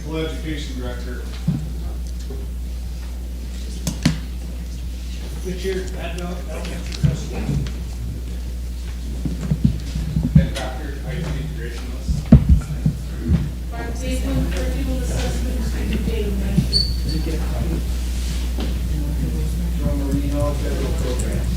Municipal Education Director. Richard Admiral, elementary president. Ben Proctor, IT Integrationalist. Mark Bateman, curriculum assessment, student data management. John Marino, federal programs.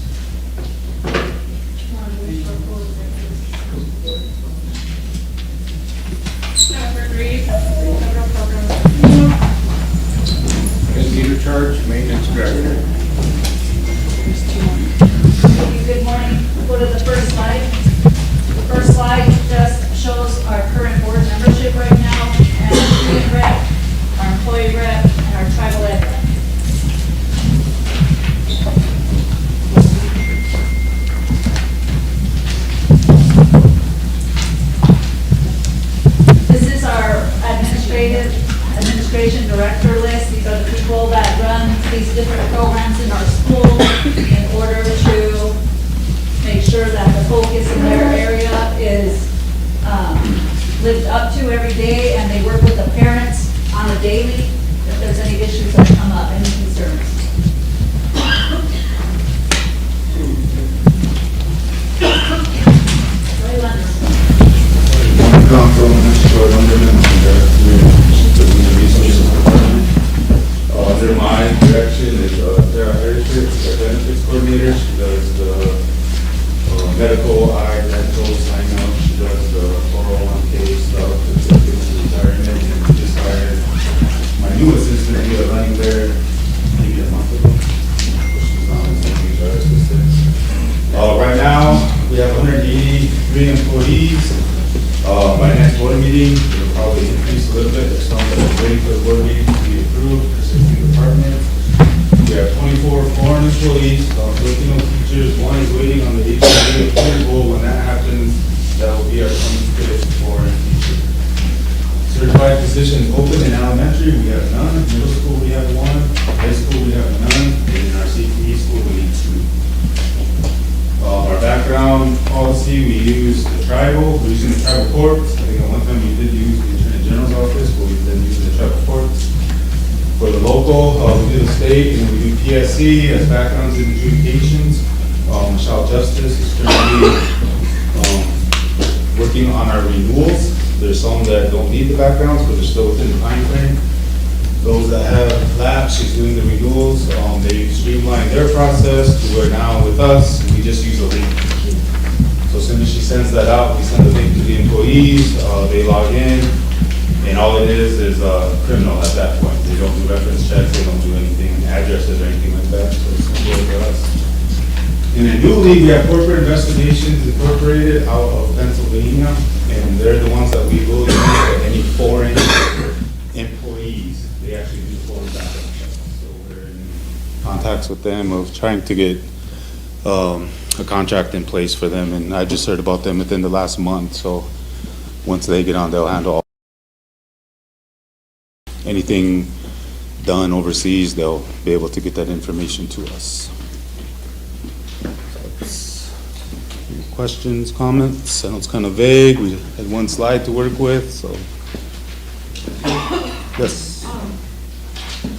Jennifer Reed, federal program. And meter charge, maintenance director. Good morning. Go to the first slide. The first slide just shows our current board membership right now, and our student rep, our employee rep, and our tribal ed rep. This is our administration director list. These are the people that run these different programs in our school in order to make sure that the focus in their area is lived up to every day, and they work with the parents on a daily if there's any issues that come up, any concerns. Ray Lenderson. Council, Mr. Underman, the Resources Department. Under my direction is Sarah Heritage, the benefits coordinator. She does the medical, dental, sign up. She does the 401k stuff, certificates of retirement, and we just hired my new assistant here running there maybe a month ago. She's on as a assistant. Right now, we have 183 employees. By next board meeting, it'll probably increase a little bit. There's some that are waiting for the board meeting to be approved for 16 departments. We have 24 foreign employees, Filipino teachers. One is waiting on the HCA approval. When that happens, that will be our 25th foreign teacher. Certified positions open in elementary, we have none. Middle school, we have one. High school, we have none. And in our CPE school, we need 2. Our background policy, we use the tribal, we're using the tribal courts. I think at one time we did use the Attorney General's office, but we've been using the tribal courts. For the local, we do the state, and we do PSC as backgrounds and adjudications. Child Justice is currently working on our renewals. There's some that don't need the backgrounds, but they're still within the time frame. Those that have lapsed, she's doing the renewals. They streamlined their process to where now with us, we just use a link. So as soon as she sends that out, we send the link to the employees, they log in, and all it is criminal at that point. They don't do reference checks, they don't do anything, addresses or anything like that, so it's simple for us. In a new league, we have Corporate Investigations Incorporated out of Pennsylvania, and they're the ones that we will use for any foreign employees. They actually do foreign background checks, so we're in contacts with them of trying to get a contract in place for them, and I just heard about them within the last month, so once they get on, they'll handle all. Anything done overseas, they'll be able to get that information to us. Any questions, comments? I know it's kind of vague. We had one slide to work with, so. Yes.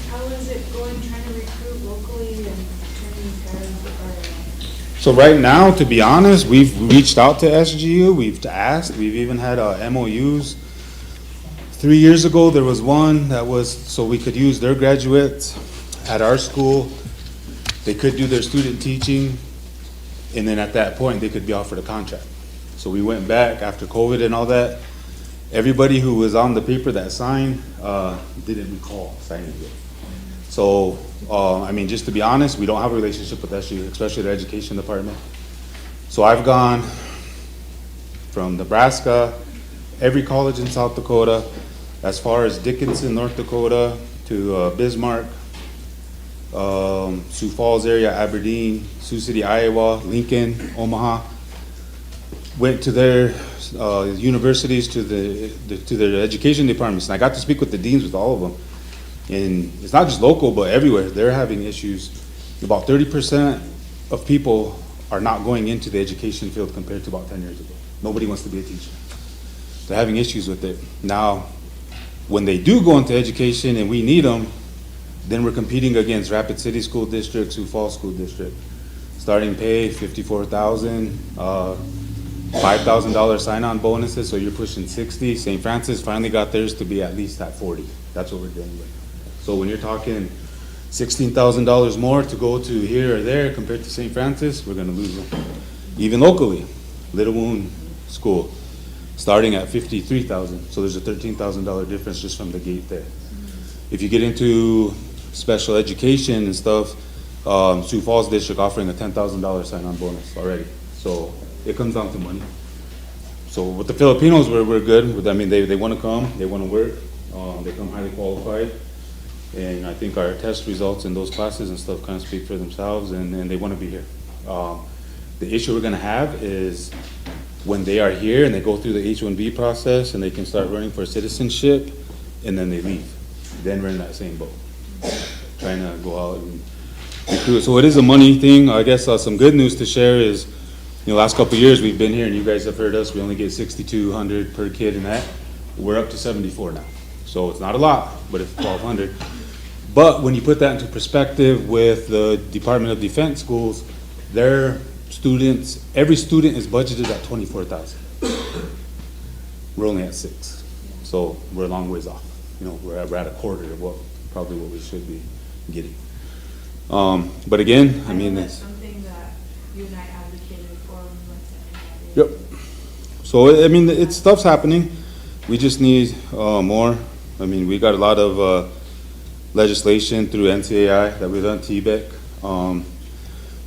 How is it going, trying to recruit locally and turn these guys? So right now, to be honest, we've reached out to SGU, we've asked, we've even had MOUs. 3 years ago, there was one that was so we could use their graduates at our school. They could do their student teaching, and then at that point, they could be offered a contract. So we went back after COVID and all that. Everybody who was on the paper that signed didn't recall signing it. So, I mean, just to be honest, we don't have a relationship with SGU, especially the education department. So I've gone from Nebraska, every college in South Dakota, as far as Dickinson, North Dakota, to Bismarck, Sioux Falls area, Aberdeen, Sioux City, Iowa, Lincoln, Omaha. Went to their universities, to their education departments, and I got to speak with the deans with all of them. And it's not just local, but everywhere. They're having issues. About 30% of people are not going into the education field compared to about 10 years ago. Nobody wants to be a teacher. They're having issues with it. Now, when they do go into education and we need them, then we're competing against Rapid City School District, Sioux Falls School District. Starting pay, $54,000, $5,000 sign-on bonuses, so you're pushing 60. St. Francis finally got theirs to be at least at 40. That's what we're dealing with. So when you're talking $16,000 more to go to here or there compared to St. Francis, we're gonna lose them. Even locally, Little Wound School, starting at $53,000, so there's a $13,000 difference just from the gate there. If you get into special education and stuff, Sioux Falls District offering a $10,000 sign-on bonus already. So it comes down to money. So with the Filipinos, we're good. I mean, they want to come, they want to work, they come highly qualified. And I think our test results in those classes and stuff kind of speak for themselves, and they want to be here. The issue we're going to have is when they are here and they go through the H-1B process and they can start running for citizenship, and then they leave. Then we're in that same boat, trying to go out and recruit. So it is a money thing. I guess some good news to share is, last couple of years we've been here and you guys have heard us, we only get $6,200 per kid in that. We're up to 74 now. So it's not a lot, but it's 1,200. But when you put that into perspective with the Department of Defense schools, their students, every student is budgeted at 24,000. We're only at 6. So we're a long ways off. We're at a quarter of probably what we should be getting. But again, I mean, that's something that you and I advocated for when we went to NIA. Yep. So, I mean, stuff's happening. We just need more. I mean, we got a lot of legislation through NCAI that we've done, TBEC.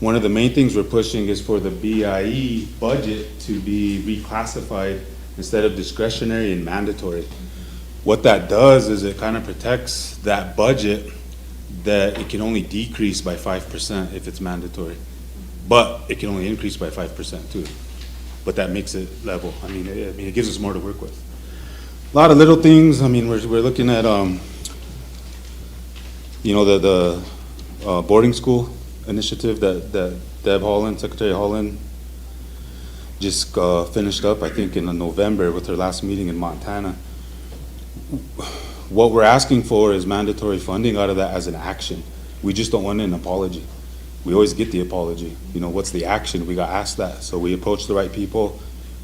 One of the main things we're pushing is for the BIE budget to be reclassified instead of discretionary and mandatory. What that does is it kind of protects that budget that it can only decrease by 5% if it's mandatory. But it can only increase by 5% too. But that makes it level. I mean, it gives us more to work with. A lot of little things. I mean, we're looking at, the boarding school initiative that Deb Holland, Secretary Holland, just finished up, I think, in November with her last meeting in Montana. What we're asking for is mandatory funding out of that as an action. We just don't want an apology. We always get the apology. What's the action? We got asked that. So we approached the right people.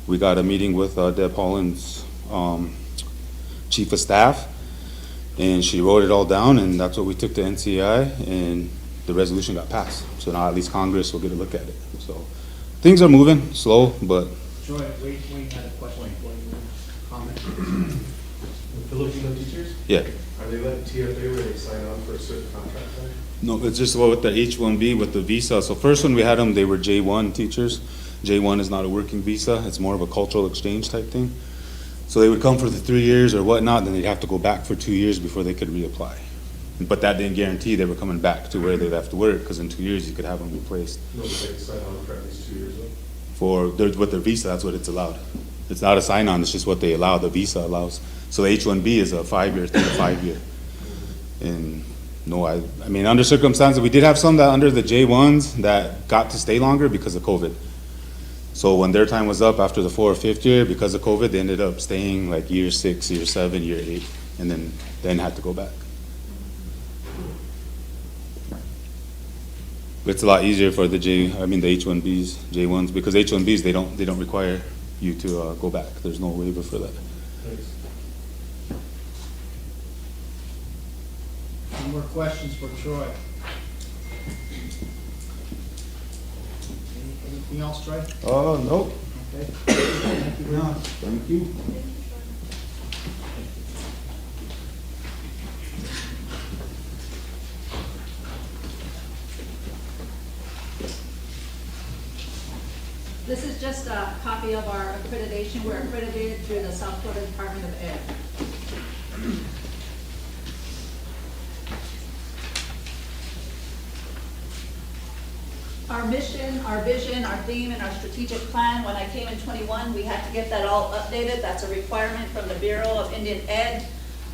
We got a meeting with Deb Holland's chief of staff, and she wrote it all down, and that's what we took to NCI, and the resolution got passed. So now at least Congress will get a look at it. So things are moving slow, but. Joy, Wayne had a question. Comment? Filipino teachers? Yeah. Are they like TFA where they sign on for a certain contract time? No, it's just with the H-1B, with the visa. So first when we had them, they were J-1 teachers. J-1 is not a working visa. It's more of a cultural exchange type thing. So they would come for the 3 years or whatnot, then they'd have to go back for 2 years before they could reapply. But that didn't guarantee they were coming back to where they left work, because in 2 years you could have them replaced. No, but they sign on for at least 2 years though? With their visa, that's what it's allowed. It's not a sign-on, it's just what they allow, the visa allows. So the H-1B is a 5-year, 3 to 5 year. And no, I mean, under circumstances, we did have some that under the J-1s that got to stay longer because of COVID. So when their time was up after the 4th or 5th year, because of COVID, they ended up staying like year 6, year 7, year 8, and then had to go back. But it's a lot easier for the H-1Bs, J-1s, because H-1Bs, they don't require you to go back. There's no waiver for that. Thanks. Any more questions for Troy? Anything else, Troy? Oh, no. Okay. Thank you very much. Thank you. This is just a copy of our accreditation. We're accredited through the South Dakota Department of Ed. Our mission, our vision, our theme, and our strategic plan, when I came in 21, we had to get that all updated. That's a requirement from the Bureau of Indian Ed.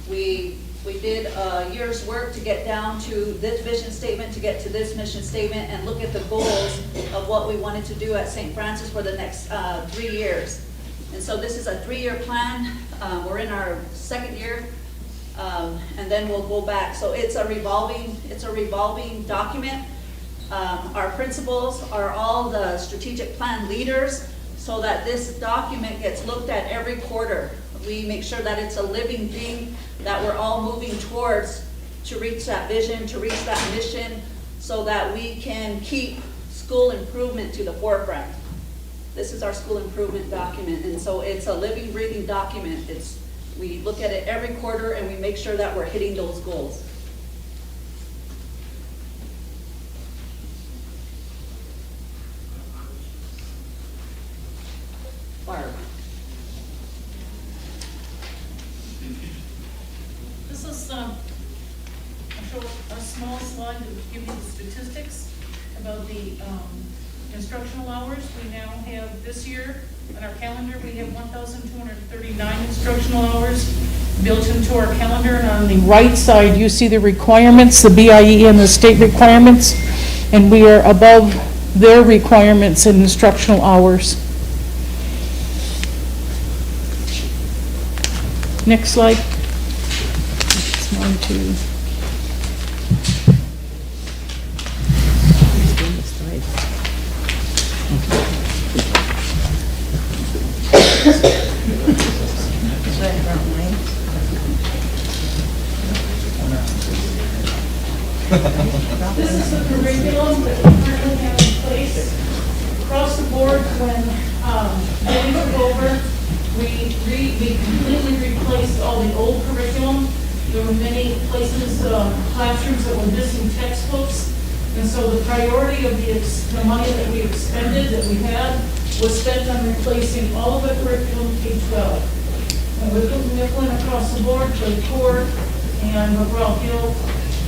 We did a year's work to get down to this vision statement, to get to this mission statement, and look at the goals of what we wanted to do at St. Francis for the next 3 years. And so this is a 3-year plan. We're in our 2nd year. And then we'll go back. So it's a revolving document. Our principals are all the strategic plan leaders, so that this document gets looked at every quarter. We make sure that it's a living thing, that we're all moving towards to reach that vision, to reach that mission, so that we can keep school improvement to the forefront. This is our school improvement document, and so it's a living, breathing document. We look at it every quarter and we make sure that we're hitting those goals. Barb. This is a small slide that would give you the statistics about the instructional hours. We now have, this year, on our calendar, we have 1,239 instructional hours built into our calendar. And on the right side, you see the requirements, the BIE and the state requirements, and we are above their requirements in instructional hours. Next slide. It's 1, 2. This is the curriculum that we currently have in place. Across the board, when Jenny took over, we completely replaced all the old curriculum. There were many places, classrooms that were missing textbooks. And so the priority of the money that we expended, that we had, was spent on replacing all of the curriculum K-12. And we're putting Mifflin across the board for the core and McGraw-Hill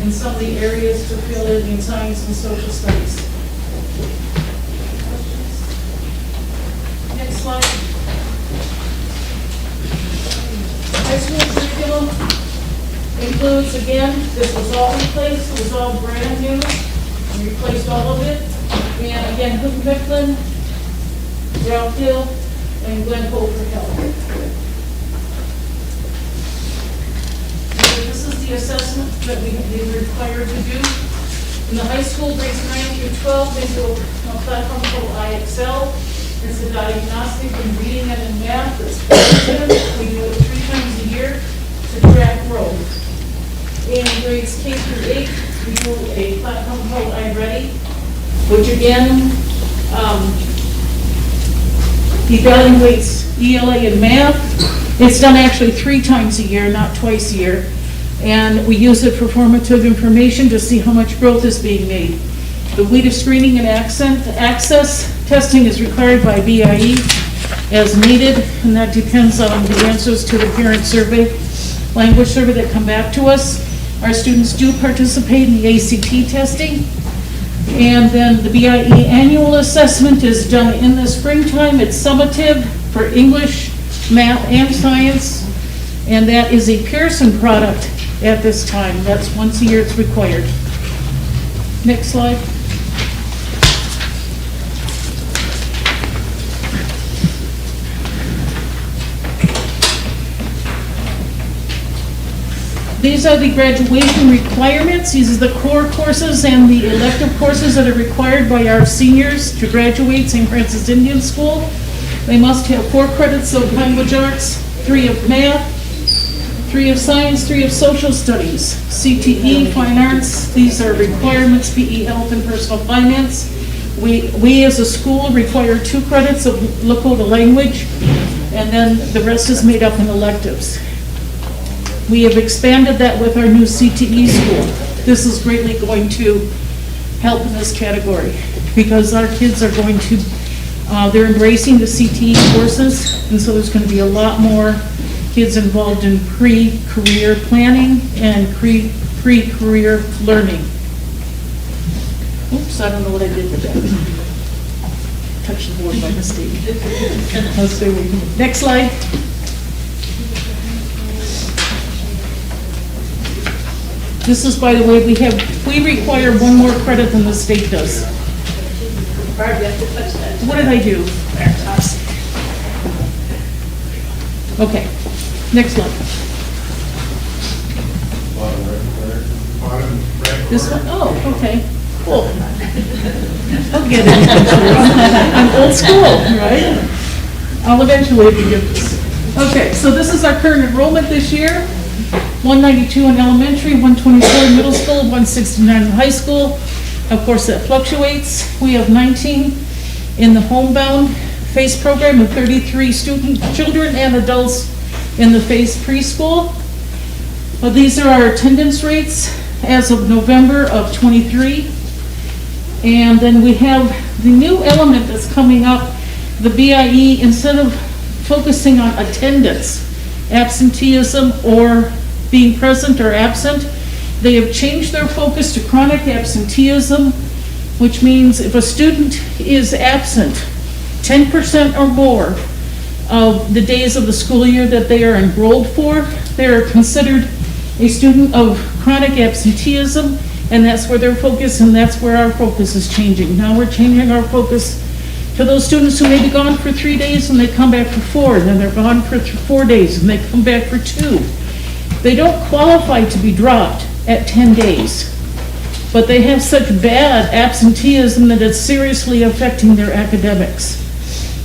in some of the areas to fill in science and social studies. Next slide. High school curriculum includes, again, this was all replaced, it was all brand new. We replaced all of it. And again, Hook Mifflin, Ralph Hill, and Glen Colfer Health. This is the assessment that we're required to do. In the high school, grades 9 through 12, they do a platform called IXL. It's a diagnostic in reading and in math. It's formative. We do it 3 times a year to track growth. In grades K through 8, we do a platform called iReady, which again evaluates ELA and math. It's done actually 3 times a year, not twice a year. And we use it for formative information to see how much growth is being made. The weight of screening and access testing is required by BIE as needed, and that depends on the answers to the parent survey, language survey that come back to us. Our students do participate in the ACT testing. And then the BIE annual assessment is done in the springtime. It's summative for English, math, and science. And that is a Pearson product at this time. That's once a year it's required. Next slide. These are the graduation requirements. These are the core courses and the elective courses that are required by our seniors to graduate St. Francis Indian School. They must have 4 credits of language arts, 3 of math, 3 of science, 3 of social studies, CTE, fine arts. These are requirements, PE, health, and personal finance. We as a school require 2 credits of Lakota language, and then the rest is made up in electives. We have expanded that with our new CTE school. This is greatly going to help in this category because our kids are going to, they're embracing the CTE courses, and so there's going to be a lot more kids involved in pre-career planning and pre-career learning. Oops, I don't know what I did with that. Touched the board by mistake. Let's see. Next slide. This is, by the way, we require 1 more credit than the state does. Barb, you have to touch that. What did I do? Okay, next slide. Bottom right This one? corner. Oh, okay, cool. I'll get it eventually. I'm old school, right? I'll eventually get this. Okay, so this is our current enrollment this year. 192 in elementary, 124 in middle school, 169 in high school. Of course, that fluctuates. We have 19 in the homebound FACE program and 33 children and adults in the FACE preschool. Well, these are our attendance rates as of November of '23. And then we have the new element that's coming up, the BIE, instead of focusing on attendance, absenteeism, or being present or absent, they have changed their focus to chronic absenteeism, which means if a student is absent 10% or more of the days of the school year that they are enrolled for, they are considered a student of chronic absenteeism, and that's where their focus, and that's where our focus is changing. Now we're changing our focus to those students who may be gone for 3 days and they come back for 4, and then they're gone for 4 days and they come back for 2. They don't qualify to be dropped at 10 days, but they have such bad absenteeism that it's seriously affecting their academics.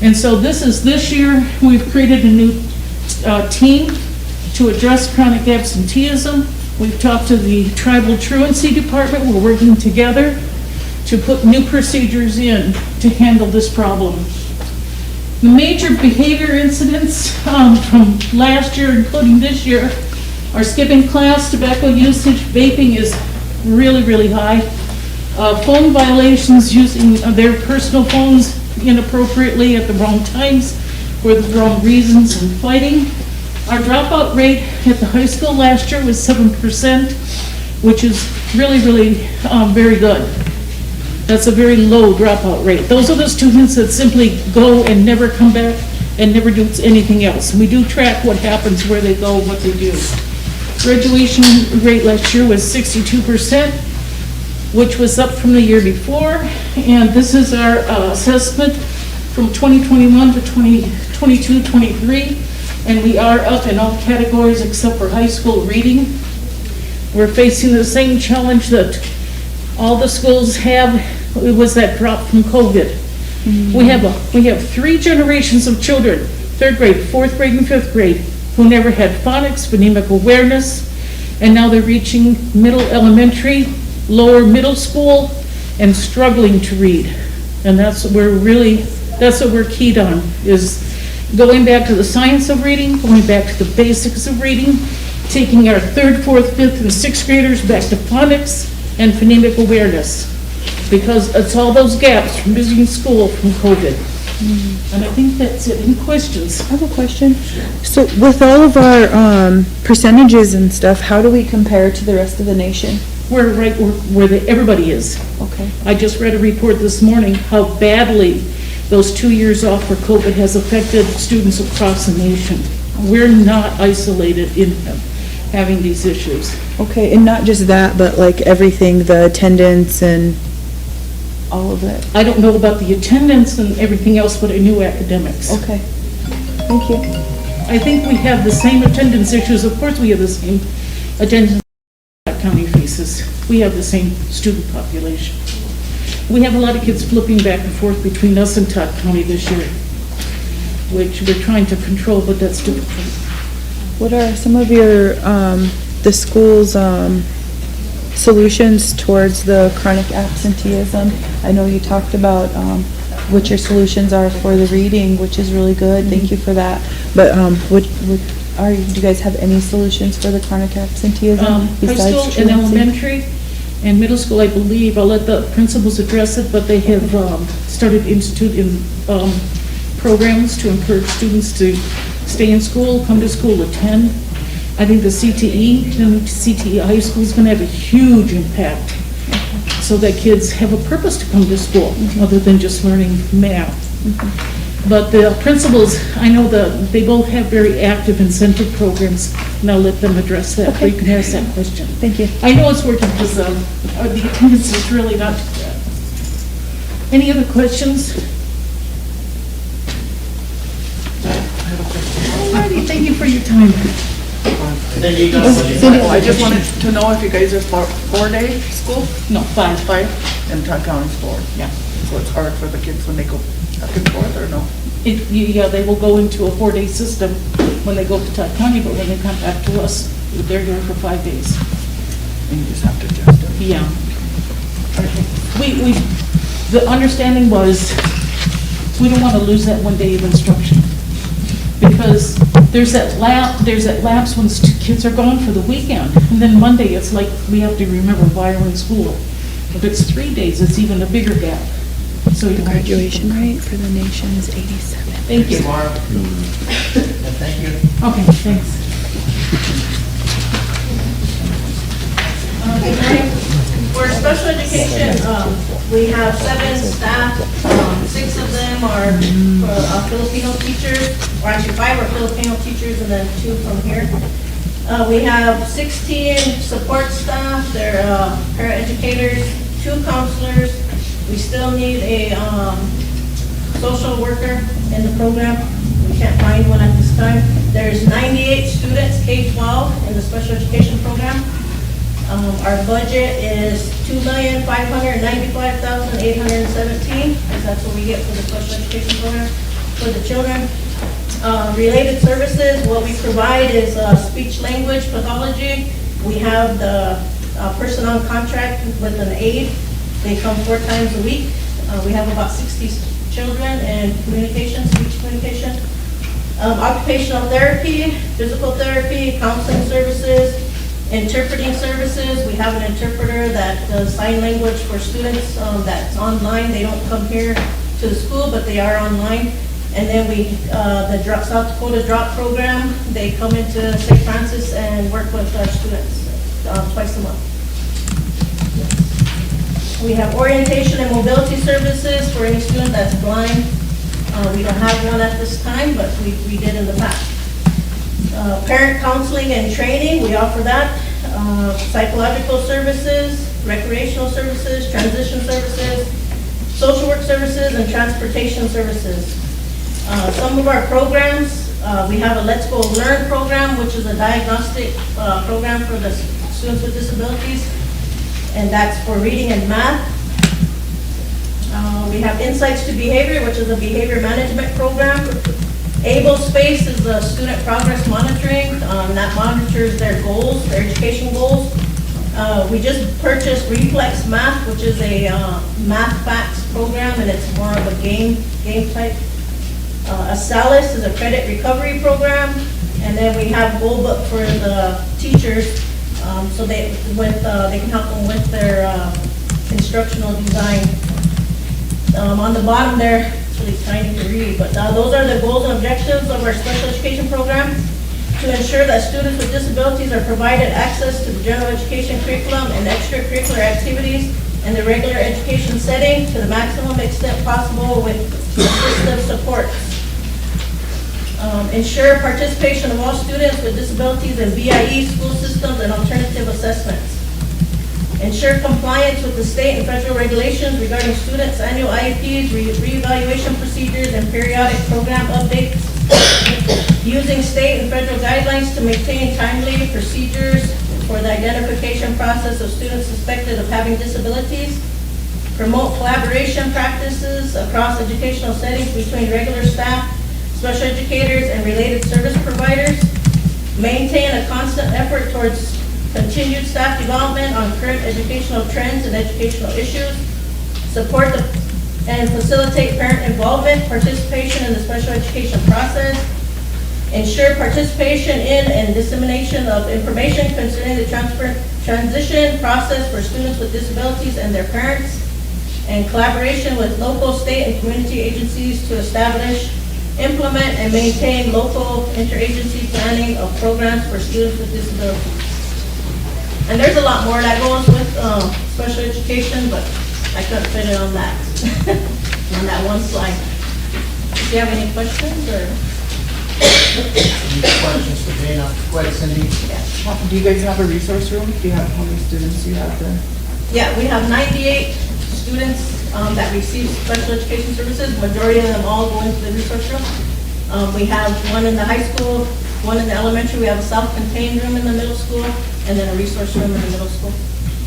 And so this year, we've created a new team to address chronic absenteeism. We've talked to the tribal truancy department. We're working together to put new procedures in to handle this problem. The major behavior incidents from last year, including this year, are skipping class, tobacco usage, vaping is really, really high. Phone violations, using their personal phones inappropriately at the wrong times for the wrong reasons, and fighting. Our dropout rate at the high school last year was 7%, which is really, really very good. That's a very low dropout rate. Those are the students that simply go and never come back and never do anything else. We do track what happens, where they go, what they do. Graduation rate last year was 62%, which was up from the year before. And this is our assessment from 2021 to 2022-23. And we are up in all categories except for high school reading. We're facing the same challenge that all the schools have. It was that drop from COVID. Mm-hmm. We have 3 generations of children, 3rd grade, 4th grade, and 5th grade, who never had phonics, phonemic awareness, and now they're reaching middle elementary, lower middle school, and struggling to read. And that's what we're keyed on, is going back to the science of reading, going back to the basics of reading, taking our 3rd, 4th, 5th, and 6th graders back to phonics and phonemic awareness, because it's all those gaps from missing school from COVID. And I think that's it. Any questions? I have a question. So with all of our percentages and stuff, how do we compare to the rest of the nation? We're right where everybody is. Okay. I just read a report this morning how badly those 2 years off for COVID has affected students across the nation. We're not isolated in having these issues. Okay, and not just that, but like everything, the attendance and all of it. I don't know about the attendance and everything else, but I knew academics. Okay, thank you. I think we have the same attendance issues. Of course, we have the same attendance that county faces. We have the same student population. We have a lot of kids flipping back and forth between us and Todd County this year, which we're trying to control, but that's difficult. What are some of your, the school's solutions towards the chronic absenteeism? I know you talked about what your solutions are for the reading, which is really good. Thank you for that. But do you guys have any solutions for the chronic absenteeism High school and elementary and middle school, I believe, I'll let the principals address it, but they have started instituting programs to encourage students to stay in school, come to school, attend. I think the CTE high school is going to have a huge impact, so that kids have a purpose to come to school other than just learning math. But the principals, I know that they both have very active incentive programs, and I'll let them address that. Okay. You can ask that question. Thank you. I know it's working because the attendance is really not too bad. Any other questions? Alrighty, thank you for your time. Then you got what you Cindy, got. I just wanted to know if you guys are 4-day school? No, 5. 5, and Todd County's 4. Yeah. So it's hard for the kids when they go back and forth, or no? Yeah, they will go into a 4-day system when they go to Todd County, but when they come back to us, they're here for 5 days. And you just have to adjust it. Yeah. The understanding was, we don't want to lose that 1 day of instruction. Because there's that lapse when kids are gone for the weekend. And then Monday, it's like, we have to remember why we're in school. If it's 3 days, it's even a bigger gap. So you The graduation rate for the nation is 87. Thank you. Tomorrow. And thank you. Okay, thanks. Good morning. For special education, we have 7 staff. 6 of them are Filipino teachers, or actually 5 are Filipino teachers and then 2 from here. We have 16 support staff, they're paraeducators, 2 counselors. We still need a social worker in the program. We can't find one at this time. There's 98 students, K-12, in the special education program. Our budget is $2,595,817, because that's what we get for the special education program for the children. Related services, what we provide is speech language pathology. We have the person on contract with an aide. They come 4 times a week. We have about 60 children in communication, speech communication. Occupational therapy, physical therapy, counseling services, interpreting services. We have an interpreter that does sign language for students that's online. They don't come here to the school, but they are online. And then the South Dakota Drop Program, they come into St. Francis and work with our students twice a month. We have orientation and mobility services for any student that's blind. We don't have one at this time, but we did in the past. Parent counseling and training, we offer that. Psychological services, recreational services, transition services, social work services, and transportation services. Some of our programs, we have a Let's Go Learn program, which is a diagnostic program for the students with disabilities, and that's for reading and math. We have Insights to Behavior, which is a behavior management program. Able Space is the student progress monitoring. That monitors their goals, their education goals. We just purchased Reflex Math, which is a math facts program, and it's more of a game type. Asalis is a credit recovery program, and then we have Goal Book for the teachers, so they can help them with their instructional design. On the bottom there, it's really tiny to read, but those are the goals and objectives of our special education program. To ensure that students with disabilities are provided access to the general education curriculum and extracurricular activities in the regular education setting to the maximum extent possible with assistive support. Ensure participation of all students with disabilities in VIE school systems and alternative assessments. Ensure compliance with the state and federal regulations regarding students' annual IEPs, reevaluation procedures, and periodic program updates. Using state and federal guidelines to maintain timely procedures for the identification process of students suspected of having disabilities. Promote collaboration practices across educational settings between regular staff, special educators, and related service providers. Maintain a constant effort towards continued staff development on current educational trends and educational issues. Support and facilitate parent involvement, participation in the special education process. Ensure participation in and dissemination of information concerning the transition process for students with disabilities and their parents. And collaboration with local, state, and community agencies to establish, implement, and maintain local interagency planning of programs for students with disabilities. And there's a lot more that goes with special education, but I couldn't fit it on that, on that one slide. Do you have any questions, or? Any questions for Dana? Go ahead, Cindy. Do you guys have a resource room? Do you have, how many students do you have there? Yeah, we have 98 students that receive special education services. Majority of them all go into the resource room. We have one in the high school, One in the elementary, we have a self-contained room in the middle school, and then a resource room in the middle school.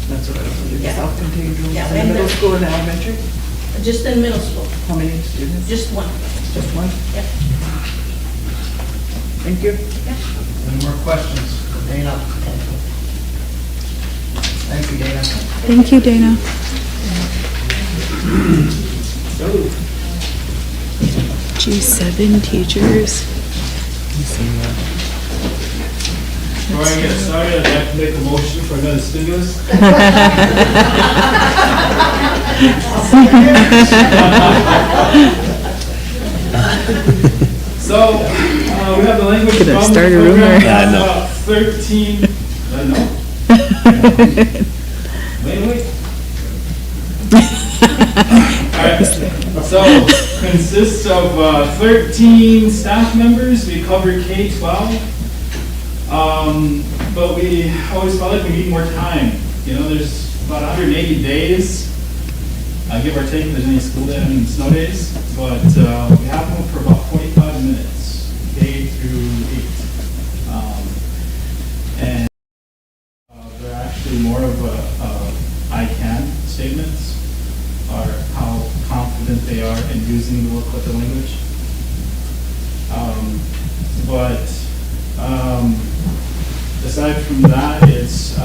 That's what I was wondering, Yeah. self-contained rooms Yeah, in the and middle the- school and elementary? Just in middle school, How many students? just one. Just one? Yeah. Thank you. Any more questions for Dana? Thank you, Dana. Thank you, Dana. G7 teachers. Before I get started, I'd like to make a motion for another stimulus. So, we have the language Gonna development start a program. rumor. We have about 13, no. Wait. Alright, so, consists of 13 staff members. We cover K-12. But we always felt like we need more time. You know, there's about 180 days, give or take if there's any school day, snow days. But we have them for about 45 minutes, K through 8. And they're actually more of I can statements, or how confident they are in using the Lakota language. Aside from that, it's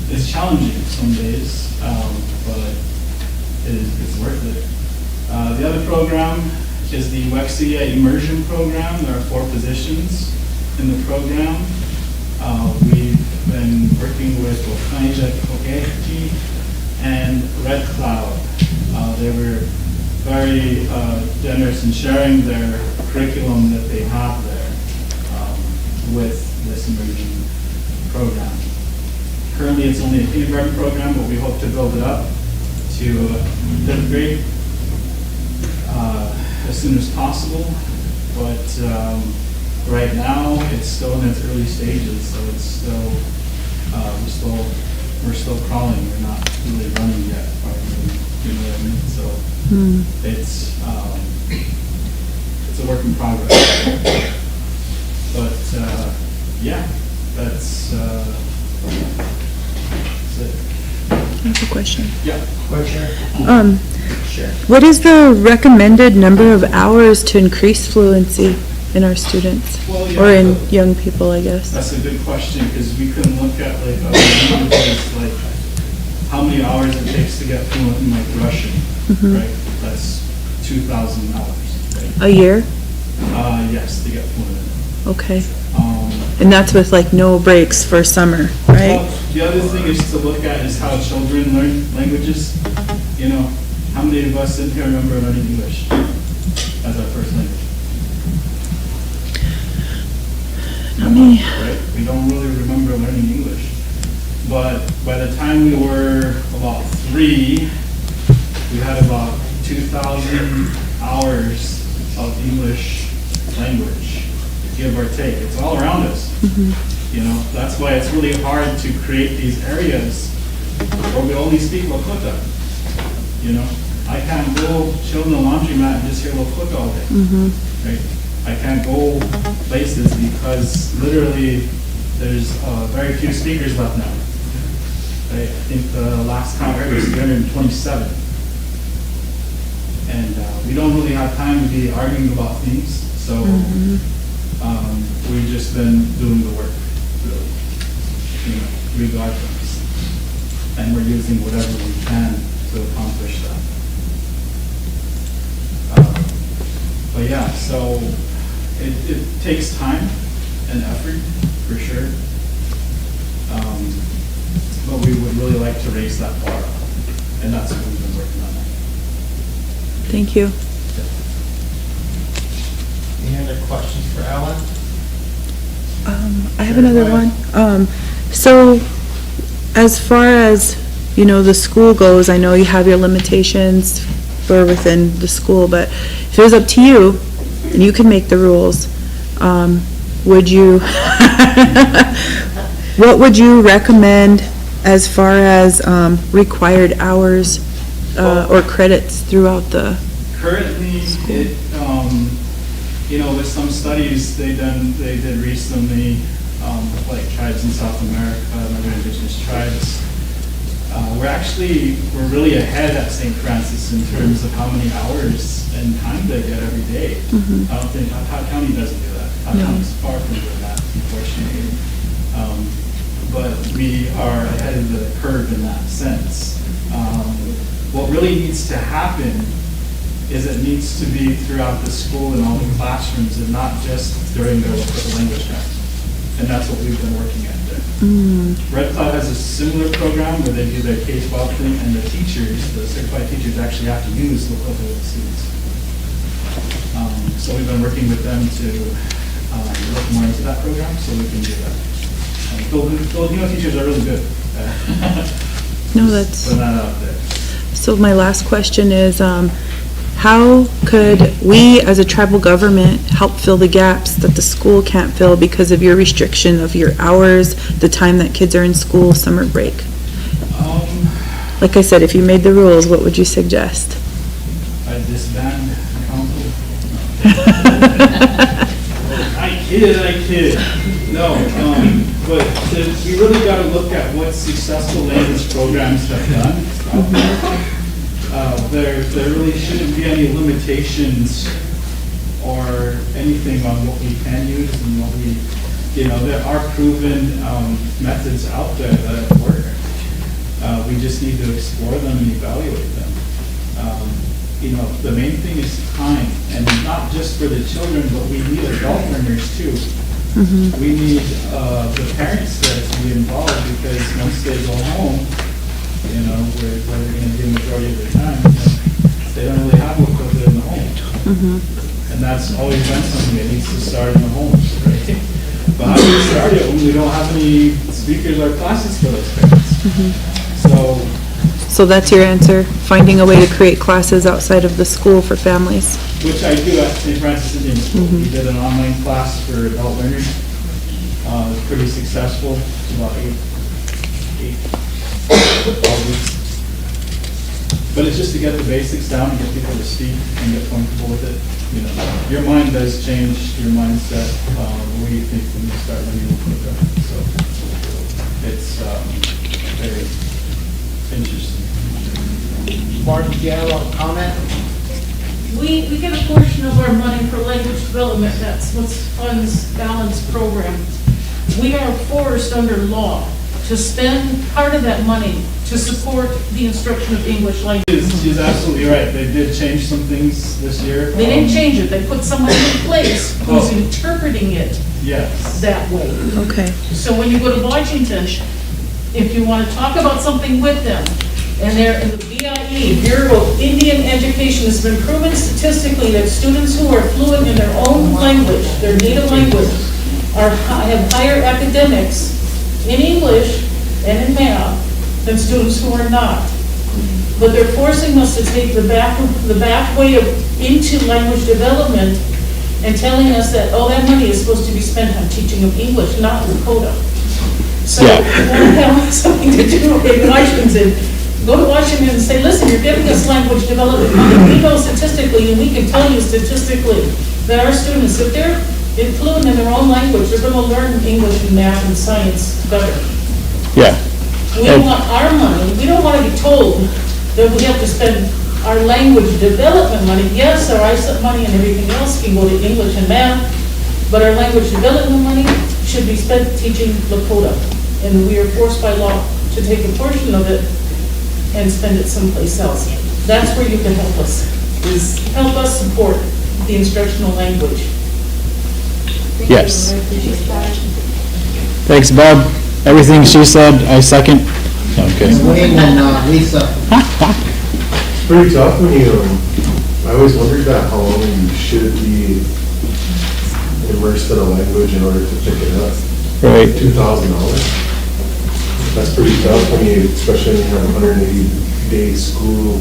it's challenging some days, but it's worth it. The other program is the Wexia Immersion Program. There are 4 positions in the program. We've been working with Okaija Kokechi and Red Cloud. They were very generous in sharing their curriculum that they have there with this immersion program. Currently, it's only a kindergarten program, but we hope to build it up to 5th grade as soon as possible. But right now, it's still in its early stages, so it's still we're still crawling. We're not really running yet. You know what I mean? So it's a work in progress. But yeah, that's it. I have a question. Yeah. Question? Sure. What is the recommended number of hours to increase fluency in our students? Well, yeah, Or in young people, I guess? That's a good question, because we can look at like how many hours it takes to get fluent in like Russian, right? That's 2,000 hours, right? A year? Yes, to get fluent in it. Okay. And that's with like no breaks for summer, right? Well, the other thing is to look at is how children learn languages. You know, how many of us in here remember learning English as our first language? Not me. Right? We don't really remember learning English. But by the time we were about 3, we had about 2,000 hours of English language, give or take. It's all around us. You know, that's why it's really hard to create these areas where we only speak Lakota. You know, I can't go chill in the laundromat and just hear Lakota all day. Right? I can't go places because literally there's very few speakers left now. Right? I think the last count I heard was 327. And we don't really have time to be arguing about things, so we've just been doing the work, really, you know, regardless. And we're using whatever we can to accomplish that. But yeah, so it takes time and effort, for sure. But we would really like to raise that bar up, and that's what we've been working on. Thank you. Any other questions for Ellen? I have another one. So as far as, you know, the school goes, I know you have your limitations for within the school, but if it was up to you, and you can make the rules, would you, what would you recommend as far as required hours or credits throughout the? Currently, you know, with some studies they did recently, like tribes in South America and other indigenous tribes, we're really ahead at St. Francis in terms of how many hours and time they get every day. I don't think, Todd County doesn't do that. Todd County's far from doing that, unfortunately. But we are ahead of the curve in that sense. What really needs to happen is it needs to be throughout the school and all the classrooms and not just during the language time. And that's what we've been working at there. Red Cloud has a similar program where they do their K-12 thing, and the teachers, the certified teachers, actually have to use local students. So we've been working with them to look more into that program so we can do that. Filipino teachers are really good. No, that's, Put that out there. so my last question is, how could we as a tribal government help fill the gaps that the school can't fill because of your restriction of your hours, the time that kids are in school, summer break? Like I said, if you made the rules, what would you suggest? I disband the council. I kid. No, but we really got to look at what successful language programs have done. There really shouldn't be any limitations or anything on what we can use and what we, you know, there are proven methods out there that have worked. We just need to explore them and evaluate them. You know, the main thing is time, and not just for the children, but we need adult learners too. We need the parents there to be involved, because once they go home, you know, where they're going to be the majority of their time, you know, they don't really have what goes in the home. And that's always been something that needs to start in the homes, right? But how do we start it when we don't have any speakers or classes for those parents? So that's your answer, finding a way to create classes outside of the school for families? Which I do at St. Francis Indian School. We did an online class for adult learners. It was pretty successful, about 12 weeks. But it's just to get the basics down and get people to speak and get comfortable with it. You know, your mind does change, your mindset, the way you think when you start learning a program. So it's very interesting. Martin, do you have a comment? We get a portion of our money for language development. That's what funds balanced program. We are forced under law to spend part of that money to support the instruction of English language. She's absolutely right. They did change some things this year. They didn't change it. They put somebody in place who's interpreting it Yes. that way. Okay. So when you go to Washington, if you want to talk about something with them, and they're in the BIE, Bureau of Indian Education, has been proven statistically that students who are fluent in their own language, their native language, have higher academics in English and in math than students who are not. But they're forcing us to take the back way into language development and telling us that, oh, that money is supposed to be spent on teaching of English, not Lakota. So that has something to do in Washington. Go to Washington and say, listen, you're giving us language development money. We know statistically, and we can tell you statistically, that our students, if they're fluent in their own language, they're going to learn English and math and science better. Yeah. We want our money. We don't want to be told that we have to spend our language development money. Yes, our ISEP money and everything else can go to English and math, but our language development money should be spent teaching Lakota. And we are forced by law to take a portion of it and spend it someplace else. That's where you can help us, is help us support the instructional language. Yes. Thanks, Bob. Everything she said, I second. Okay. Wayne and Lisa. It's pretty tough when you, I always wondered that, how long you should be immersed in a language in order to pick it up. Right. $2,000. That's pretty tough when you, especially when you have a 180-day school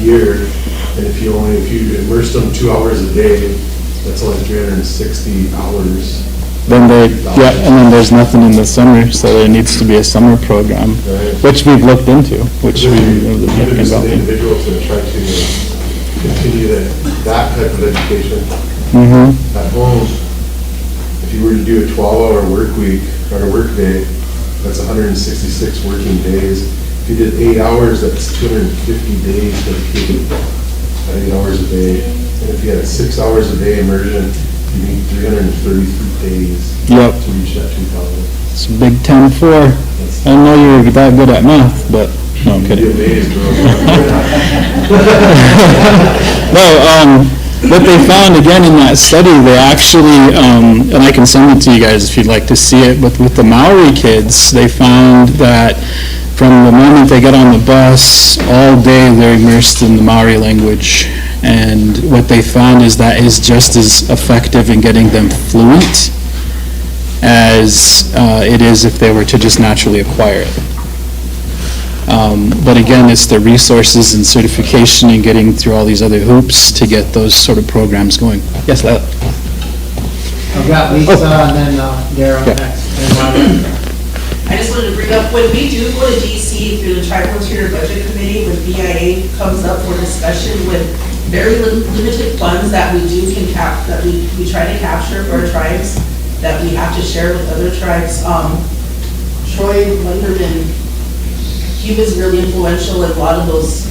year. And if you immerse them 2 hours a day, that's only 360 hours. Then and then there's nothing in the summer, so there needs to be a summer program, Right. which we've looked into, which we Even talking just about. the individuals that try to continue that type of education, Mm-hmm. At home, if you were to do a 12-hour work week or a work day, that's 166 working days. If you did 8 hours, that's 250 days dedicated at 8 hours a day. And if you had 6 hours a day immersion, you need 333 days Yep. to reach that 2,000. It's a big 10-4. I didn't know you were that good at math, but, no, I'm You'd be kidding. amazed, bro. No, what they found, again, in that study, they actually, and I can send it to you guys if you'd like to see it, but with the Maori kids, they found that from the moment they get on the bus, all day they're immersed in the Maori language. And what they found is that is just as effective in getting them fluent as it is if they were to just naturally acquire it. But again, it's the resources and certification and getting through all these other hoops to get those sort of programs going. Yes, Lila? I've got Lisa and then Dara Yeah. next. And Margaret. I just wanted to bring up, when we do go to DC through the Tribal Interior Budget Committee, when BIA comes up for discussion with very limited funds that we do that we try to capture for our tribes, that we have to share with other tribes. Troy Lunderman, he was really influential in a lot of those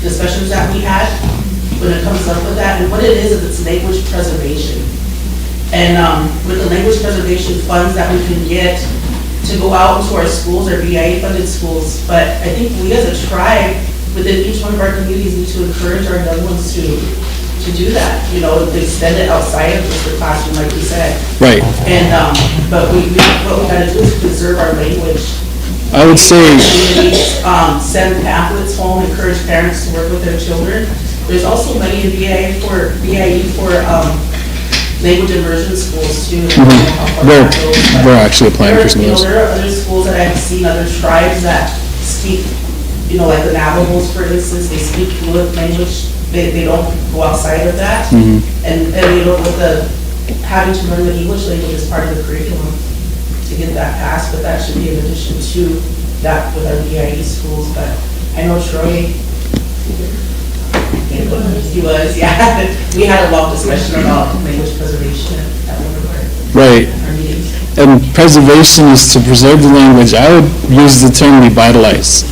discussions that we had when it comes up with that. And what it is it's language preservation. And with the language preservation funds that we can get to go out into our schools, our BIA-funded schools, but I think we as a tribe, within each one of our communities, need to encourage our young ones to do that, to extend it outside of just the classroom, like you said. Right. And, but what we gotta do is preserve our language. I would say, Send pamphlets home, encourage parents to work with their children. There's also money in BIE for language immersion schools too. we're actually applying for some of those. There are other schools that I've seen, other tribes that speak, like the Navajos, for instance, they speak fluent language. They don't go outside of that. Mhm. And with having to learn the English language is part of the curriculum to get that passed, but that should be in addition to that with our BIE schools. But I know Troy, he was, yeah. We had a long discussion about language preservation at one of our Right. meetings. And preservation is to preserve the language. I would use the term revitalize.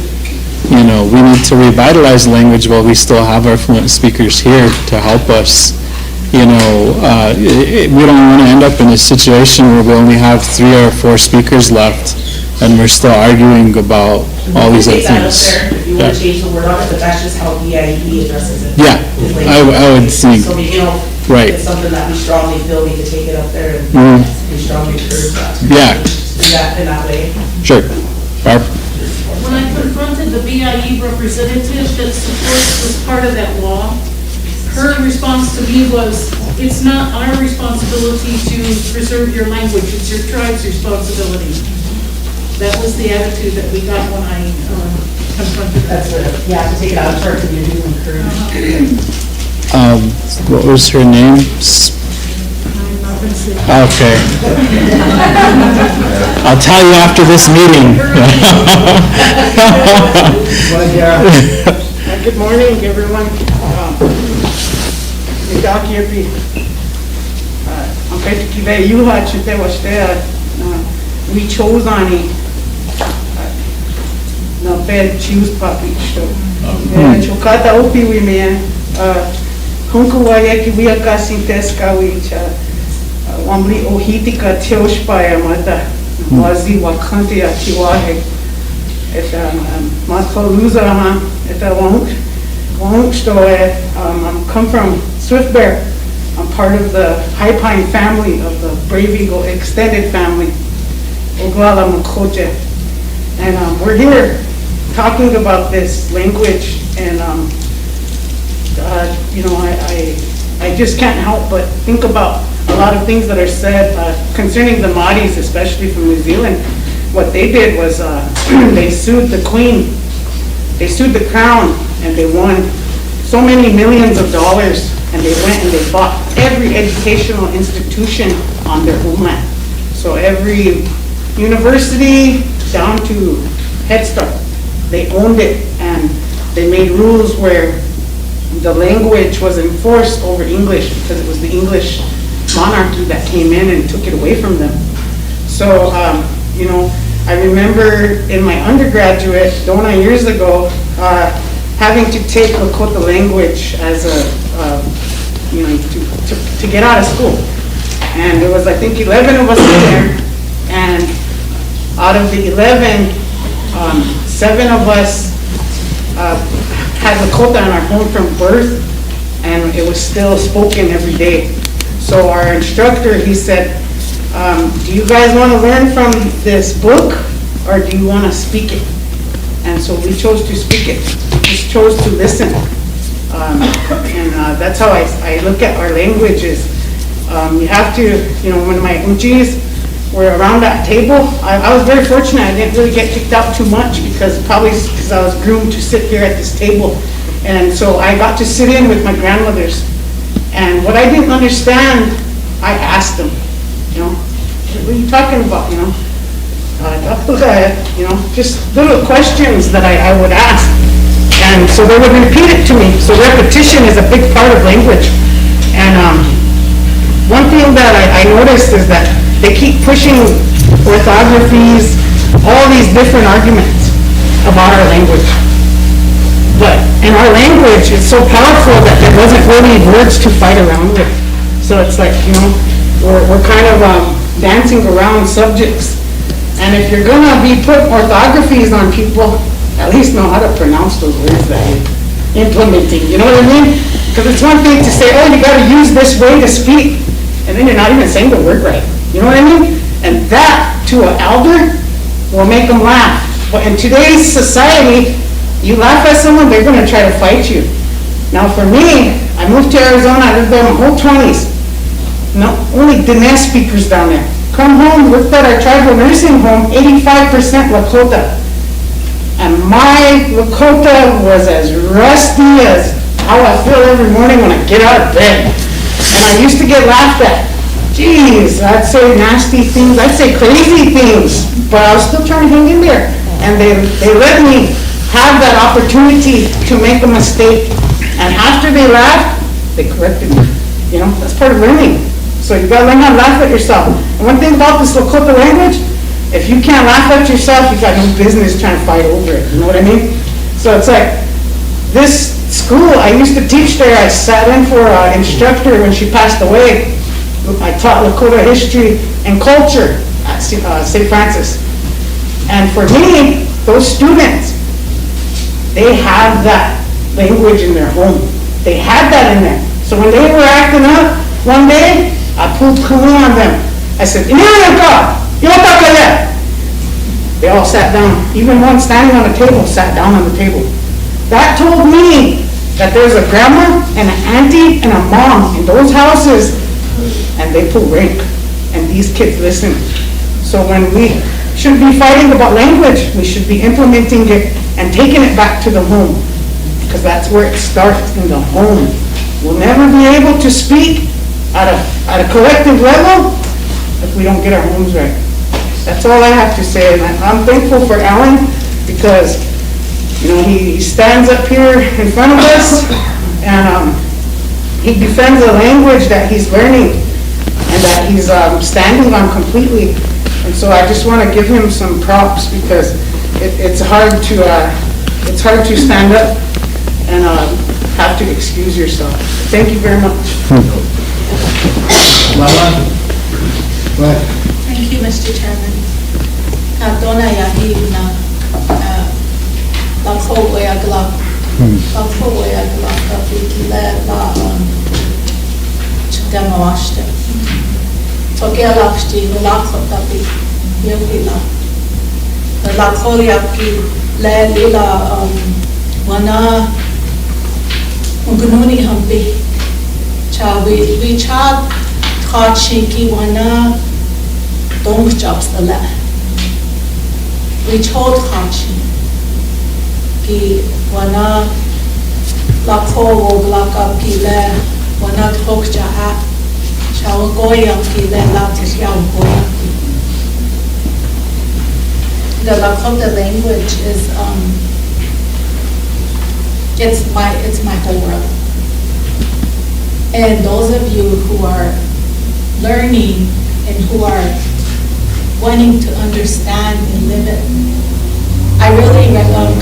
We need to revitalize the language while we still have our fluent speakers here to help us. We don't want to end up in a situation where we only have 3 or 4 speakers left and we're still arguing about all these other things. If you want to change the word on it, but that's just how BIE addresses it. Yeah, I would think, So, right. it's something that we strongly feel we need to take it up there and we strongly encourage that. Yeah. Do that in that way. Sure. Barb? When I confronted the BIE representative that supports this part of that law, her response to me was, it's not our responsibility to preserve your language, it's your tribe's responsibility. That was the attitude that we got when I confronted that. That's what, you have to take it out of our community and encourage. What was her name? I'm not gonna say. Okay. I'll tell you after this meeting. Good morning, everyone. We chose on it. No bad choose puppy show. Chokata opi we man. Hunku wayaki we akasinteska wicha. Wamli ohitika teoshpaya mata. Wazi wakante atiwahe. Eta matfaluza ha. Eta won't stoe. I'm come from Swift Bear. I'm part of the High Pine family of the Brave Eagle extended family. Oglala Makoje. And we're here talking about this language, and I just can't help but think about a lot of things that are said concerning the Māoris, especially from New Zealand. What they did was they sued the Queen, they sued the Crown, and they won so many millions of dollars, and they went and they bought every educational institution on their homeland. So every university down to Head Start, they owned it, and they made rules where the language was enforced over English because it was the English monarchy that came in and took it away from them. So, you know, I remember in my undergraduate, Dona, years ago, having to take Lakota language as a, you know, to get out of school. And there was, I think, 11 of us in there, and out of the 11, 7 of us had Lakota in our home from birth, and it was still spoken every day. So our instructor, he said, do you guys want to learn from this book, or do you want to speak it? And so we chose to speak it. We just chose to listen. And that's how I look at our languages. You have to, you know, when my unchis were around that table, I was very fortunate. I didn't really get kicked out too much because I was groomed to sit here at this table. And so I got to sit in with my grandmothers. And what I didn't understand, I asked them, you know, what are you talking about, you know? You know, just little questions that I would ask. And so they would repeat it to me. So repetition is a big part of language. And one thing that I noticed is that they keep pushing orthographies, all these different arguments about our language. But in our language, it's so powerful that there wasn't really words to fight around with. So it's like, you know, we're kind of dancing around subjects. And if you're gonna be putting orthographies on people, at least know how to pronounce those words that you're implementing, you know what I mean? Because it's one thing to say, oh, you gotta use this way to speak, and then you're not even saying the word right, you know what I mean? And that, to an elder, will make them laugh. But in today's society, you laugh at someone, they're gonna try to fight you. Now for me, I moved to Arizona, I lived there my whole 20s. No, only Diné speakers down there. Come home, looked at our tribal nursing home, 85% Lakota. And my Lakota was as rusty as how I feel every morning when I get out of bed. And I used to get laughed at. Jeez, I'd say nasty things, I'd say crazy things, but I was still trying to hang in there. And they let me have that opportunity to make a mistake. And after they laughed, they corrected me. You know, that's part of learning. So you gotta learn how to laugh at yourself. And one thing about this Lakota language, if you can't laugh at yourself, you got no business trying to fight over it, you know what I mean? So it's like, this school, I used to teach there, I sat in for an instructor when she passed away. I taught Lakota history and culture at St. Francis. And for me, those students, they have that language in their home. They had that in there. So when they were acting up one day, I pulled Kulu on them. I said, they all sat down. Even one standing on the table sat down on the table. That told me that there's a grandma and an auntie and a mom in those houses, and they pull rank, and these kids listen. So when we shouldn't be fighting about language, we should be implementing it and taking it back to the home, because that's where it starts, in the home. We'll never be able to speak at a collective level if we don't get our homes right. That's all I have to say, and I'm thankful for Alan, because, you know, he stands up here in front of us, and he defends a language that he's learning, and that he's standing on completely. And so I just want to give him some props, because it's hard to stand up and have to excuse yourself. Thank you very much. Thank you, Mr. Chairman. Dona yahi na la ko agla ka fikile la chudamawashte. Tokia lakshti la khota bi yopila. La ko yaki le lila wana ungununi hampi. Cha we cha Kachiki wana dong jobs the la. We told Kachi ki wana la ko la ka pile wana tok jaha chaw goya ki le la tisyaw goya. The Lakota language is it's my whole world. And those of you who are learning and who are wanting to understand and live it, I really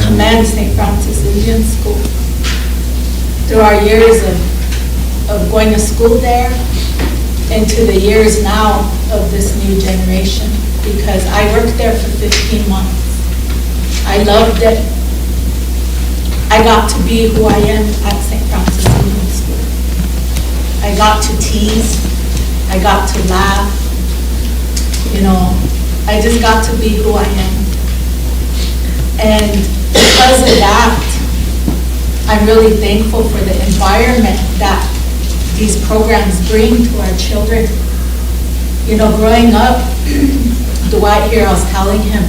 commend St. Francis Indian School. Through our years of going to school there, and to the years now of this new generation, because I worked there for 15 months. I loved it. I got to be who I am at St. Francis Indian School. I got to tease. I got to laugh. You know, I just got to be who I am. And because of that, I'm really thankful for the environment that these programs bring to our children. You know, growing up, Dwight here, I was telling him,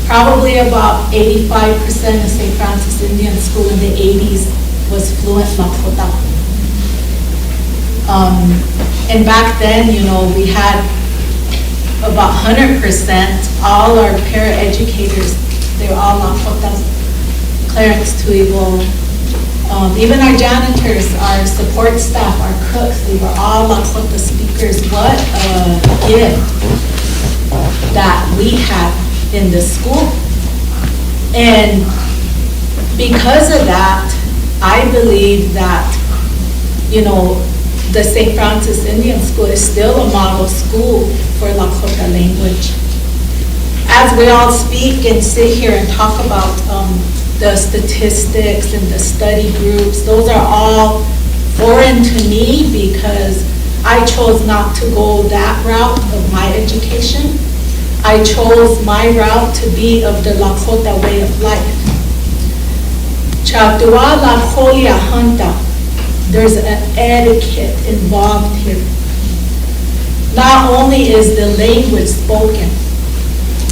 probably about 85% of St. Francis Indian School in the 80s was fluent Lakota. And back then, you know, we had about 100%, all our para-educators, they were all Lakota. Clarence Tuibo, even our janitors, our support staff, our cooks, they were all Lakota speakers. What a gift that we had in the school. And because of that, I believe that, you know, the St. Francis Indian School is still a model school for Lakota language. As we all speak and sit here and talk about the statistics and the study groups, those are all foreign to me because I chose not to go that route of my education. I chose my route to be of the Lakota way of life. Chatua Lakolia Hanta, there's an etiquette involved here. Not only is the language spoken,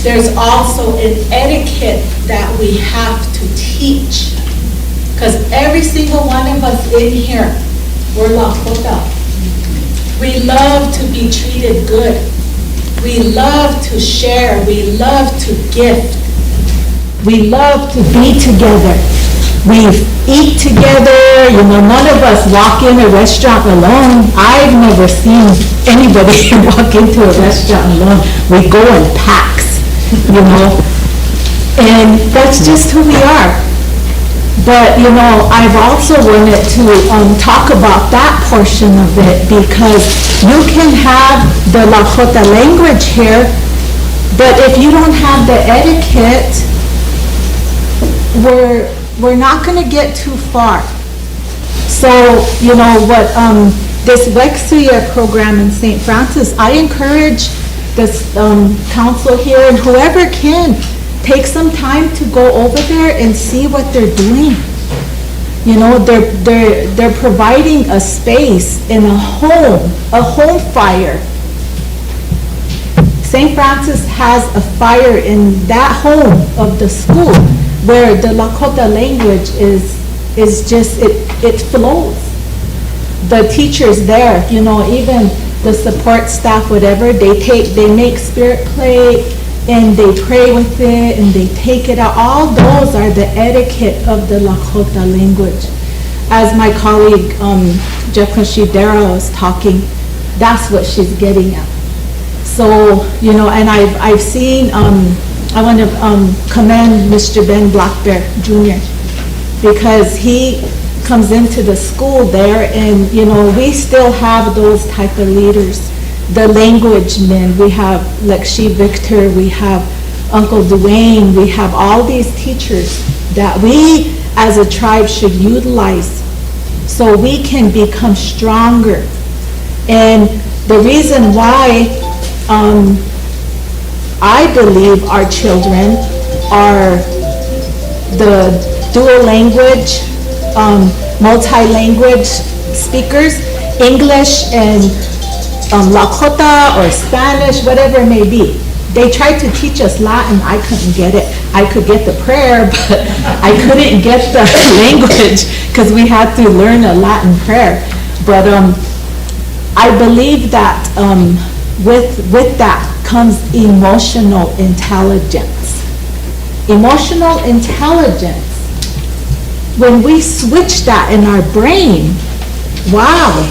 there's also an etiquette that we have to teach. Because every single one of us in here, we're Lakota. We love to be treated good. We love to share. We love to gift. We love to be together. We eat together. You know, none of us walk in a restaurant alone. I've never seen anybody walk into a restaurant alone. We go in packs. You know, and that's just who we are. But, you know, I've also wanted to talk about that portion of it because you can have the Lakota language here, but if you don't have the etiquette, we're not going to get too far. So, you know, what this Wexuya program in St. Francis, I encourage this council here and whoever can take some time to go over there and see what they're doing. You know, they're providing a space in a home fire. St. Francis has a fire in that home of the school where the Lakota language is just, it flows. The teachers there, you know, even the support staff, whatever, they make spirit plate and they pray with it and they take it out. All those are the etiquette of the Lakota language. As my colleague, Jacqueline Shidera was talking, that's what she's getting at. So, you know, and I've seen, I want to commend Mr. Ben Blackbear Jr. because he comes into the school there and, you know, we still have those type of leaders. The language men, we have Lexi Victor, we have Uncle Dwayne, we have all these teachers that we as a tribe should utilize so we can become stronger. And the reason why I believe our children are the dual language, multi-language speakers, English and Lakota or Spanish, whatever it may be. They tried to teach us Latin. I couldn't get it. I could get the prayer, but I couldn't get the language because we had to learn a Latin prayer. But I believe that with that comes emotional intelligence. Emotional intelligence, when we switch that in our brain, Wow,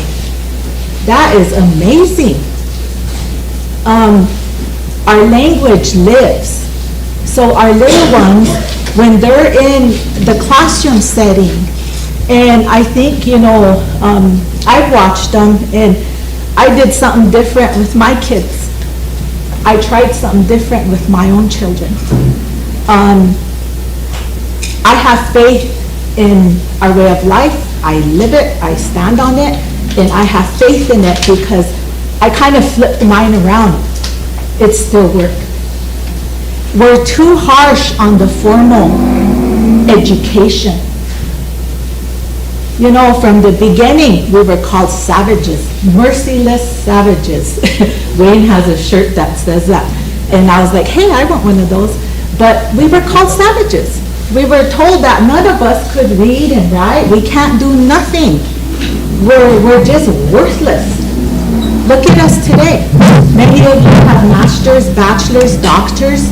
that is amazing. Our language lives. So our little ones, when they're in the classroom setting, and I think, I've watched them, and I did something different with my kids. I tried something different with my own children. I have faith in our way of life. I live it, I stand on it, and I have faith in it because I kind of flipped mine around. It still worked. We're too harsh on the formal education. From the beginning, we were called savages, merciless savages. Wayne has a shirt that says that. And I was like, hey, I want one of those. But we were called savages. We were told that none of us could read and write. We can't do nothing. We're just worthless. Look at us today. Many of you have masters, bachelors, doctors.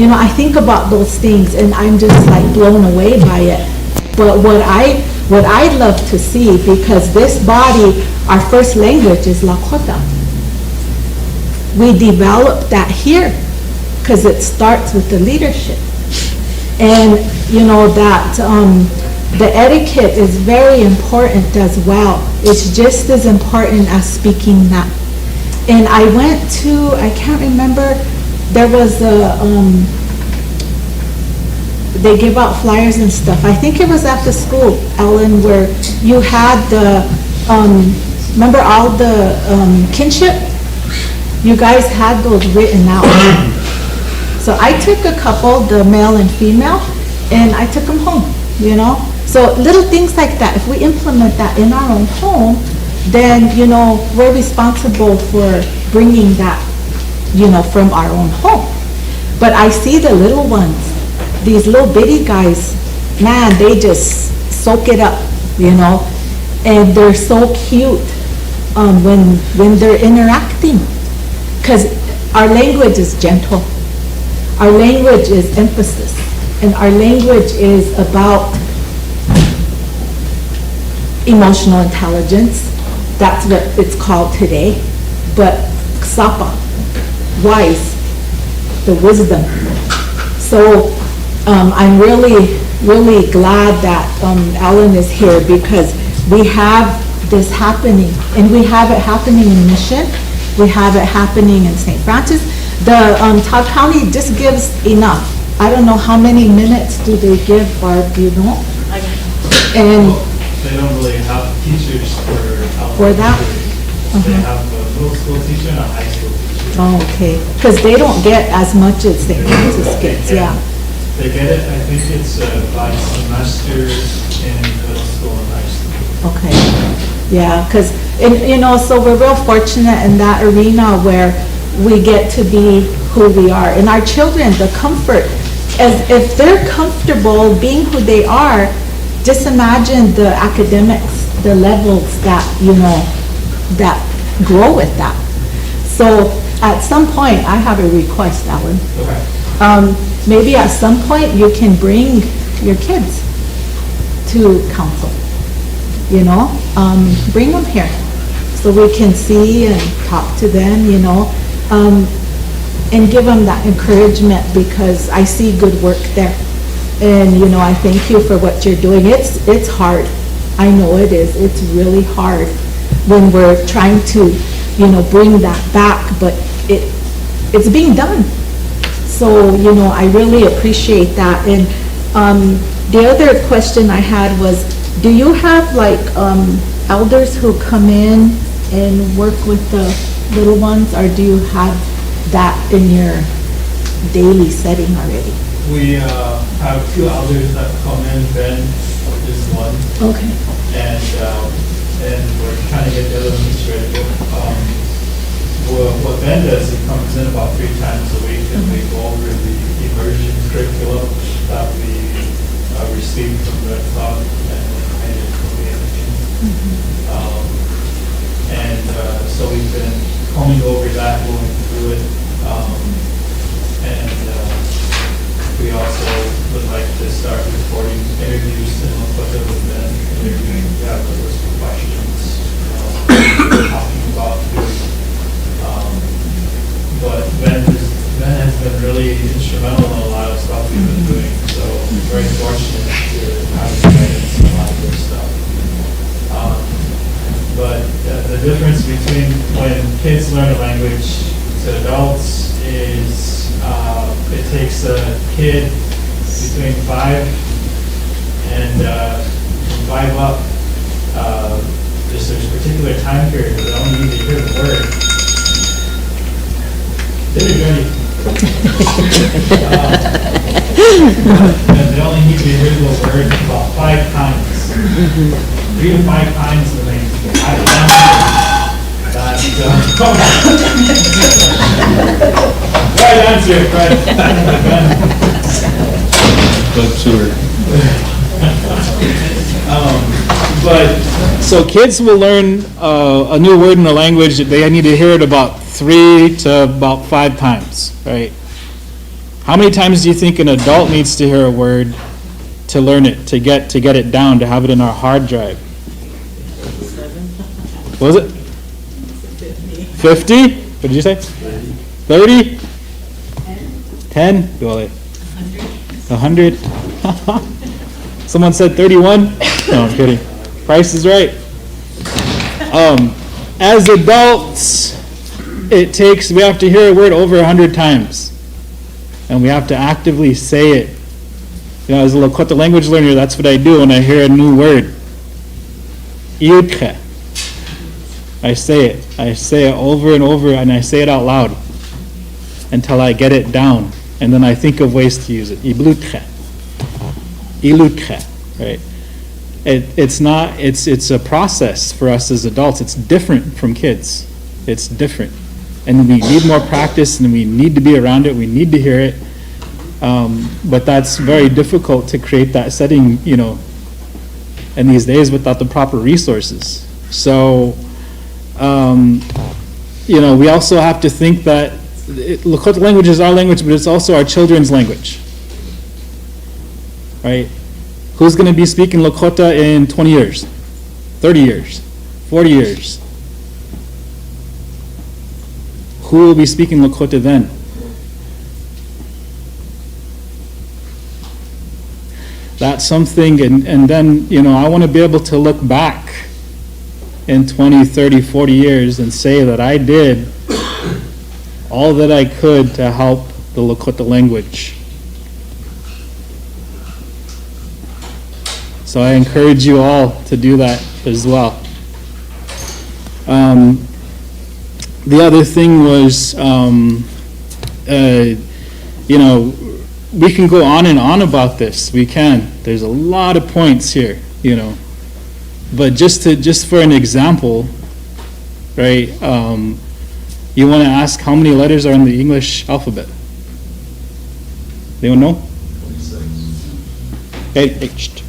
I think about those things and I'm just like blown away by it. But what I'd love to see, because this body, our first language is Lakota. We developed that here because it starts with the leadership. And that the etiquette is very important as well. It's just as important as speaking that. And I went to, I can't remember, there was they give out flyers and stuff. I think it was at the school, Ellen, where you had the, remember all the kinship? You guys had those written out. So I took a couple, the male and female, and I took them home, So little things like that, if we implement that in our own home, then, we're responsible for bringing that, from our own home. But I see the little ones, these little bitty guys, man, they just soak it up, and they're so cute when they're interacting. Because our language is gentle. Our language is emphasis, and our language is about emotional intelligence. That's what it's called today. But ksapa, wise, the wisdom. So I'm really, really glad that Ellen is here because we have this happening, and we have it happening in Mission. We have it happening in St. Francis. The Todd County just gives enough. I don't know how many minutes do they give, Barb, do you know? And they don't really have teachers for that? They have a middle school teacher and a high school teacher. Oh, okay. Because they don't get as much as St. Francis gets, yeah. They get it, I think it's by semester in middle school and high school. Okay. Yeah, because, so we're real fortunate in that arena where we get to be who we are. And our children, the comfort, as if they're comfortable being who they are, just imagine the academics, the levels that, that grow with that. So at some point, I have a request, Alan. Okay. Maybe at some point you can bring your kids to council, bring them here so we can see and talk to them, and give them that encouragement because I see good work there. And, I thank you for what you're doing. It's hard. I know it is. It's really hard when we're trying to, bring that back, but it's being done. So, I really appreciate that. And the other question I had was, do you have elders who come in and work with the little ones, or do you have that in your daily setting already? We have two elders that come in. Ben is one. Okay. And we're trying to get the other ones ready. What Ben does, he comes in about 3 times a week and we go over the immersion curriculum that we received from Red Cloud and from the so we've been coming over that, going through it, and we also would like to start with recording interviews and what they've been interviewing, we have a list of questions, talking about food. But Ben has been really instrumental in a lot of stuff we've been doing, so I'm very fortunate to have his guidance in a lot of good stuff. But the difference between when kids learn a language to adults is it takes a kid between 5 and from 5 up, there's a particular time period where they only need to hear the word. And they only need to hear the word about 5 times. 3 to 5 times the name. Right answer, Fred. So kids will learn a new word in a language, they need to hear it about 3 to about 5 times, right? How many times do you think an adult needs to hear a word to learn it, to get it down, to have it in our hard drive? What was it? 50? What did you say? 30? 10? Well, 100? Someone said 31? No, I'm kidding. Price is right. As adults, we have to hear a word over 100 times. And we have to actively say it. You know, as a Lakota language learner, that's what I do when I hear a new word. Iutche. I say it over and over, and I say it out loud until I get it down, and then I think of ways to use it. Iblutche, right? It's a process for us as adults. It's different from kids. It's different, and we need more practice, and we need to be around it. We need to hear it, but that's very difficult to create that setting, you know, in these days without the proper resources. So. You know, we also have to think that Lakota language is our language, but it's also our children's language, right? Who's going to be speaking Lakota in 20 years, 30 years, 40 years? Who will be speaking Lakota then? That's something, and then, you know, I want to be able to look back in 20, 30, 40 years and say that I did all that I could to help the Lakota language. So I encourage you all to do that as well. The other thing was, you know, we can go on and on about this. We can. There's a lot of points here, you know. But just for an example, right? You want to ask how many letters are in the English alphabet? Anyone know? 26.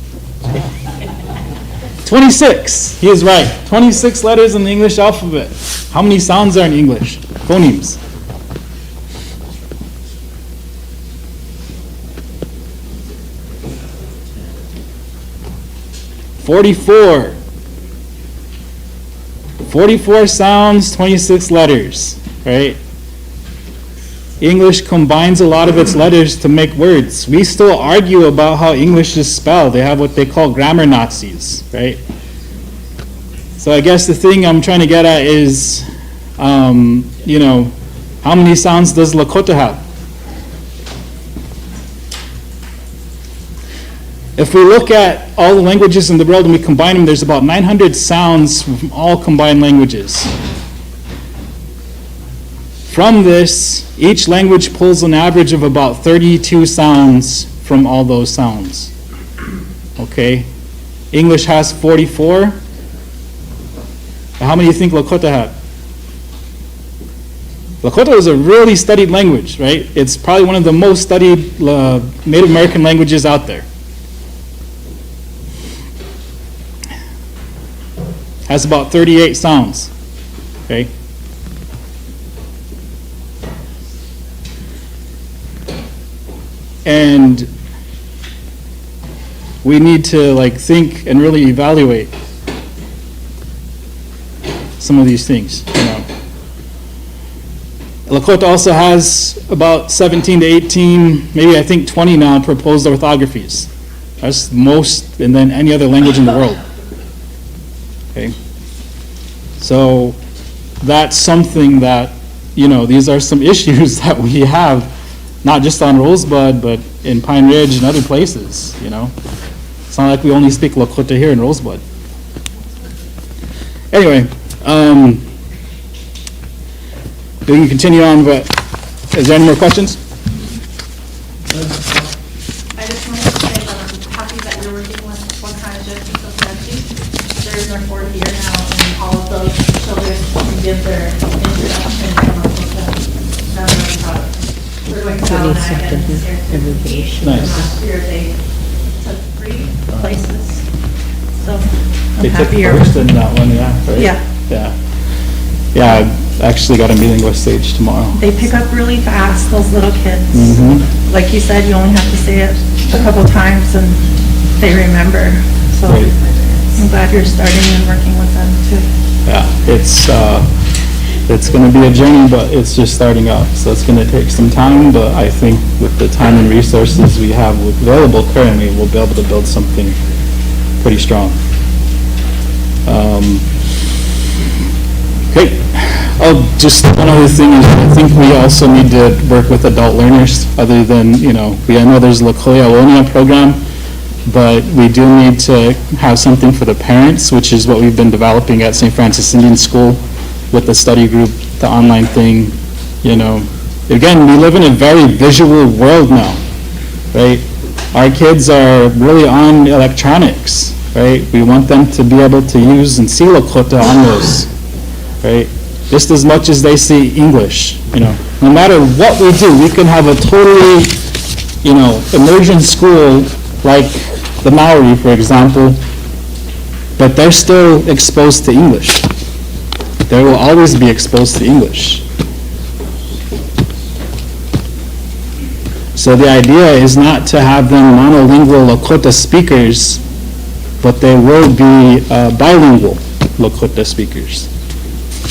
26. He is right. 26 letters in the English alphabet. How many sounds are in English? Phonemes. "44. 44 sounds, 26 letters, right? English combines a lot of its letters to make words. We still argue about how English is spelled. They have what they call grammar Nazis, right? So I guess the thing I'm trying to get at is, you know, how many sounds does Lakota have? If we look at all the languages in the world and we combine them, there's about 900 sounds from all combined languages. From this, each language pulls an average of about 32 sounds from all those sounds. Okay? English has 44. How many do you think Lakota have? Lakota is a really studied language, right? It's probably one of the most studied Native American languages out there. Has about 38 sounds, okay? And we need to like think and really evaluate some of these things, you know. Lakota also has about 17 to 18, maybe I think 20 now proposed orthographies. That's most than any other language in the world. Okay. So that's something that, you know, these are some issues that we have, not just on Rosebud, but in Pine Ridge and other places, you know. It's not like we only speak Lakota here in Rosebud. Anyway, we can continue on, but is there any more questions? I just wanted to say that I'm happy that you're working with one kind of justice society. There's our fourth year now, and all of those children can give their introduction from our program. Now they're proud. We're going to Sioux again this year. Nice. Last year they took 3 places. So They I'm took happy you're. first in that one, yeah, right? Yeah. Yeah. Yeah, I actually got a meeting with Sage tomorrow. They pick up really fast, those little kids. Mhm. Like you said, you only have to say it a couple times and they remember. So Right. I'm glad you're starting and working with them too. Yeah, it's gonna be a journey, but it's just starting out. So it's gonna take some time, but I think with the time and resources we have available currently, we'll be able to build something pretty strong. Great. Oh, just one other thing is I think we also need to work with adult learners other than, you know, I know there's the Lokoya Awonia program, but we do need to have something for the parents, which is what we've been developing at St. Francis Indian School with the study group, the online thing, you know. Again, we live in a very visual world now, right? Our kids are really on electronics, right? We want them to be able to use and see Lakota on those, right? Just as much as they see English, you know. No matter what we do, we can have a totally, you know, immersion school like the Maori, for example, but they're still exposed to English. They will always be exposed to English. So the idea is not to have them monolingual Lakota speakers, but they will be bilingual Lakota speakers.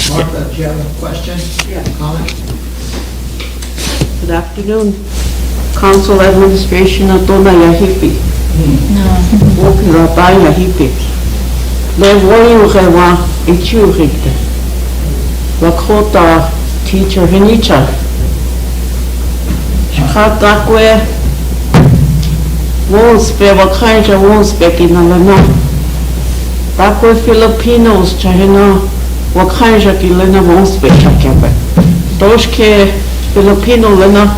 Martha, do you have a question? Yeah. Comment? Good afternoon. Council Administration Atona Yahipi. Wokira Ba Yahipi. Le Woyu Rewa Ichu Rikte. Lakota teacher Hinicha. Shakatakwe. Wonspe Wakaja Wonspe Kinalana. Takwe Filipinos Chahina. Wakaja Kilena Wonspe Chakabe. Doshke Filipino Lena.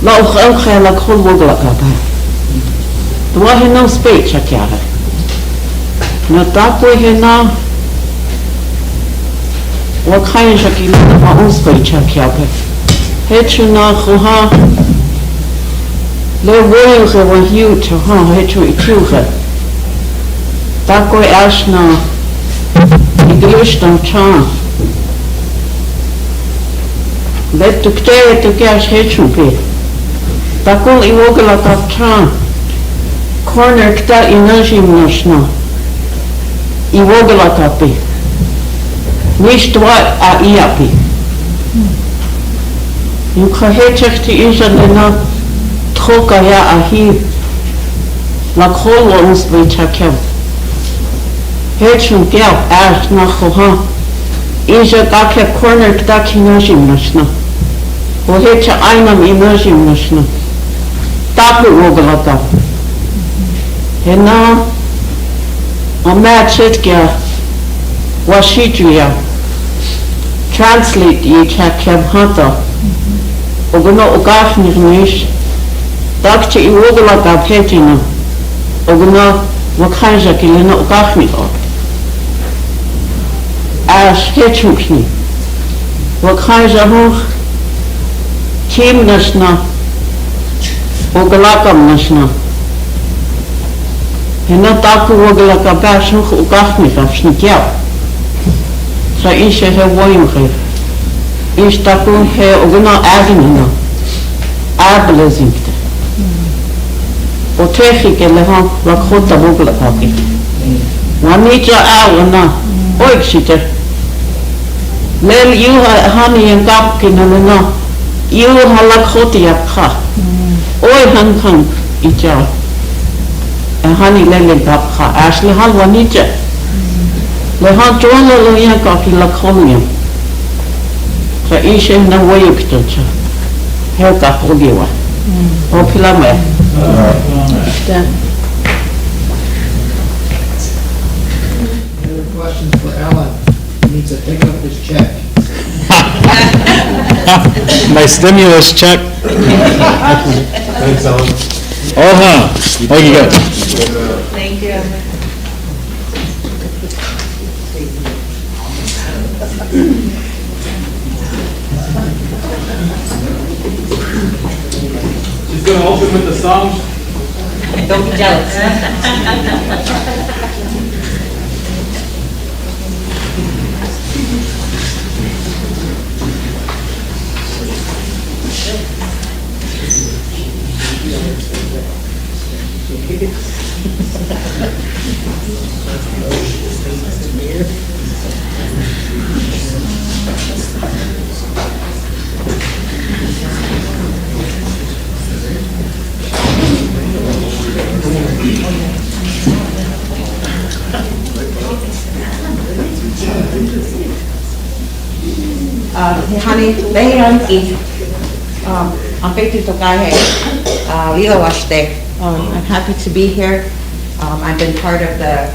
La Ukha la Kol Woglakaba. Dwahina speech Chakara. Na Takwe Hina. Wakaja Kilena Wonspe Chakabe. Hechuna Huha. Le Woyuhe wa huge, Hechu Ichuhe. Takwe Ashna. Iglishtam Chan. Let to Kte to Gash Hechupe. Takul Iwogala Tap Chan. Corner Kta Inajim Nashna. Iwogala Tapi. Nishtwa a Iapi. You Kahechak to Ijalena. Troka ya ahi la kol ons be chakem hechun gel ash na khoha ija take corner tak kinajim nashna o hecha ainam inajim nashna tapu oglata hena amachet kya washitria translate ye chakem hata ogno ogafni gnish Dakche Iwogala Gabhetina, Oguna Wakaja Kilena Ogachmiko. Ash Hechukni, Wakaja Hoch, Kim Nashna, Ogalakam Nashna. Hena Taku Wogalaka Bashuch Ogachmika Shnikia. Sa Isha He Woyimche. Ish Taku He Oguna Avenina. Abelezimte. o tehi ke leha la kota bukla paki. Wanita awana, oiksita. Lel you hani and gapki na you halak hoti yapka. Oi hankang icha. Hani lele gapka. Ashley hal wanita. Leha jola lo ya kaki lakonia. Sa ishe na wayukta cha. Helka hogiwa. O pilame. Any other questions for Alan? He needs to pick up his check. My stimulus check. Thanks, Alan. Oh, thank you guys. Thank you. She's gonna open with the song. Don't be jealous. Honey, lehian ki ang peti to kahe lilo washte. I'm happy to be here. I've been part of the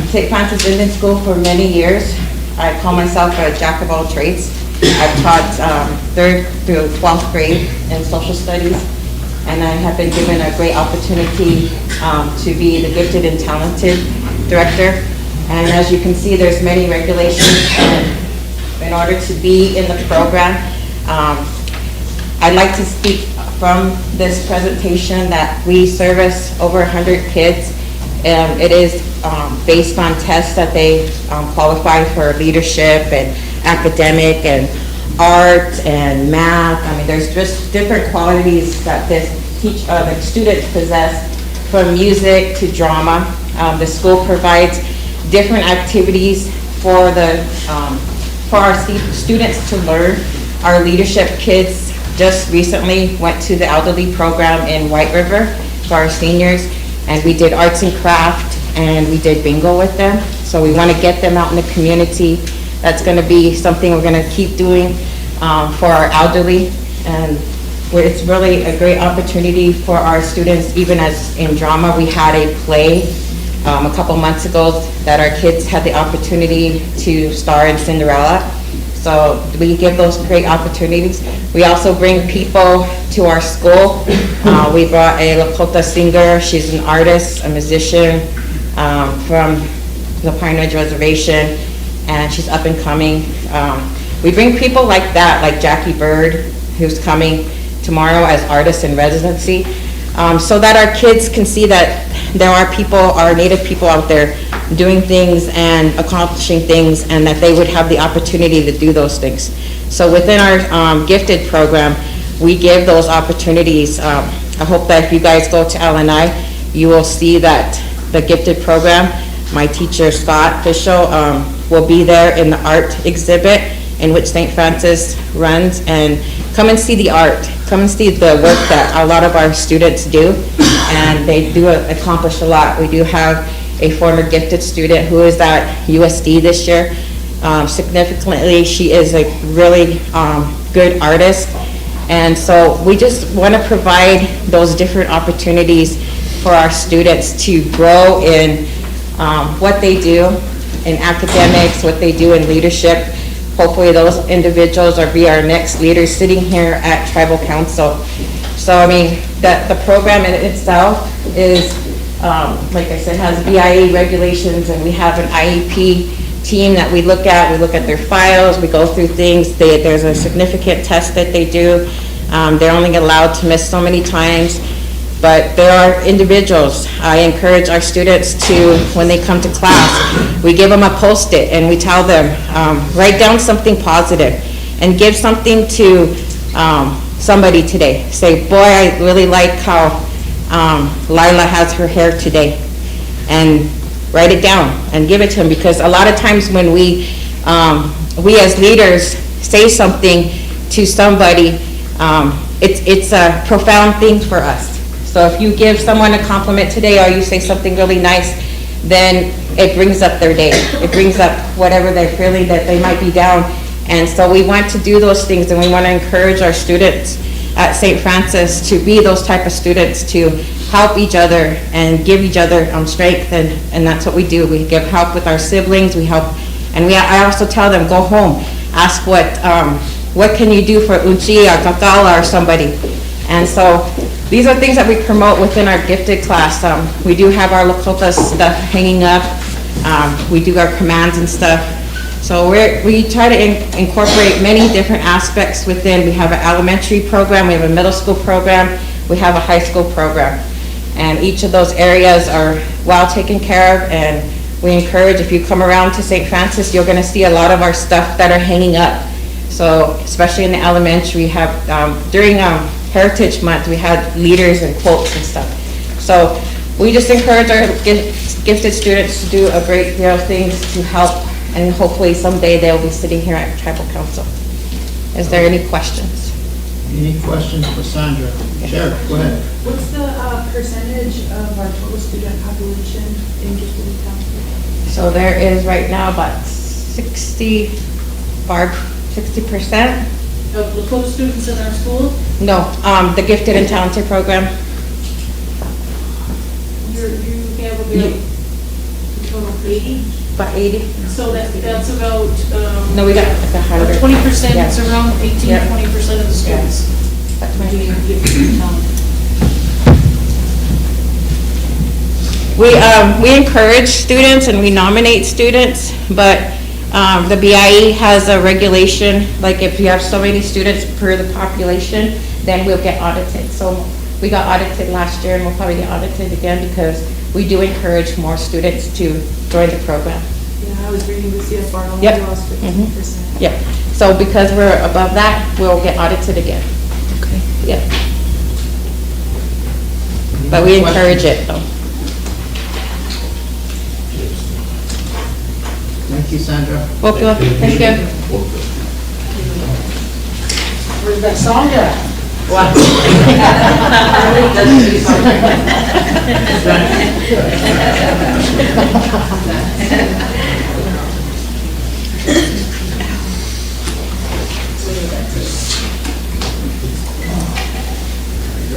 St. Francis Indian School for many years. I call myself a jack of all trades. I've taught 3rd through 12th grade in social studies, and I have been given a great opportunity to be the gifted and talented director. And as you can see, there's many regulations in order to be in the program. I'd like to speak from this presentation that we service over 100 kids. It is based on tests that they qualify for leadership and academic and art and math. I mean, there's just different qualities that the students possess, from music to drama. The school provides different activities for our students to learn. Our leadership kids just recently went to the elderly program in White River for our seniors, and we did arts and craft and we did bingo with them. So we want to get them out in the community. That's going to be something we're going to keep doing for our elderly, and it's really a great opportunity for our students. Even as in drama, we had a play a couple months ago that our kids had the opportunity to star in Cinderella. So we give those great opportunities. We also bring people to our school. We brought a Lakota singer. She's an artist, a musician from the Pine Ridge Reservation, and she's up and coming. We bring people like that, like Jackie Bird, who's coming tomorrow as artist in residency, so that our kids can see that there are people, our Native people out there doing things and accomplishing things, and that they would have the opportunity to do those things. So within our gifted program, we give those opportunities. I hope that if you guys go to LNI, you will see that the gifted program, my teacher Scott Fischel will be there in the art exhibit in which St. Francis runs, and come and see the art. Come and see the work that a lot of our students do, and they do accomplish a lot. We do have a former gifted student who is at USD this year. Significantly, she is a really good artist, and so we just want to provide those different opportunities for our students to grow in what they do in academics, what they do in leadership. Hopefully those individuals will be our next leaders sitting here at Tribal Council. So I mean, the program in itself is, like I said, has BIA regulations, and we have an IEP team that we look at. We look at their files, we go through things. There's a significant test that they do. They're only allowed to miss so many times. But there are individuals. I encourage our students to, when they come to class, we give them a Post-it and we tell them, write down something positive and give something to somebody today. Say, boy, I really like how Lila has her hair today. And write it down and give it to him, because a lot of times when we as leaders say something to somebody, it's a profound thing for us. So if you give someone a compliment today or you say something really nice, then it brings up their day. It brings up whatever they're feeling, that they might be down. And so we want to do those things, and we want to encourage our students at St. Francis to be those type of students, to help each other and give each other strength, and that's what we do. We give help with our siblings, we help, and I also tell them, go home, ask what can you do for Uchi or Kakala or somebody. And so these are things that we promote within our gifted class. We do have our Lakota stuff hanging up. We do our commands and stuff. So we try to incorporate many different aspects within. We have an elementary program, we have a middle school program, we have a high school program. And each of those areas are well taken care of, and we encourage, if you come around to St. Francis, you're gonna see a lot of our stuff that are hanging up. So especially in the elementary, we have, during Heritage Month, we had leaders and quotes and stuff. So we just encourage our gifted students to do a great deal of things to help, and hopefully someday they'll be sitting here at Tribal Council. Is there any questions? Any questions for Sandra? Sheriff, go ahead. What's the percentage of our total student population in gifted county? So there is right now about 60%. Of Lakota students in our school? No, the gifted and talented program. You have about total 80? About 80. So that's about, No, we got like 100. 20%, Yeah. it's around 18, Yeah. 20% of the students. About 20. We encourage students and we nominate students, but the BIE has a regulation, like if you have so many students per the population, then we'll get audited. So we got audited last year, and we'll probably get audited again, because we do encourage more students to join the program. Yeah, I was reading the CFR, only Yep. lost 15%. Yep. So because we're above that, we'll get audited again. Okay. Yep. But we encourage it, though. Thank you, Sandra. Okay, thank you. Where's that song at? Good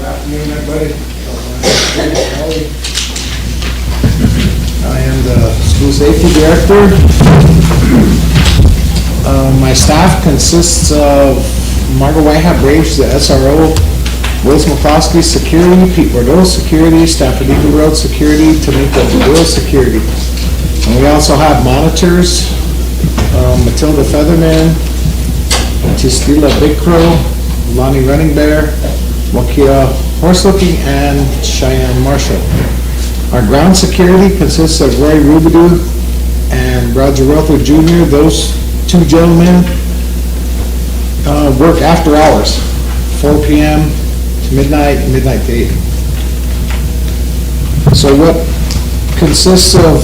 afternoon, everybody. I am the school safety director. My staff consists of Margaret Whitehat Braves, the SRO, Willis McCloskey Security, Pete Bordeaux Security, Stafford Eagle Road Security, Tamika Will Security. And we also have monitors, Matilda Featherman, Tistila Big Crow, Lonnie Running Bear, Wakia Horse Looking, and Cheyenne Marshall. Our ground security consists of Roy Rubidoo and Roger Rother Jr. Those two gentlemen work after hours, 4 p.m. to midnight, midnight to 8. So what consists of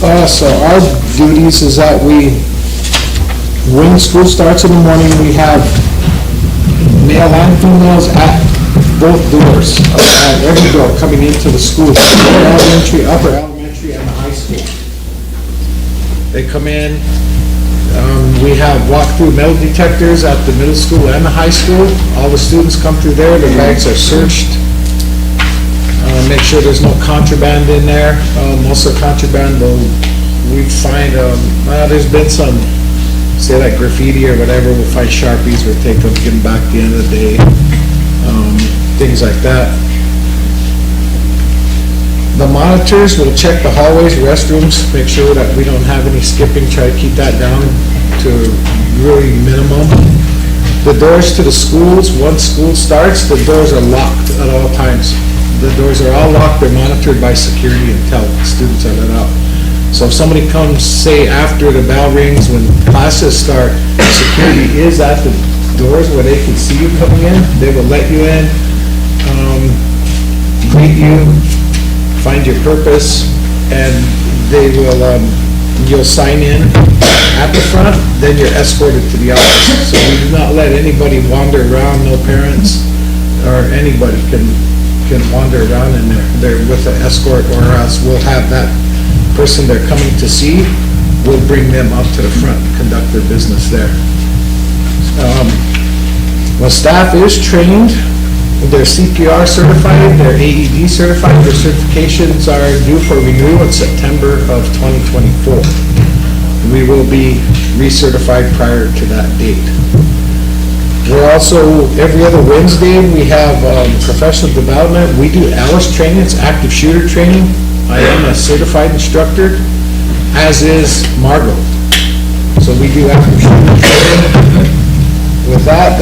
us, our duties is that when school starts in the morning, we have male and females at both doors, at every door coming into the school, lower elementary, upper elementary, and the high school. They come in, we have walk-through metal detectors at the middle school and the high school. All the students come through there, their bags are searched. Make sure there's no contraband in there. Most of the contraband, we find, there's been some, say like graffiti or whatever, we'll find Sharpies, we'll take them, give them back at the end of the day. Things like that. The monitors will check the hallways, restrooms, make sure that we don't have any skipping, try to keep that down to really minimum. The doors to the schools, once school starts, the doors are locked at all times. The doors are all locked, they're monitored by security until students are let out. So if somebody comes, say after the bell rings, when classes start, security is at the doors where they can see you coming in, they will let you in. meet you, find your purpose, and they will, you'll sign in at the front, then you're escorted to the office. So we do not let anybody wander around, no parents or anybody can wander around in there. They're with an escort, or else we'll have that person they're coming to see, we'll bring them up to the front and conduct their business there. Well, staff is trained, they're CPR certified, they're AED certified, their certifications are due for renewal in September of 2024. We will be recertified prior to that date. We're also, every other Wednesday, we have professional development. We do ALICE training, it's active shooter training. I am a certified instructor, as is Margot. So we do active shooter training. With that,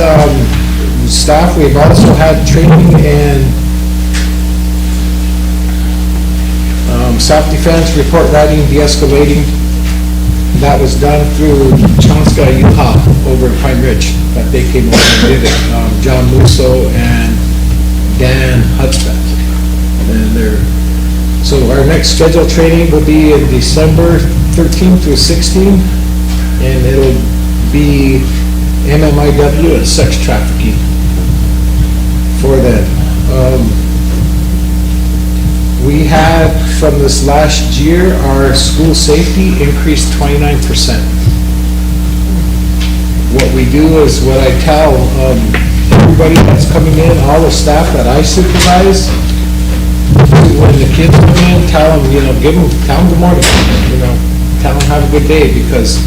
staff, we've also had training in self-defense, report writing, de-escalating. That was done through Chonska Yuha over in Pine Ridge, that they came over and did it. John Musso and Dan Hudspeth. And so our next scheduled training will be in December 13th through 16th, and it'll be MMIW and sex trafficking for that. We had, from this last year, our school safety increased 29%. What we do is, what I tell everybody that's coming in, all the staff that I supervise, when the kids come in, tell them, tell them good morning, tell them have a good day, because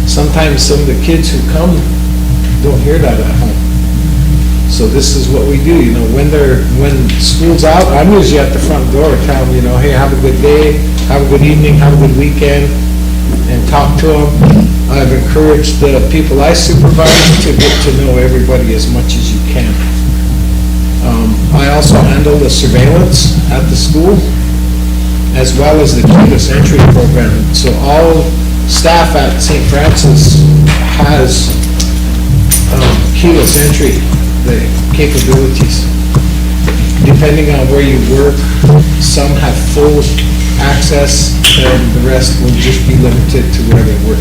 sometimes some of the kids who come don't hear that at home. So this is what we do, when school's out, I'm usually at the front door, tell them, hey, have a good day, have a good evening, have a good weekend, and talk to them. I've encouraged the people I supervise to get to know everybody as much as you can. I also handle the surveillance at the school, as well as the keyless entry program. So all staff at St. Francis has keyless entry, the capabilities. Depending on where you work, some have full access, and the rest will just be limited to where they work.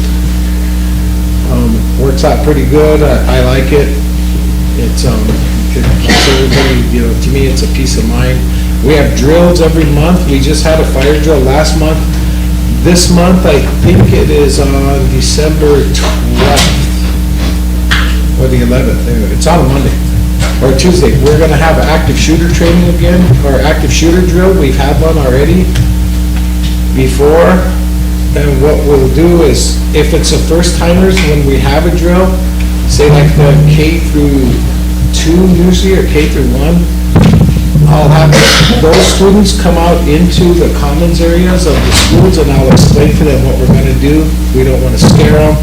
Works out pretty good. I like it. It's everybody, to me, it's a peace of mind. We have drills every month. We just had a fire drill last month. This month, I think it is on December 12th or the 11th. It's on a Monday or Tuesday. We're going to have active shooter training again, or active shooter drill. We've had one already before. And what we'll do is, if it's a first-timers, when we have a drill, say like the K through 2 usually, or K through 1, I'll have those students come out into the commons areas of the schools, and I'll explain to them what we're going to do. We don't want to scare them.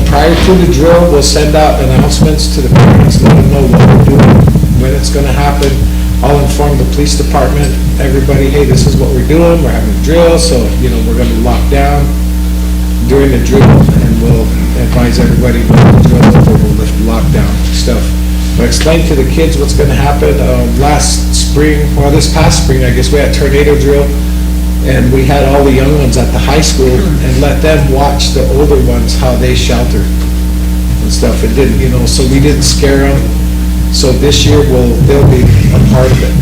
Prior to the drill, we'll send out announcements to the parents, let them know what we're doing, when it's going to happen. I'll inform the police department, everybody, hey, this is what we're doing, we're having a drill, so, we're going to lock down during the drill, and we'll advise everybody when the drill is over, we'll lift lockdown stuff. I explained to the kids what's going to happen. This past spring, I guess, we had tornado drill, and we had all the young ones at the high school and let them watch the older ones, how they shelter and stuff. It didn't, so we didn't scare them. So this year, they'll be a part of it.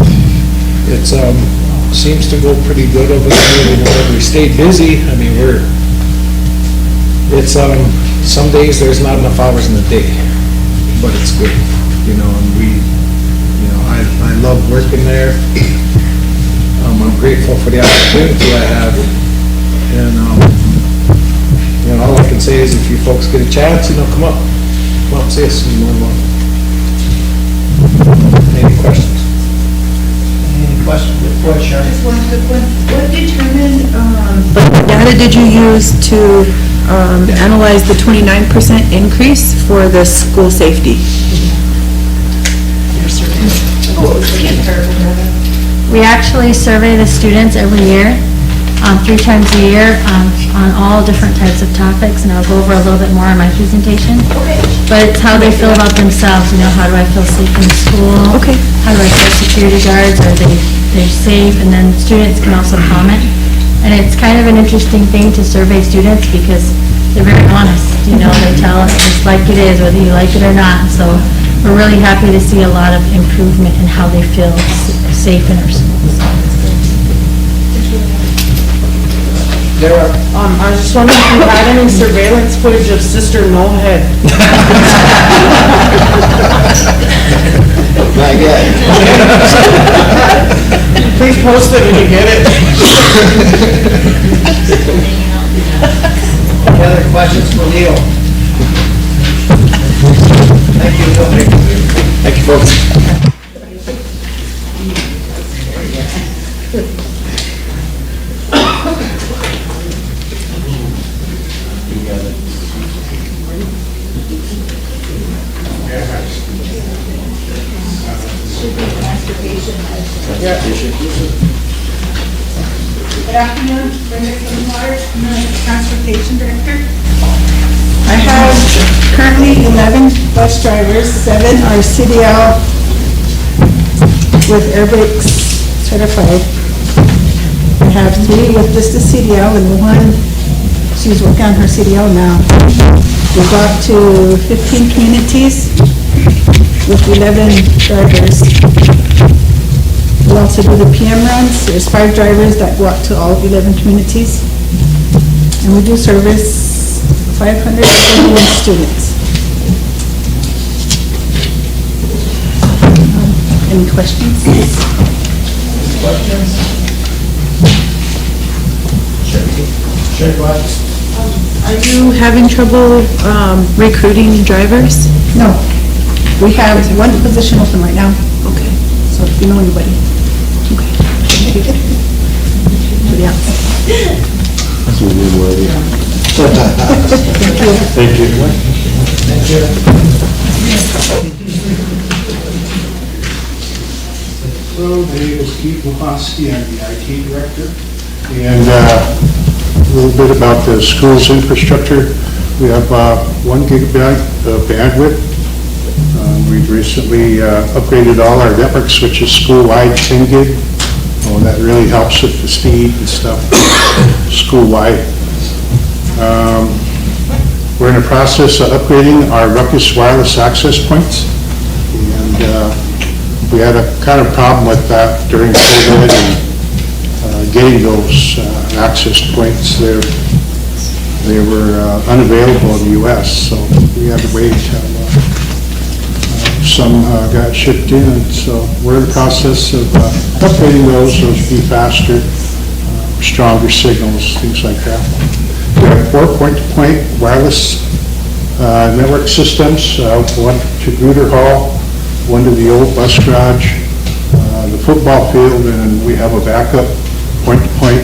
It seems to go pretty good over there. We stay busy. I mean, some days there's not enough hours in the day, but it's good, and I love working there. I'm grateful for the opportunity I have, and all I can say is, if you folks get a chance, come up, see us, and learn more. Any questions? Any questions before Sharon? Just one quick one. What data did you use to analyze the 29% increase for the school safety? We actually survey the students every year. 3 times a year on all different types of topics, and I'll go over a little bit more in my presentation. But it's how they feel about themselves, how do I feel safe in school? Okay. How do I feel security guards, they're safe, and then students can also comment. And it's kind of an interesting thing to survey students because they're very honest, they tell us just like it is, whether you like it or not. So we're really happy to see a lot of improvement in how they feel safe in our schools. I was just wondering if you had any surveillance footage of Sister No Head. Not yet. Please post it when you get it. Any other questions for Leo? Thank you, Leo. Thank you, folks. Good afternoon, Brenda Kingmark, I'm the Transportation Director. I have currently 11 bus drivers, 7 are CDL with air brakes certified. I have 3 with just the CDL and 1, she's working on her CDL now. We got to 15 communities with 11 drivers. We also do the PM runs. There's 5 drivers that go out to all 11 communities. And we do service 581 students. Any questions? Sure, go ahead. Are you having trouble recruiting drivers? No. We have 1 position open right now. Okay. So if you know anybody. Okay. Yeah. That's a new word. Thank you. Thank you. Thank you. Hello, my name is Keith Mahosky, I'm the IT director. And a little bit about the school's infrastructure. We have 1 gigabyte of bandwidth. We've recently upgraded all our network switches school-wide 10 gig. Oh, that really helps with the speed and stuff school-wide. We're in the process of upgrading our Ruckus wireless access points. And we had a kind of problem with that during COVID and getting those access points. They were unavailable in the U.S., so we had to wait until some got shipped in. So we're in the process of upgrading those so it can be faster, stronger signals, things like that. We have 4 point-to-point wireless network systems, 1 to Gruder Hall, 1 to the old bus garage, the football field, and we have a backup point-to-point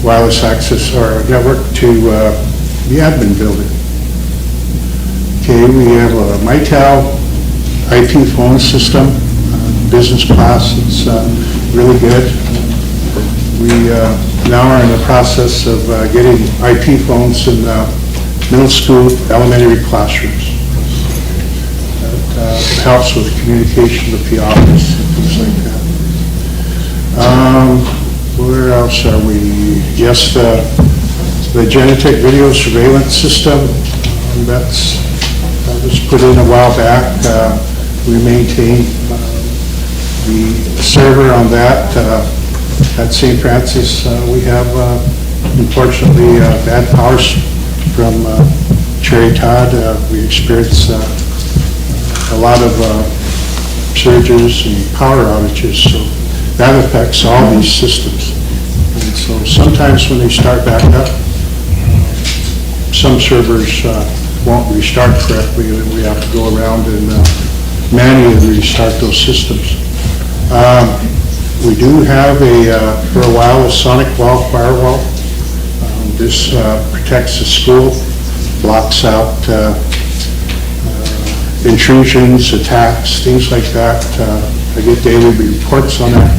wireless access or network to the admin building. Okay, we have a Mitel IP phone system, business class. It's really good. We now are in the process of getting IP phones in middle school, elementary classrooms. That helps with communication with the office and things like that. Where else are we? Yes, the Genetech video surveillance system. That was put in a while back. We maintain the server on that. At St. Francis, we have, unfortunately, bad powers from Cherry Todd. We experience a lot of surges and power outages, so that affects all these systems. And so sometimes when they start back up, some servers won't restart correctly, and we have to go around and manually restart those systems. We do have for a while, a sonic wall firewall. This protects the school, blocks out intrusions, attacks, things like that. I get daily reports on that.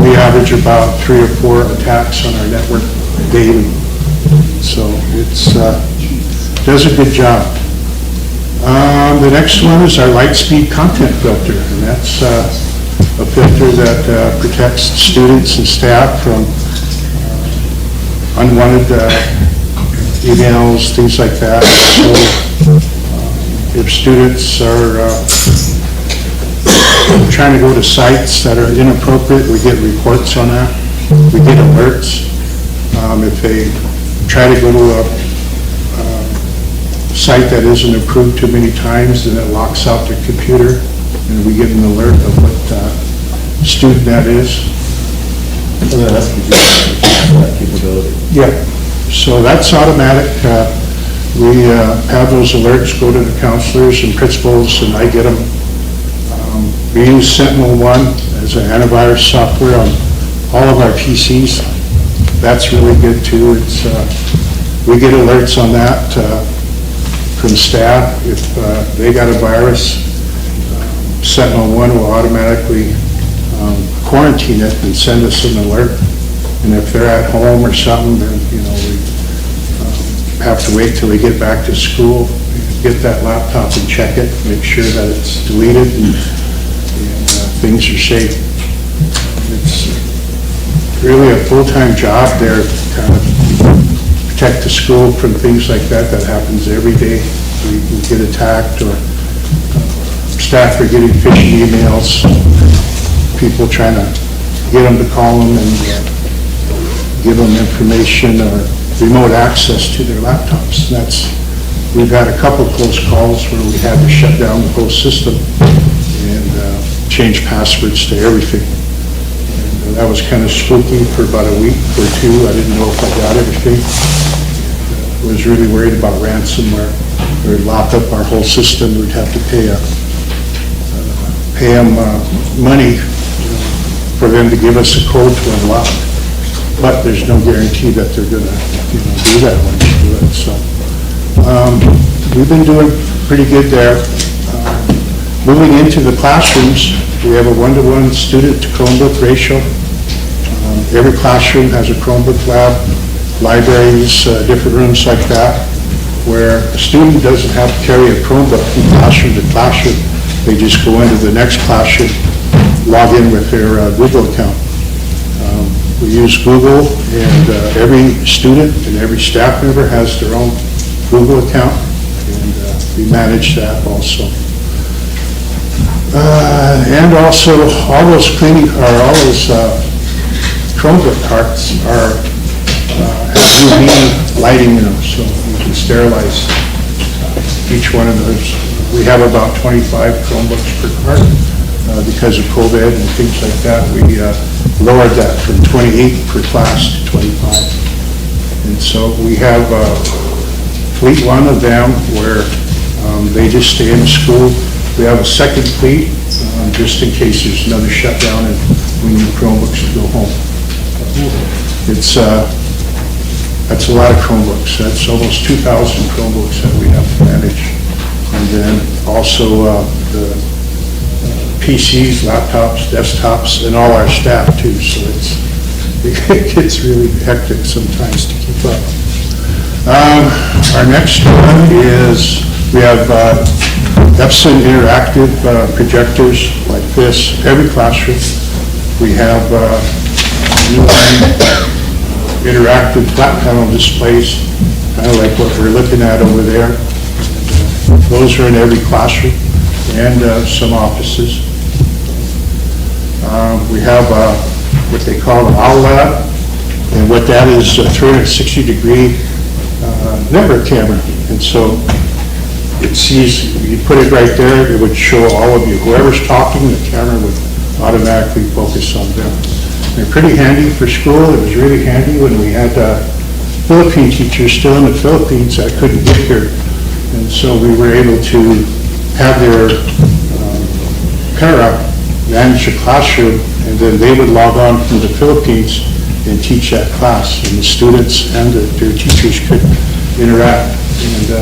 We have average about 3 or 4 attacks on our network daily. So it's, does a good job. The next one is our Lightspeed content filter, and that's a filter that protects students and staff from unwanted emails, things like that. So if students are trying to go to sites that are inappropriate, we get reports on that. We get alerts. If they try to go to a site that isn't approved too many times, then it locks out their computer, and we get an alert of what student that is. And then that's that capability. Yeah, so that's automatic. We have those alerts go to the counselors and principals, and I get them. We use Sentinel-1 as an antivirus software on all of our PCs. That's really good too. It's, we get alerts on that from staff. If they got a virus, Sentinel-1 will automatically quarantine it and send us an alert. And if they're at home or something, then, we have to wait till they get back to school, get that laptop and check it, make sure that it's deleted and things are safe. It's really a full-time job there to kind of protect the school from things like that. That happens every day. We get attacked, or staff are getting phishing emails, people trying to get them to call them and give them information or remote access to their laptops. We've had a couple close calls where we had to shut down the whole system and change passwords to everything. And that was kind of spooky for about a week or two. I didn't know if I got everything. I was really worried about ransomware. We'd lock up our whole system. We'd have to pay them money for them to give us a code to unlock. But there's no guarantee that they're going to do that when they do it. So we've been doing pretty good there. Moving into the classrooms, we have a 1-to-1 student to Chromebook ratio. Every classroom has a Chromebook lab, libraries, different rooms like that, where a student doesn't have to carry a Chromebook from classroom to classroom. They just go into the next classroom, log in with their Google account. We use Google, and every student and every staff member has their own Google account, and we manage that also. And also, all those Chromebook carts have UV lighting in them, so we can sterilize each one of those. We have about 25 Chromebooks per cart because of COVID and things like that. We lowered that from 28 per class to 25. And so we have fleet 1 of them where they just stay in the school. We have a second fleet just in case there's another shutdown and we need Chromebooks to go home. That's a lot of Chromebooks. That's almost 2,000 Chromebooks that we have to manage. And then also the PCs, laptops, desktops, and all our staff too. So it gets really hectic sometimes to keep up. Our next one is we have Epson interactive projectors like this. Every classroom we have interactive flat panel displays, kind of like what we're looking at over there. Those are in every classroom and some offices. We have what they call an OWL lab, and what that is a 360-degree network camera. And so it sees, you put it right there, it would show all of you. Whoever's talking, the camera would automatically focus on them. They're pretty handy for school. It was really handy when we had Philippine teachers still in the Philippines that couldn't get here. And so we were able to have their para manage a classroom, and then they would log on from the Philippines and teach that class. And the students and their teachers could interact. And I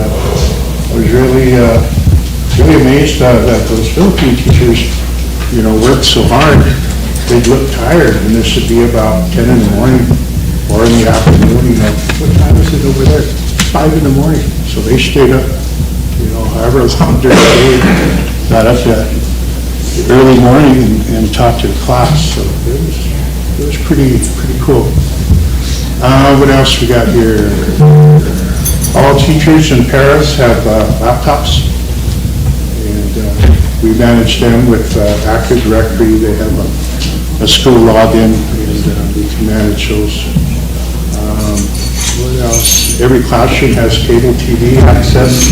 was really amazed that those Philippine teachers, worked so hard they'd look tired, and this would be about 10 in the morning or in the afternoon, you know, what time is it over there? 5 in the morning, so they stayed up, you know, however long during the day, got up at early morning and taught their class, so it was pretty cool. What else we got here? All teachers in Paris have laptops, and we manage them with Active Directory. They have a school login, and we can manage those. What else? Every classroom has cable TV access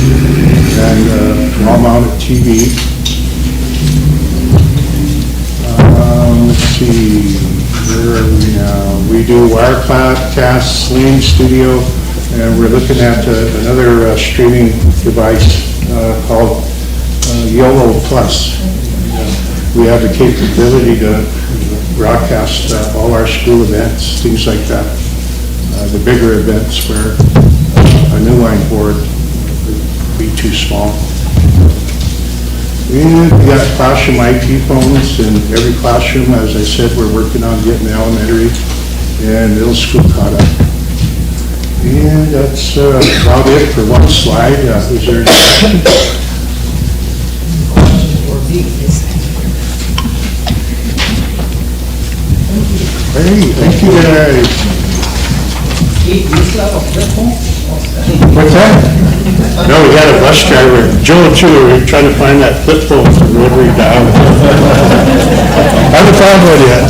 and wall-mounted TV. Let's see, where are we now? We do Wirecast, Sling Studio, and we're looking at another streaming device called YOLO Plus. We have the capability to broadcast all our school events, things like that. The bigger events where a new line board would be too small. And we got classroom IT phones in every classroom. As I said, we're working on getting the elementary and middle school caught up. And that's about it for one slide. Is there any Questions for me? Hey, thank you guys. You still have a flip phone? What's that? No, we had a bus driver, Joe too, we were trying to find that flip phone from Rotary Dial. Haven't found one yet.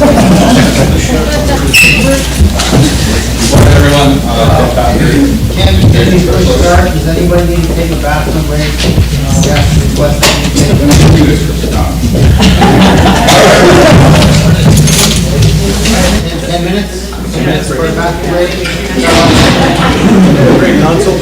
Morning, everyone. Ken, before we start, does anybody need to take a bathroom break? Yes, request. 10 minutes? 10 minutes for a bathroom break? Great council.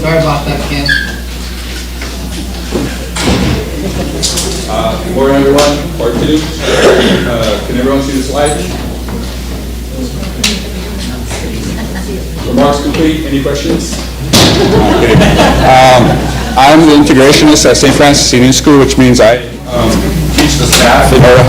Sorry about that, Ken. Good morning, everyone. Part 2. Can everyone see the slide? Remarks complete. Any questions? I'm the integrationist at St. Francis Senior School, which means I teach the staff in order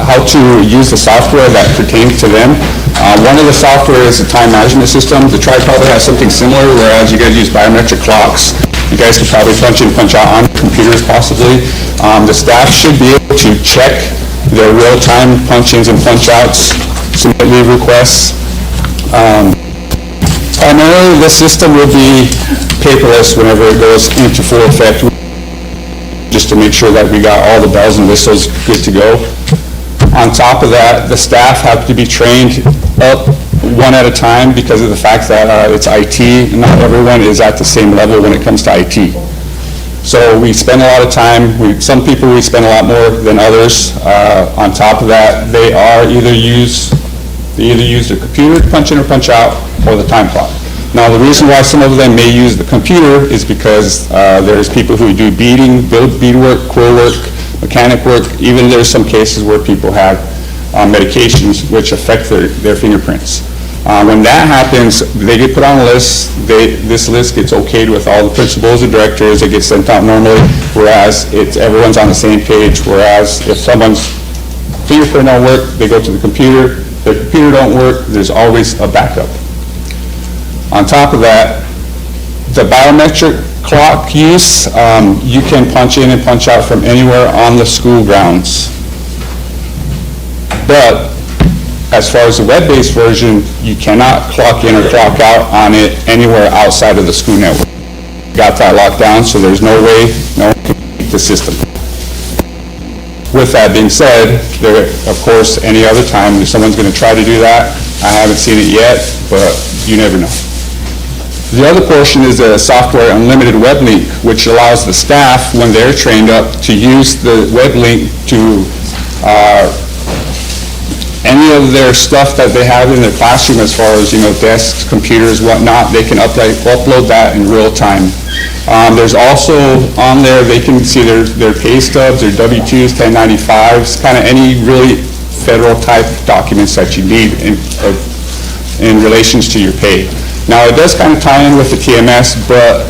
how to use the software that pertains to them. One of the software is the time management system. The tribe probably has something similar, whereas you guys use biometric clocks. You guys can probably punch in, punch out on computers possibly. The staff should be able to check their real-time punch-ins and punch-outs, submit leave requests. Primarily, this system will be paperless whenever it goes into full effect, just to make sure that we got all the bells and whistles good to go. On top of that, the staff have to be trained up one at a time because of the fact that it's IT, and not everyone is at the same level when it comes to IT. So we spend a lot of time, some people we spend a lot more than others. On top of that, they either use the computer to punch in or punch out, or the time clock. Now, the reason why some of them may use the computer is because there's people who do beadwork, quill work, mechanic work. Even there's some cases where people have medications which affect their fingerprints. When that happens, they get put on a list. This list gets okayed with all the principals and directors. It gets sent out normally, whereas everyone's on the same page. Whereas if someone's fingerprint don't work, they go to the computer. If their computer don't work, there's always a backup. On top of that, the biometric clock use, you can punch in and punch out from anywhere on the school grounds. But as far as the web-based version, you cannot clock in or clock out on it anywhere outside of the school network. Got that locked down, so there's no way no one can beat the system. With that being said, there, of course, any other time, if someone's going to try to do that, I haven't seen it yet, but you never know. The other portion is a software unlimited web link, which allows the staff, when they're trained up, to use the web link to any of their stuff that they have in their classroom, as far as, desks, computers, whatnot. They can upload that in real time. There's also on there, they can see their pay stubs, their W-2s, 1095s, kind of any really federal type documents that you need in relations to your pay. Now, it does kind of tie in with the TMS, but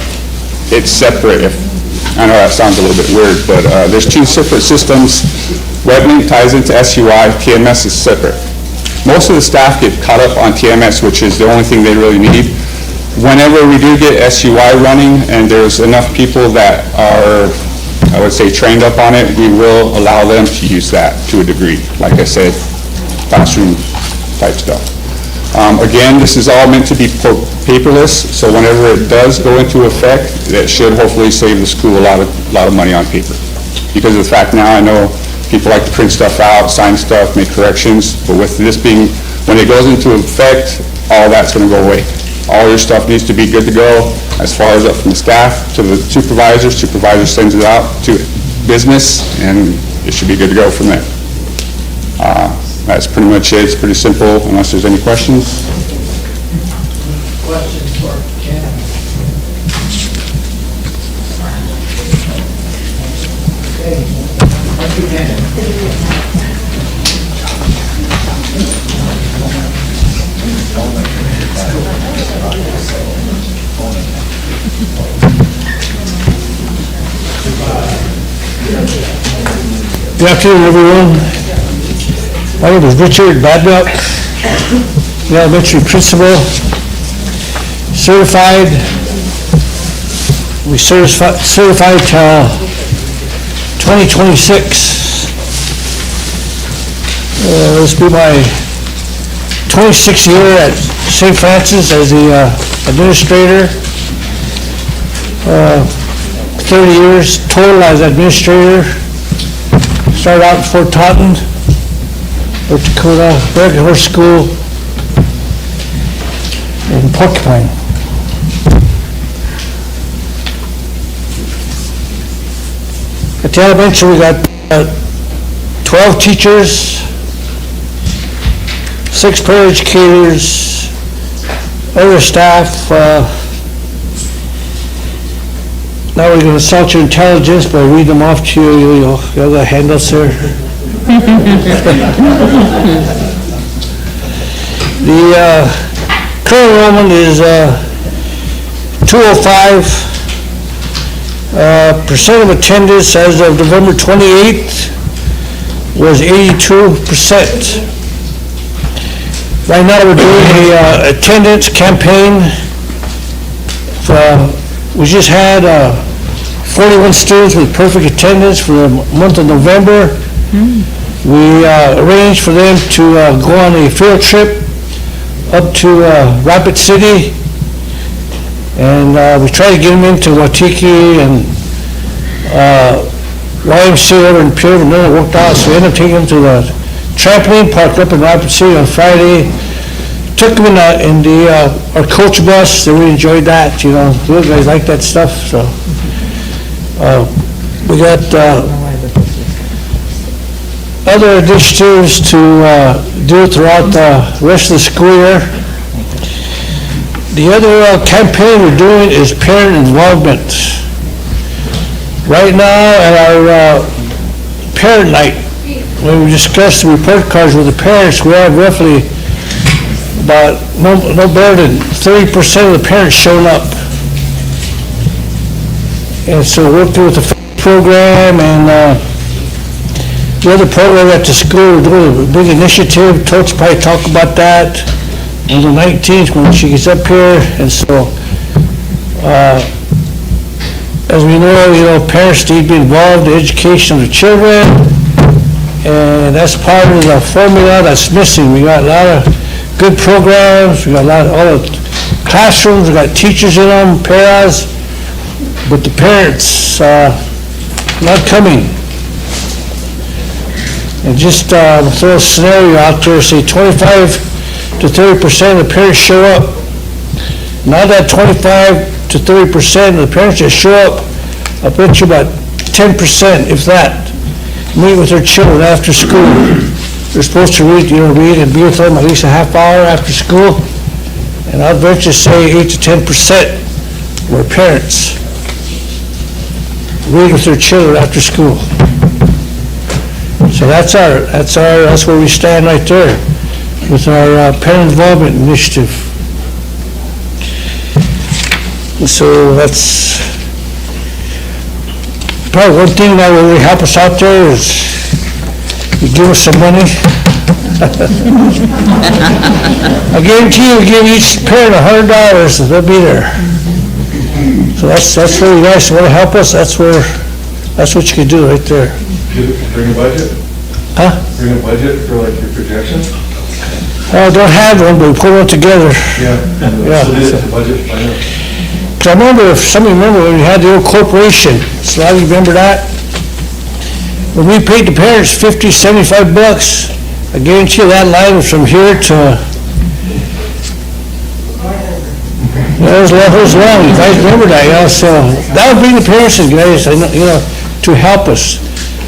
it's separate. I know that sounds a little bit weird, but there's two separate systems. WebLink ties into SUI, TMS is separate. Most of the staff get caught up on TMS, which is the only thing they really need. Whenever we do get SUI running and there's enough people that are, I would say, trained up on it, we will allow them to use that to a degree. Like I said, classroom type stuff. Again, this is all meant to be paperless, so whenever it does go into effect, that should hopefully save the school a lot of money on paper. Because of the fact now, I know people like to print stuff out, sign stuff, make corrections, but with this being, when it goes into effect, all that's going to go away. All your stuff needs to be good to go, as far as up from the staff to the supervisor. Supervisor sends it out to business, and it should be good to go from there. That's pretty much it. It's pretty simple, unless there's any questions. Questions for Ken? Okay, thank you, Ken. Good afternoon, everyone. My name is Richard Badnuck, the elementary principal, certified. We certified till 2026. This will be my 26th year at St. Francis as the administrator. 30 years total as administrator. Started out in Fort Totten, North Dakota, American Horse School in Porcupine. At the elementary, we got 12 teachers, 6 paraeducators, other staff. Now we're gonna insult your intelligence by reading them off to you, you have the handouts there. The current enrollment is 205. Percent of attendance as of November 28th was 82%. Right now, we're doing a attendance campaign. We just had 41 students with perfect attendance for the month of November. We arranged for them to go on a field trip up to Rapid City, and we tried to get them into Waikiki and YMCA over in Pier, but none of it worked out, so we ended up taking them to the trampoline park up in Rapid City on Friday. Took them in our coach bus. They really enjoyed that, you know. The guys like that stuff, so. We got other initiatives to do throughout the rest of the school year. The other campaign we're doing is parent involvement. Right now at our parent night, when we discussed the report cards with the parents, we have roughly about no better than 30% of the parents showing up. And so we're working with the program and the other program at the school. We're doing a big initiative. Totes probably talk about that on the 19th when she gets up here. And so, as we know, you know, parents need to be involved in the education of the children, and that's part of the formula that's missing. We got a lot of good programs. We got all the classrooms. We got teachers in them, paras, but the parents not coming. And just throw a scenario out there, say 25 to 30% of the parents show up. Now that 25 to 30% of the parents that show up, I bet you about 10%, if that, meet with their children after school. They're supposed to read and be with them at least a half hour after school. And I'd venture to say 8 to 10% were parents read with their children after school. So that's where we stand right there with our parent involvement initiative. And so that's probably one thing that will really help us out there is you give us some money. I guarantee you, give each parent $100, they'll be there. So that's really nice. You want to help us? That's what you can do right there. Bring a budget? Huh? Bring a budget for like your projection? I don't have one, but we put one together. Yeah. Yeah. So this is the budget, I know. I remember, if somebody remember when we had the old corporation, so I remember that. When we paid the parents $50, $75, I guarantee you that line was from here to, it was long, you guys remember that, you know, so that would bring the parents in, guys, you know, to help us.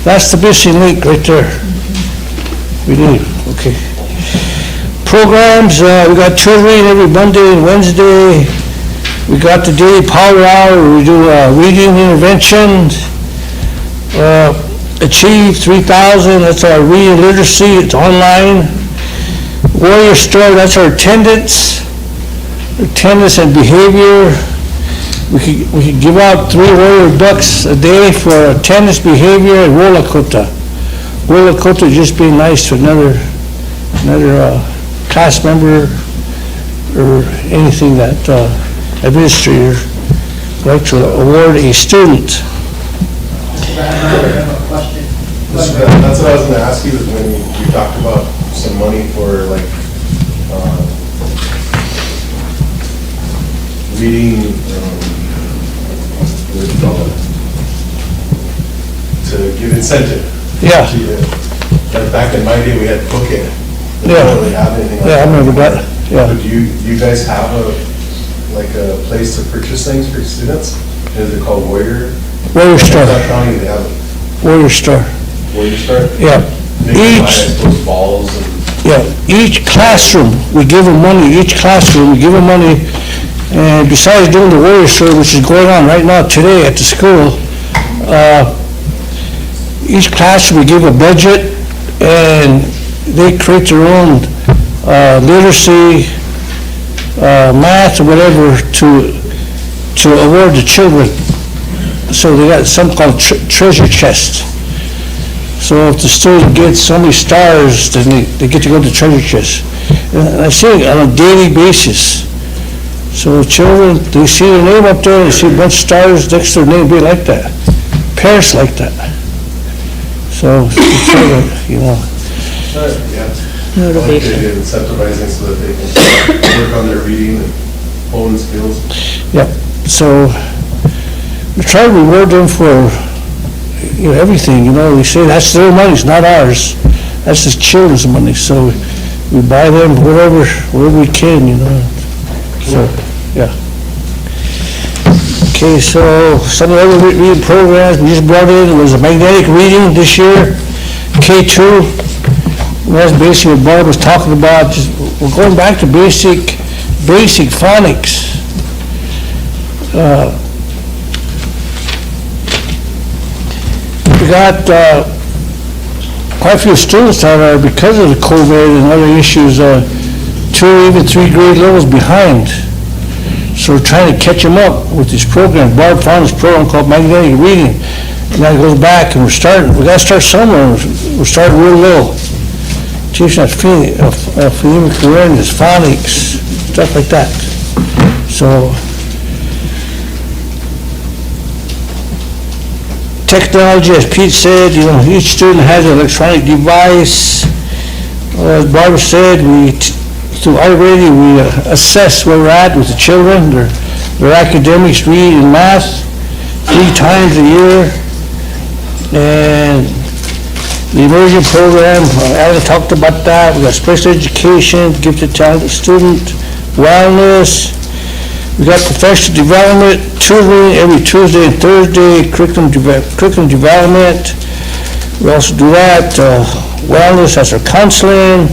That's the missing link right there. We need, okay. Programs, we got children every Monday and Wednesday. We got the daily power hour, we do reading interventions. Achieve 3,000, that's our reading literacy, it's online. Warrior Store, that's our attendance and behavior. We could give out 3 Warrior bucks a day for attendance, behavior, and Wola Kota. Wola Kota just being nice to another class member or anything that administrator like to award a student. That's what I was going to ask you, is when you talked about some money for like reading, what do you call it? To give incentive. Yeah. Like back in my day, we had book it. We Yeah. don't really have anything like Yeah, I that. remember that, yeah. But do you guys have a place to purchase things for students? Is it called Warrior? Warrior Store. That county, they have it. Warrior Store. Warrior Store? Yeah. They can buy, I Each, suppose, balls and. yeah, each classroom, we give them money, each classroom, we give them money And besides doing the Warrior Show, which is going on right now today at the school, each class will give a budget, and they create their own literacy, math, or whatever to award the children. So they got something called treasure chest. So if the student gets so many stars, then they get to go to the treasure chest. And I see it on a daily basis. So children, they see their name up there, they see a bunch of stars next to their name, be like that. Parents like that. So, you know. Yeah. I like the idea of incentivizing so that they can work on their reading and hone skills. Yep. So we try to reward them for, you know, everything. You know, we say that's their money, it's not ours. That's the children's money. So we buy them whatever we can, you know. So, yeah. Okay, so some of the other reading programs we just brought in was a magnetic reading this year, K2. And that's basically what Barb was talking about. Just, we're going back to basic phonics. We got quite a few students that are, because of the COVID and other issues, 2, even 3 grade levels behind. So we're trying to catch them up with this program. Barb found this program called magnetic reading, and that goes back, and we got to start somewhere. We're starting real low. Teaching us phonemic awareness, phonics, stuff like that. So technology, as Pete said, you know, each student has an electronic device. As Barbara said, through iReady, we assess where we're at with the children, their academics, read and math, 3 times a year. And the immersion program, Alan talked about that. We got special education, gifted talented student, wellness. We got professional development, tutoring every Tuesday and Thursday, curriculum development. We also do that, wellness, that's our counseling.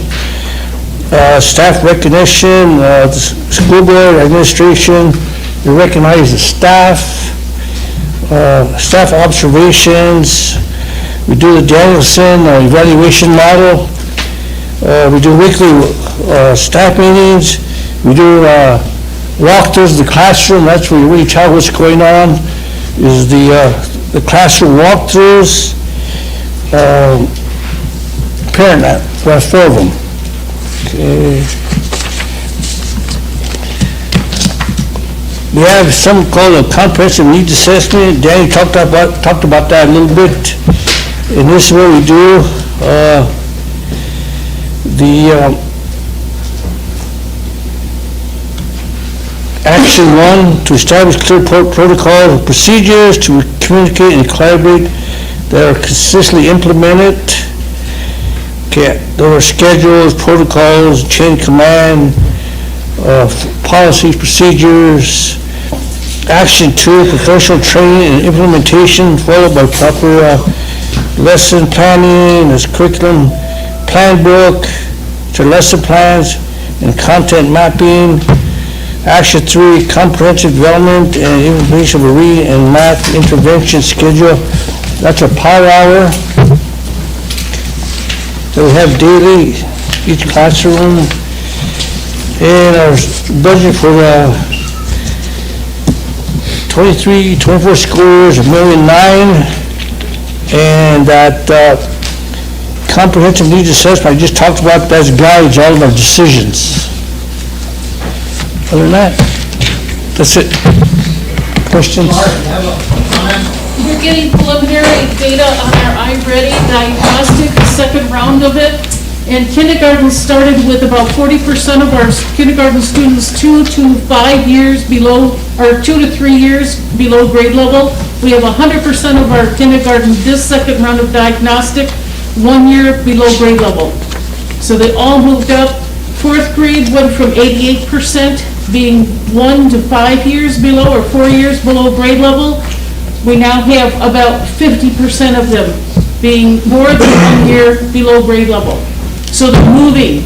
Staff recognition, the school board administration, we recognize the staff, staff observations. We do the Danielson evaluation model. We do weekly staff meetings. We do walkthroughs of the classroom. That's where you really tell what's going on, is the classroom walkthroughs. Parent, we have 4 of them. Okay. We have something called a comprehensive needs assessment. Danny talked about that a little bit. And this is what we do. Action 1, to establish clear protocols and procedures to communicate and collaborate that are consistently implemented. Okay, there are schedules, protocols, chain of command, policies, procedures. Action 2, professional training and implementation, followed by proper lesson planning, as curriculum plan book, to lesson plans and content mapping. Action 3, comprehensive development and implementation of a reading and math intervention schedule. That's our power hour that we have daily, each classroom. And our budget for the 23-24 school year is $1,000,009. And that comprehensive needs assessment I just talked about, that guides all of our decisions. Other than that, that's it. Questions? We're getting preliminary data on our iReady diagnostic, the second round of it. And kindergarten started with about 40% of our kindergarten students 2 to 5 years below, or 2 to 3 years below grade level. We have 100% of our kindergarten this second round of diagnostic 1 year below grade level. So they all moved up. 4th grade went from 88% being 1 to 5 years below or 4 years below grade level. We now have about 50% of them being more than 1 year below grade level. So they're moving.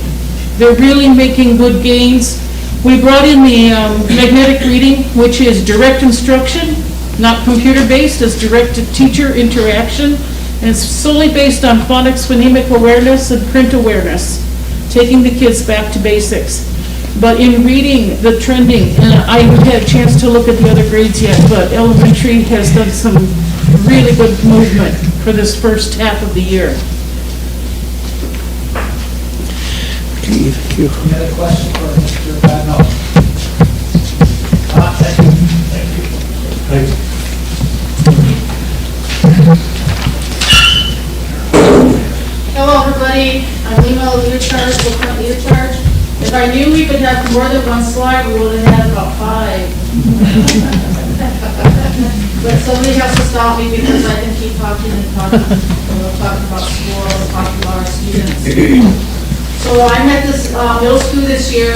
They're really making good gains. We brought in the magnetic reading, which is direct instruction, not computer-based, it's direct-to-teacher interaction, and it's solely based on phonics, phonemic awareness, and print awareness, taking the kids back to basics. But in reading the trending, and I haven't had a chance to look at the other grades yet, but elementary has done some really good movement for this first half of the year. Thank you. Any other question for Mr. Badno? Thank you. Thank you. Hello, everybody. I'm Lima Leotard, Lieutenant Leotard. If I knew we could have more than one slide, we would have had about 5. But somebody has to stop me because I can keep talking and talking. We'll talk about school, talking about our students. So I'm at this middle school this year.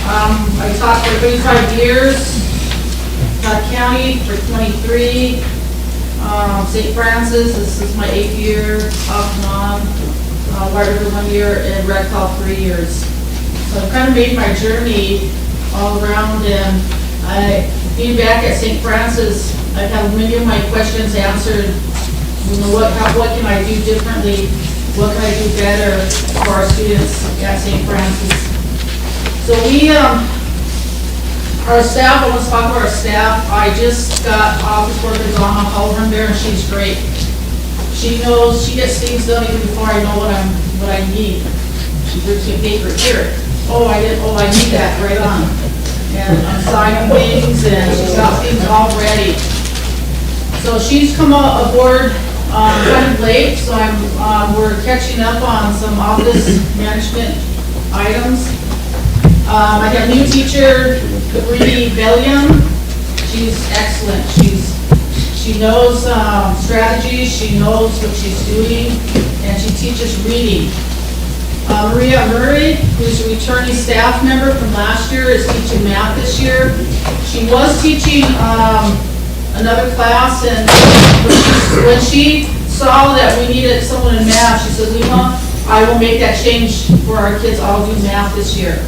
I taught for 35 years. Taught county for 23. St. Francis, this is my 8th year, off and on. White River 1 year, and Red Claw 3 years. So I've kind of made my journey all around, and being back at St. Francis, I've had many of my questions answered. You know, what can I do differently? What can I do better for our students at St. Francis? So our staff, I want to talk about our staff. I just got office worker Donna Halvern there, and she's great. She knows, she gets things done even before I know what I need. She brings me paper, here. Oh, I need that, right on. And I'm signing things, and she's got things all ready. So she's come aboard kind of late, so we're catching up on some office management items. I got a new teacher, Brittany Bellion. She's excellent. She knows strategies, she knows what she's doing, and she teaches reading. Maria Murray, who's a returning staff member from last year, is teaching math this year. She was teaching another class, and when she saw that we needed someone in math, she said, Lima, I will make that change for our kids. I'll do math this year.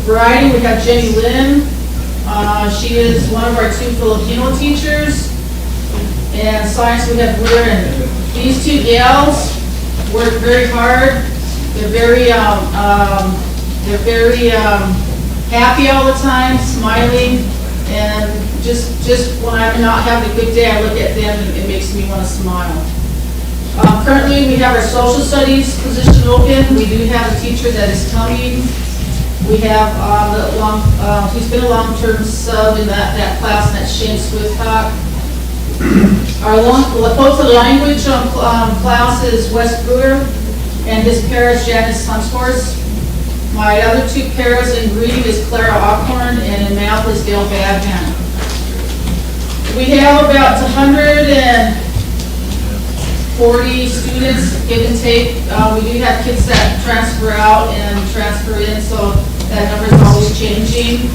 Variety, we have Jenny Lynn. She is one of our 2 Filipino teachers. And science, we have Weir. These 2 gals work very hard. They're very happy all the time, smiling, and just when I'm not having a good day, I look at them and it makes me want to smile. Currently, we have our social studies position open. We do have a teacher that is coming. We have he's been a long-term sub in that class, and that's Shane Swiftcock. Our both the language class is Wes Brewer, and his pair is Janice Hunshorse. My other 2 pairs in reading is Clara Ockhorn, and in math is Dale Badman. We have about 140 students, give and take. We do have kids that transfer out and transfer in, so that number is always changing.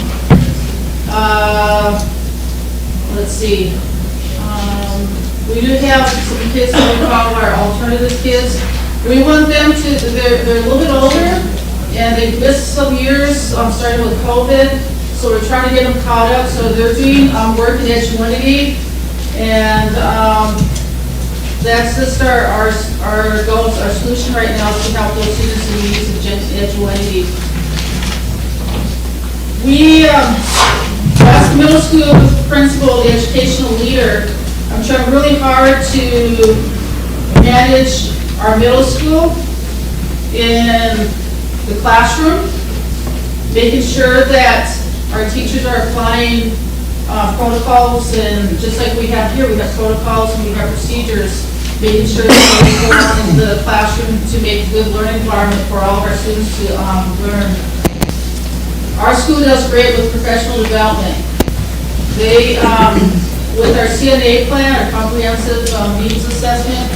Let's see. We do have some kids that we call our alternative kids. We want them to, they're a little bit older, and they missed some years, starting with COVID, so we're trying to get them caught up. So they're doing work in Edgewanity, and that's just our goals, our solution right now is to help those students in need of Edgewanity. We, as the middle school principal, the educational leader, I'm trying really hard to manage our middle school in the classroom, making sure that our teachers are applying protocols, and just like we have here, we have protocols and we have procedures, making sure that we go on into the classroom to make a good learning environment for all of our students to learn. Our school does great with professional development. They, with our CNA plan, our comprehensive needs assessment,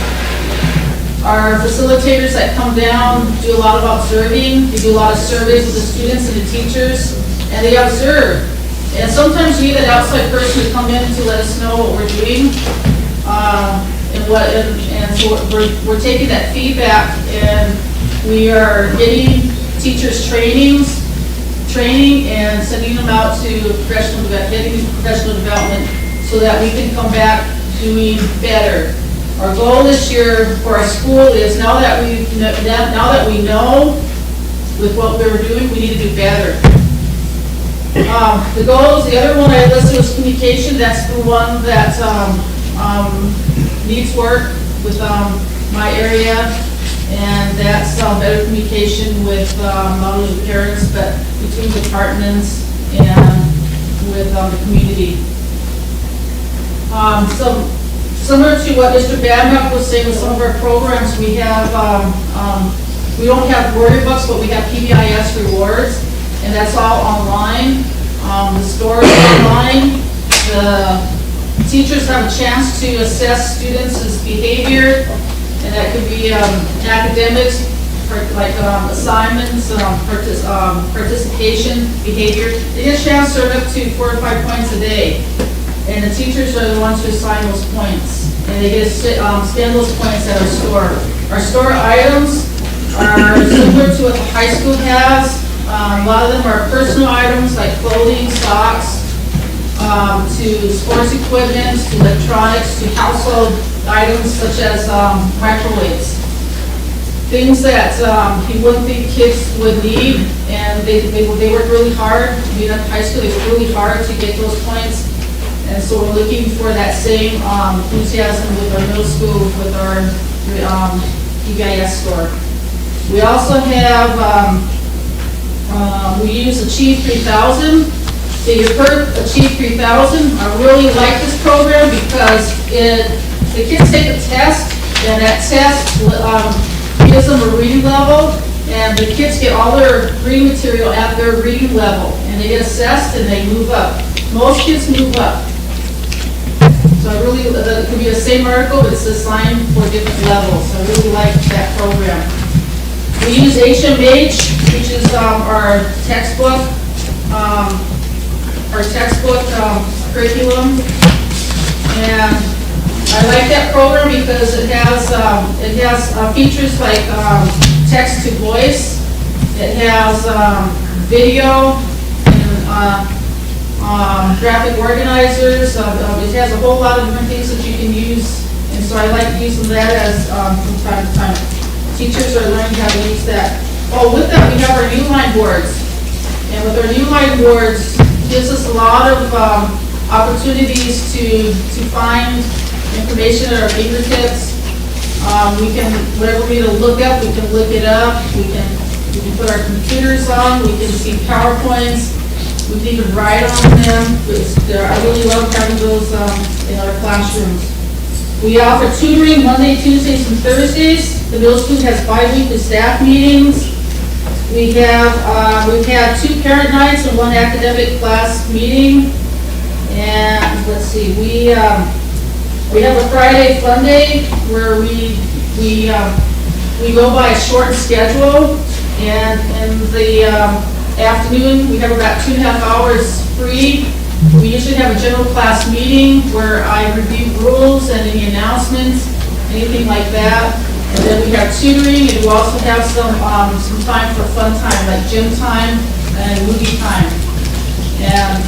our facilitators that come down do a lot of observing. They do a lot of surveys with the students and the teachers, and they observe. And sometimes we need an outside person to come in to let us know what we're doing. And so we're taking that feedback, and we are getting teachers trainings training and sending them out to getting professional development so that we can come back doing better. Our goal this year for our school is now that we know with what we were doing, we need to do better. The goals, the other one I listed was communication. That's the one that needs work with my area, and that's better communication with not only the parents, but between departments and with the community. So similar to what Mr. Badnock was saying with some of our programs, we have, we don't have warrior books, but we have PBIS rewards, and that's all online. The store is online. The teachers have a chance to assess students' behavior, and that could be academics, like assignments, participation, behavior. They get a chance to earn up to 4 or 5 points a day, and the teachers are the ones who assign those points, and they get to spend those points at our store. Our store items are similar to what the high school has. A lot of them are personal items like clothing, socks, to sports equipment, to electronics, to household items such as microwaves. Things that you wouldn't think kids would need, and they work really hard. Being at high school, they work really hard to get those points. And so we're looking for that same enthusiasm with our middle school, with our PBIS store. We also have, we use Achieve 3000. So you've heard Achieve 3000. I really like this program because the kids take a test, and that test gives them a reading level, and the kids get all their reading material at their reading level, and they get assessed and they move up. Most kids move up. So I really, it could be the same article, but it's assigned for different levels. So I really like that program. We use HMH, which is our textbook curriculum, and I like that program because it has features like text to voice. It has video and graphic organizers. It has a whole lot of different things that you can use, and so I like using that as from time to time. Teachers are learning how to use that. Oh, with that we have our new line boards, and with our new line boards, it gives us a lot of opportunities to find information at our fingertips. We can, whatever we need to look up, we can look it up. We can put our computers on. We can see PowerPoints. We can even write on them. I really love having those in our classrooms. We offer tutoring Monday, Tuesdays, and Thursdays. The middle school has bi-weekly staff meetings. We've had 2 parent nights and 1 academic class meeting. And let's see, we have a Friday fun day where we go by a shortened schedule, and in the afternoon we have about 2.5 hours free. We usually have a general class meeting where I review rules and any announcements, anything like that. And then we have tutoring, and we also have some time for fun time, like gym time and movie time. And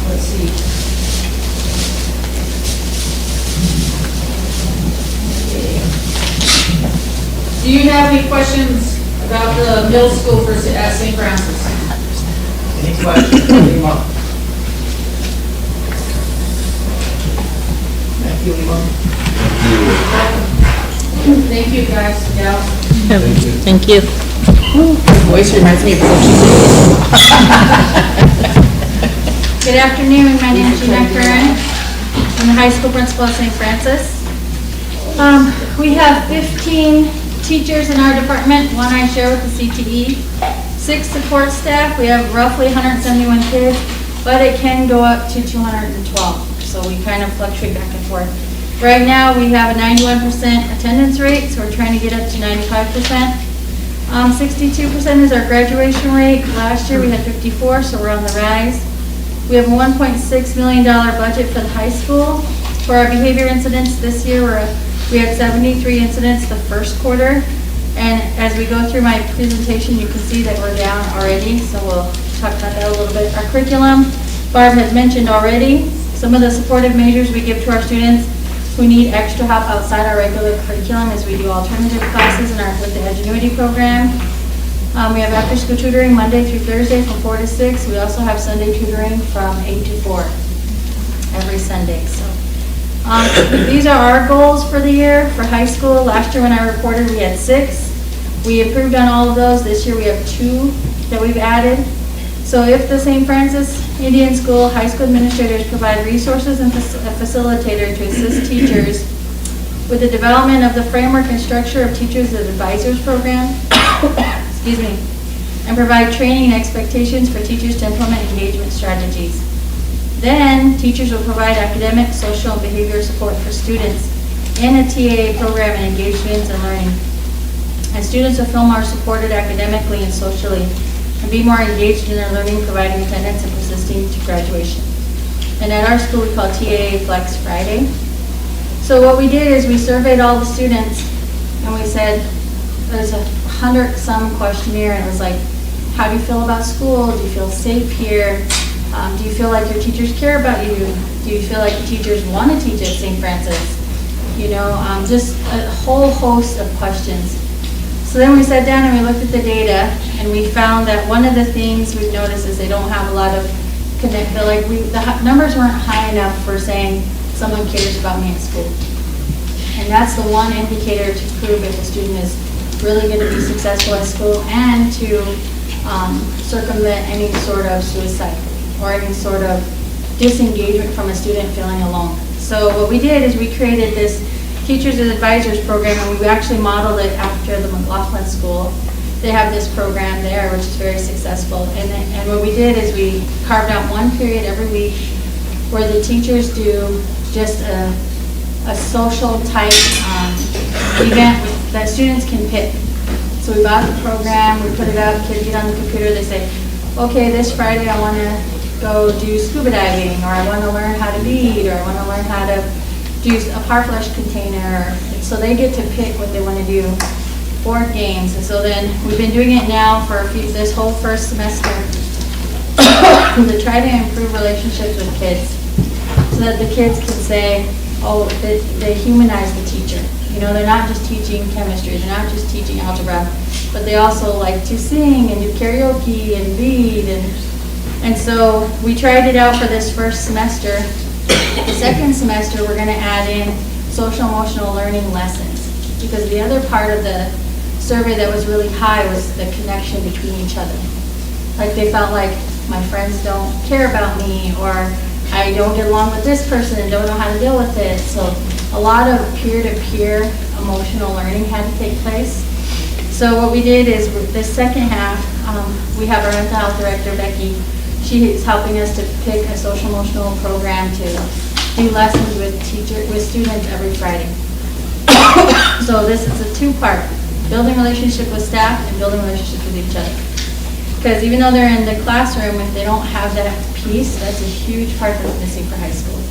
let's see. Do you have any questions about the middle school at St. Francis? Any questions? Thank you, guys. Yeah. Thank you. Voice reminds me of Good afternoon, my name is Jeanette Curran. I'm the high school principal at St. Francis. We have 15 teachers in our department, 1 I share with the CTE, 6 support staff. We have roughly 171 kids, but it can go up to 212, so we kind of fluctuate back and forth. Right now, we have a 91% attendance rate, so we're trying to get up to 95%. 62% is our graduation rate. Last year, we had 54, so we're on the rise. We have a $1.6 million budget for the high school. For our behavior incidents this year, we had 73 incidents the first quarter. And as we go through my presentation, you can see that we're down already, so we'll talk about that a little bit. Our curriculum, Barb has mentioned already, some of the supportive measures we give to our students who need extra help outside our regular curriculum as we do alternative classes with the Edgenuity program. We have after-school tutoring Monday through Thursday from 4 to 6. We also have Sunday tutoring from 8 to 4 every Sunday. So these are our goals for the year for high school. Last year when I reported, we had 6. We improved on all of those. This year we have 2 that we've added. So if the St. Francis Indian School high school administrators provide resources and a facilitator to assist teachers with the development of the framework and structure of Teachers as Advisors program, excuse me, and provide training and expectations for teachers to implement engagement strategies. Then teachers will provide academic, social, and behavioral support for students in a TAA program and engagements and learning. And students will feel more supported academically and socially and be more engaged in their learning, providing attendance and persisting to graduation. And at our school, we call TAA Flex Friday. So what we did is we surveyed all the students and we said, there's a 100-some questionnaire, and it was like, how do you feel about school? Do you feel safe here? Do you feel like your teachers care about you? Do you feel like your teachers want to teach at St. Francis? You know, just a whole host of questions. So then we sat down and we looked at the data, and we found that one of the things we've noticed is they don't have a lot of connect. The numbers weren't high enough for saying someone cares about me at school. And that's the one indicator to prove if a student is really going to be successful at school and to circumvent any sort of suicide or any sort of disengagement from a student feeling alone. So what we did is we created this Teachers as Advisors program, and we actually modeled it after the McLaughlin School. They have this program there, which is very successful. And what we did is we carved out one period every week where the teachers do just a social type event that students can pick. So we bought the program, we put it up, kids get on the computer, they say, okay, this Friday I want to go do scuba diving, or I want to learn how to bead, or I want to learn how to do a parfleche container. So they get to pick what they want to do. Board games. And so then we've been doing it now for this whole first semester to try to improve relationships with kids so that the kids can say, oh, they humanize the teacher. You know, they're not just teaching chemistry, they're not just teaching algebra, but they also like to sing and do karaoke and read. And so we tried it out for this first semester. The second semester, we're going to add in social emotional learning lessons, because the other part of the survey that was really high was the connection between each other. Like they felt like my friends don't care about me, or I don't get along with this person and don't know how to deal with it. So a lot of peer-to-peer emotional learning had to take place. So what we did is this second half, we have our mental health director, Becky. She is helping us to pick a social emotional program to do lessons with students every Friday. So this is a 2-part, building relationship with staff and building relationships with each other. Because even though they're in the classroom, if they don't have that piece, that's a huge part that's missing for high school.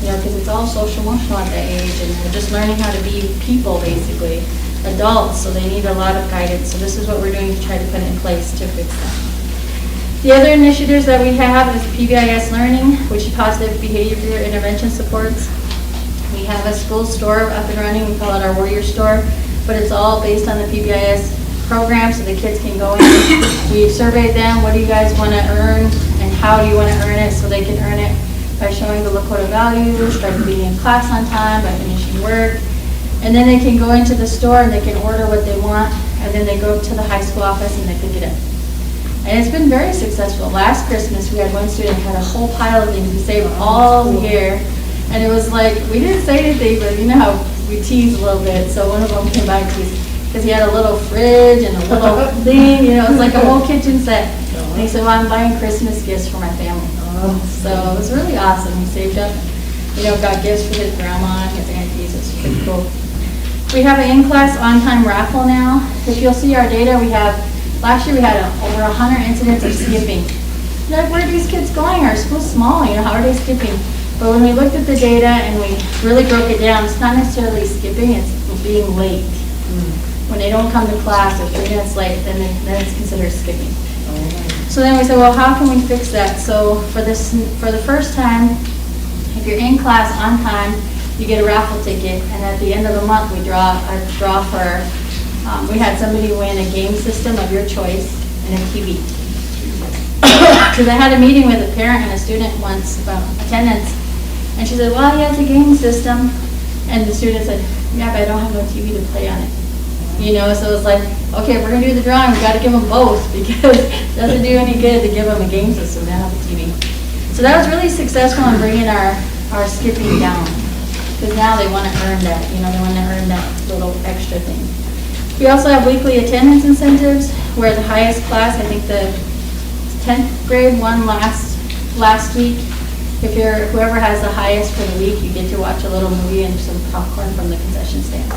You know, because it's all social emotional at that age, and they're just learning how to be people, basically, adults, so they need a lot of guidance. So this is what we're doing to try to put in place to fix that. The other initiatives that we have is PBIS Learning, which is Positive Behavior Intervention Supports. We have a school store up and running, we call it our Warrior Store, but it's all based on the PBIS program, so the kids can go in. We surveyed them, what do you guys want to earn, and how do you want to earn it, so they can earn it by showing the Lakota values, by being in class on time, by finishing work. And then they can go into the store and they can order what they want, and then they go to the high school office and they pick it up. And it's been very successful. Last Christmas, we had one student who had a whole pile of things we saved all year. And it was like, we didn't say anything, but you know how we tease a little bit. So one of them came by and teased, because he had a little fridge and a little thing, you know, it was like a whole kitchen set. And he said, well, I'm buying Christmas gifts for my family. So it was really awesome. He saved up, you know, got gifts for his grandma and his aunties. It was pretty cool. We have an in-class on-time raffle now. If you'll see our data, we have, last year we had over 100 incidents of skipping. Like, where are these kids going? Our school's small, you know, how are they skipping? But when we looked at the data and we really broke it down, it's not necessarily skipping, it's being late. When they don't come to class, if 3 minutes late, then it's considered skipping. So then we said, well, how can we fix that? So for the first time, if you're in class on time, you get a raffle ticket, and at the end of the month, we draw for, we had somebody win a game system of your choice and a TV. Because I had a meeting with a parent and a student once about attendance, and she said, well, he has a game system, and the student said, yeah, but I don't have no TV to play on it. You know, so it's like, okay, if we're gonna do the drawing, we gotta give them both, because it doesn't do any good to give them a game system, they have a TV. So that was really successful in bringing our skipping down, because now they wanna earn that, you know, they wanna earn that little extra thing. We also have weekly attendance incentives, where the highest class, I think the 10th grade won last week. If you're, whoever has the highest for the week, you get to watch a little movie and some popcorn from the concession stand.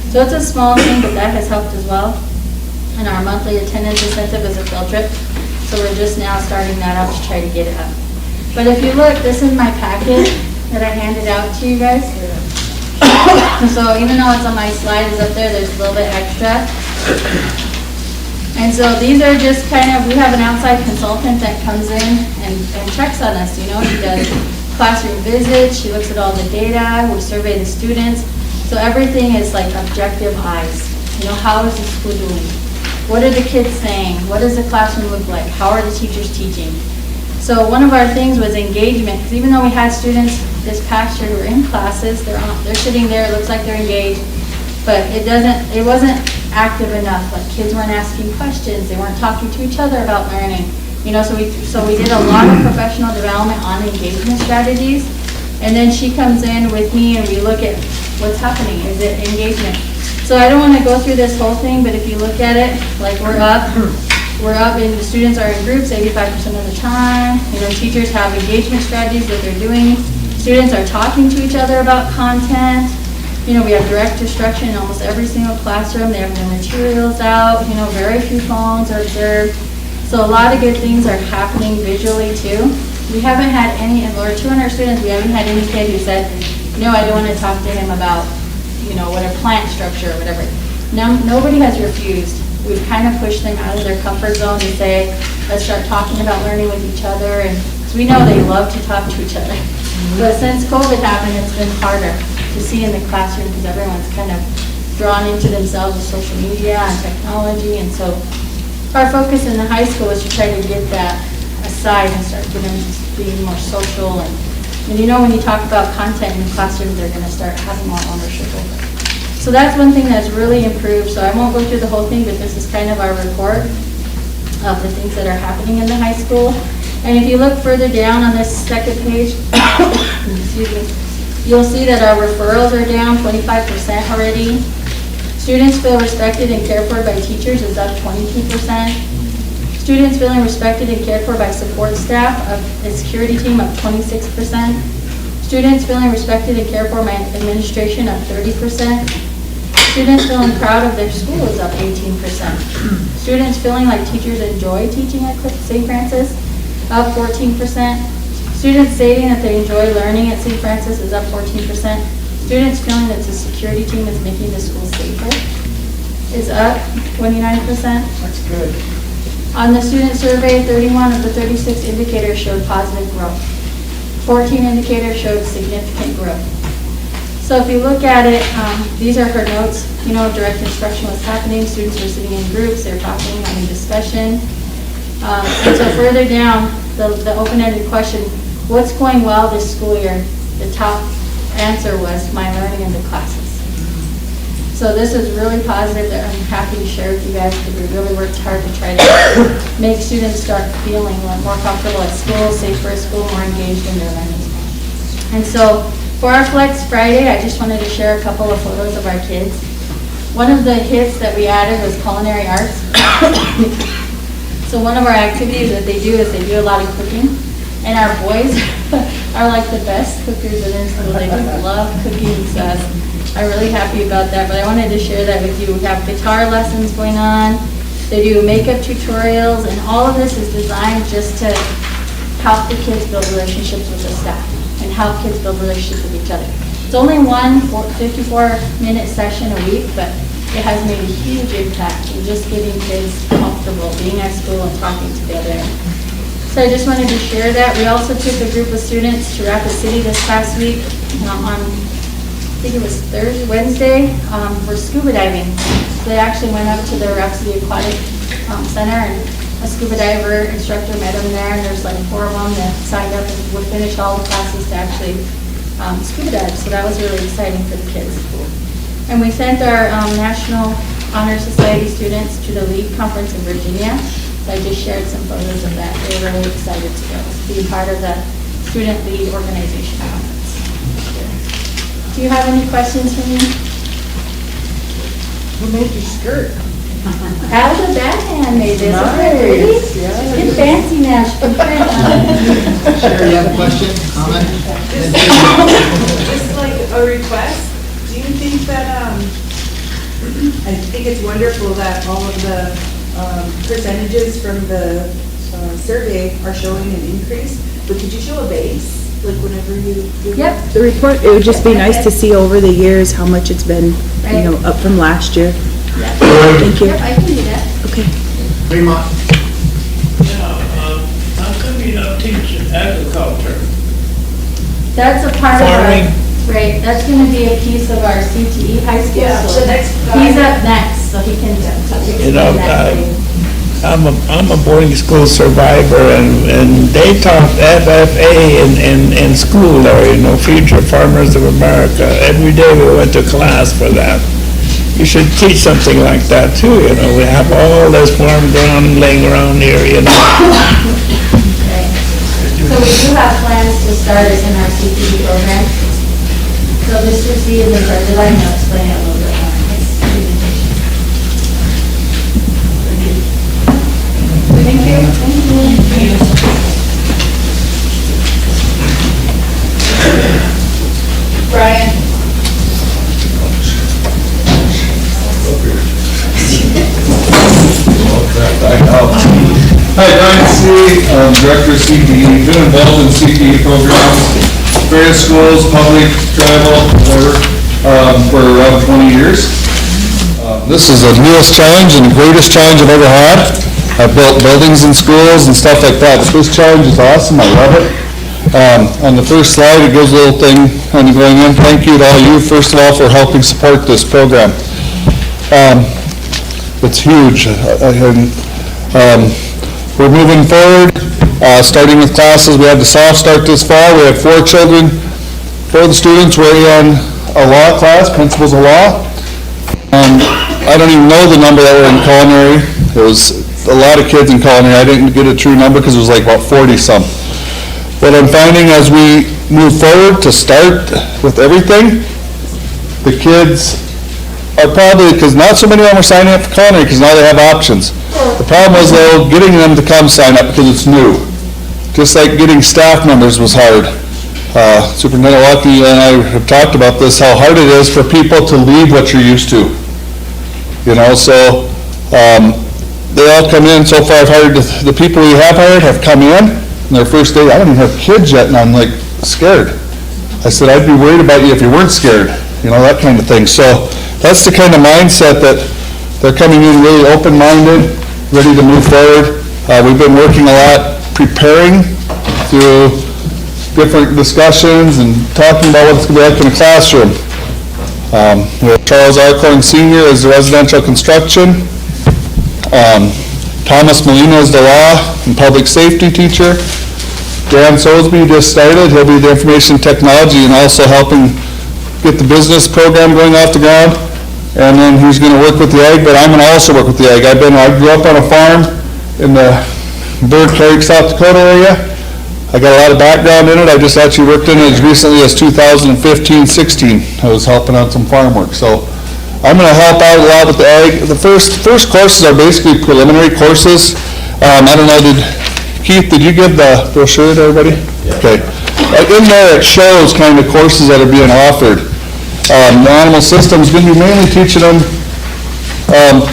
So it's a small thing, but that has helped as well. And our monthly attendance incentive is a field trip. So we're just now starting that up to try to get it up. But if you look, this is my packet that I handed out to you guys. So even though it's on my slides up there, there's a little bit extra. And so these are just kind of, we have an outside consultant that comes in and checks on us, you know, she does classroom visits, she looks at all the data, we survey the students. So everything is like objective eyes. You know, how is the school doing? What are the kids saying? What does the classroom look like? How are the teachers teaching? So one of our things was engagement, because even though we had students this past year who were in classes, they're sitting there, it looks like they're engaged, but it wasn't active enough. Like kids weren't asking questions, they weren't talking to each other about learning. You know, so we did a lot of professional development on engagement strategies, and then she comes in with me and we look at what's happening. Is it engagement? So I don't want to go through this whole thing, but if you look at it, like we're up and the students are in groups 85% of the time. You know, teachers have engagement strategies that they're doing. Students are talking to each other about content. You know, we have direct instruction in almost every single classroom. They have their materials out. You know, very few phones are observed. So a lot of good things are happening visually too. We haven't had any, or 200 students, we haven't had any kid who said, no, I don't want to talk to him about, you know, what a plant structure or whatever. No, nobody has refused. We've kind of pushed them out of their comfort zone to say, let's start talking about learning with each other. And because we know they love to talk to each other. But since COVID happened, it's been harder to see in the classroom because everyone's kind of drawn into themselves with social media and technology. And so our focus in the high school is to try to get that aside and start getting them being more social. And you know, when you talk about content in the classroom, they're going to start having more ownership over it. So that's one thing that's really improved. So I won't go through the whole thing, but this is kind of our report of the things that are happening in the high school. And if you look further down on this second page, excuse me, you'll see that our referrals are down 25% already. Students feel respected and cared for by teachers is up 22%. Students feeling respected and cared for by support staff of the security team up 26%. Students feeling respected and cared for by administration up 30%. Students feeling proud of their school is up 18%. Students feeling like teachers enjoy teaching at St. Francis, up 14%. Students stating that they enjoy learning at St. Francis is up 14%. Students feeling that the security team is making the school safer is up 29%. That's good. On the student survey, 31 of the 36 indicators showed positive growth. 14 indicators showed significant growth. So if you look at it, these are her notes. You know, direct instruction was happening. Students were sitting in groups. They're talking, having discussion. And so further down, the open-ended question, what's going well this school year? The top answer was my learning in the classes. So this is really positive that I'm happy to share with you guys because we really worked hard to try to make students start feeling more comfortable at school, safer at school, more engaged in their learning. And so for our Flex Friday, I just wanted to share a couple of photos of our kids. One of the hits that we added was culinary arts. So one of our activities that they do is they do a lot of cooking. And our boys are like the best cookers in school. They just love cooking. So I'm really happy about that. But I wanted to share that with you. We have guitar lessons going on. They do makeup tutorials. And all of this is designed just to help the kids build relationships with the staff and help kids build relationships with each other. It's only one 54-minute session a week, but it has made a huge impact in just getting kids comfortable being at school and talking together. So I just wanted to share that. We also took a group of students to Rapid City this past week on, I think it was Wednesday, for scuba diving. So they actually went up to the Rhapsody Aquatic Center, and a scuba diver instructor met them there, and there's like 4 of them that signed up and would finish all the classes to actually scuba dive. So that was really exciting for the kids. And we sent our National Honor Society students to the LEAD conference in Virginia. So I just shared some photos of that. They were really excited to go, to be part of the Student LEAD Organization Conference. Do you have any questions for me? Who made your skirt? How the backhand made this? Isn't that pretty? Nice, yeah. Get fancy now. Sure, you have a question, comment? Just like a request, do you think that, I think it's wonderful that all of the percentages from the survey are showing an increase, but could you show a base, like whenever you? Yep, the report, it would just be nice to see over the years how much it's been, you know, up from last year. Thank you. Yep, I can do that. Okay. Fremont. How come you don't teach agriculture? That's a part of Farming. our, right, that's gonna be a piece of our CTE high school. Yeah, so the next He's up next, so he can explain know, that. for you. I'm a boarding school survivor, and they taught FFA in school, or, you know, Future Farmers of America. Every day we went to class for that. You should teach something like that too, you know. We have all this farm ground laying around here, you know. Right. So we do have plans to start it in our CTE program. So Mr. C and the president will explain it a little bit more in his presentation. Thank you. Thank you. Brian. Hi, Brian C., Director of CTE, been involved in CTE programs, various schools, public, tribal, whatever, for around 20 years. This is the newest challenge and the greatest challenge I've ever had. I've built buildings in schools and stuff like that, but this challenge is awesome, I love it. On the first slide, it gives a little thing on going in. Thank you to all you, first of all, for helping support this program. It's huge. We're moving forward, starting with classes. We had the soft start this fall. We had 4 children. 4 of the students were in a law class, principles of law. I don't even know the number that were in culinary. It was a lot of kids in culinary. I didn't get a true number because it was like about 40-some. What I'm finding as we move forward to start with everything, the kids are probably, because not so many of them are signing up for culinary because now they have options. The problem was, though, getting them to come sign up because it's new. Just like getting staff members was hard. Superintendent Lucky and I have talked about this, how hard it is for people to leave what you're used to. You know, so they all come in. So far I've hired, the people we have hired have come in their first day. I don't even have kids yet, and I'm like scared. I said, I'd be worried about you if you weren't scared. You know, that kind of thing. So that's the kind of mindset that they're coming in really open-minded, ready to move forward. We've been working a lot preparing through different discussions and talking about what it's going to be like in a classroom. We have Charles Arcorn Sr. as the residential construction. Thomas Molina is the law and public safety teacher. Dan Sosby just started. He'll be the information technology and also helping get the business program going off the ground. And then he's going to work with the ag, but I'm going to also work with the ag. I grew up on a farm in the Bird Lake, South Dakota area. I got a lot of background in it. I just actually worked in it as recently as 2015-16. I was helping out some farm work. So I'm going to help out a lot with the ag. The first courses are basically preliminary courses. I don't know, Keith, did you give the brochure to everybody? Yeah. Okay. In there it shows kind of courses that are being offered. The animal system is going to be mainly teaching them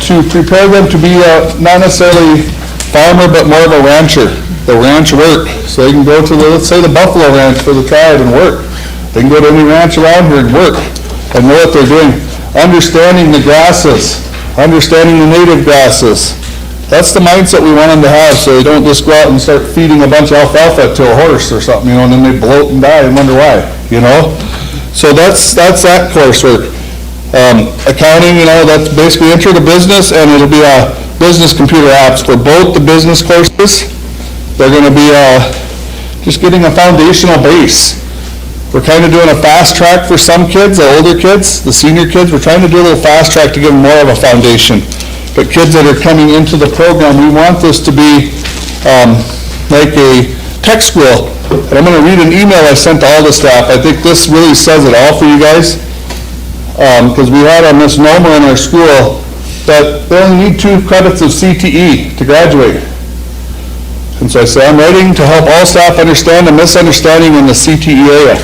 to prepare them to be not necessarily farmer, but more of a rancher. The ranch work. So they can go to let's say the buffalo ranch for the tribe and work. They can go to any ranch around here and work and know what they're doing. understanding the grasses, understanding the native grasses. That's the mindset we want them to have, so they don't just go out and start feeding a bunch of alfalfa to a horse or something, and then they bloat and die and wonder why, So that's that coursework. Accounting, that's basically enter the business, and it'll be business computer apps for both the business courses. They're going to be just getting a foundational base. We're kind of doing a fast track for some kids, the older kids, the senior kids. We're trying to do a little fast track to give them more of a foundation. But kids that are coming into the program, we want this to be like a tech school. And I'm going to read an email I sent to all the staff. I think this really says it all for you guys. Because we had a misnomer in our school that they only need 2 credits of CTE to graduate. And so I say, I'm writing to help all staff understand the misunderstanding in the CTE area.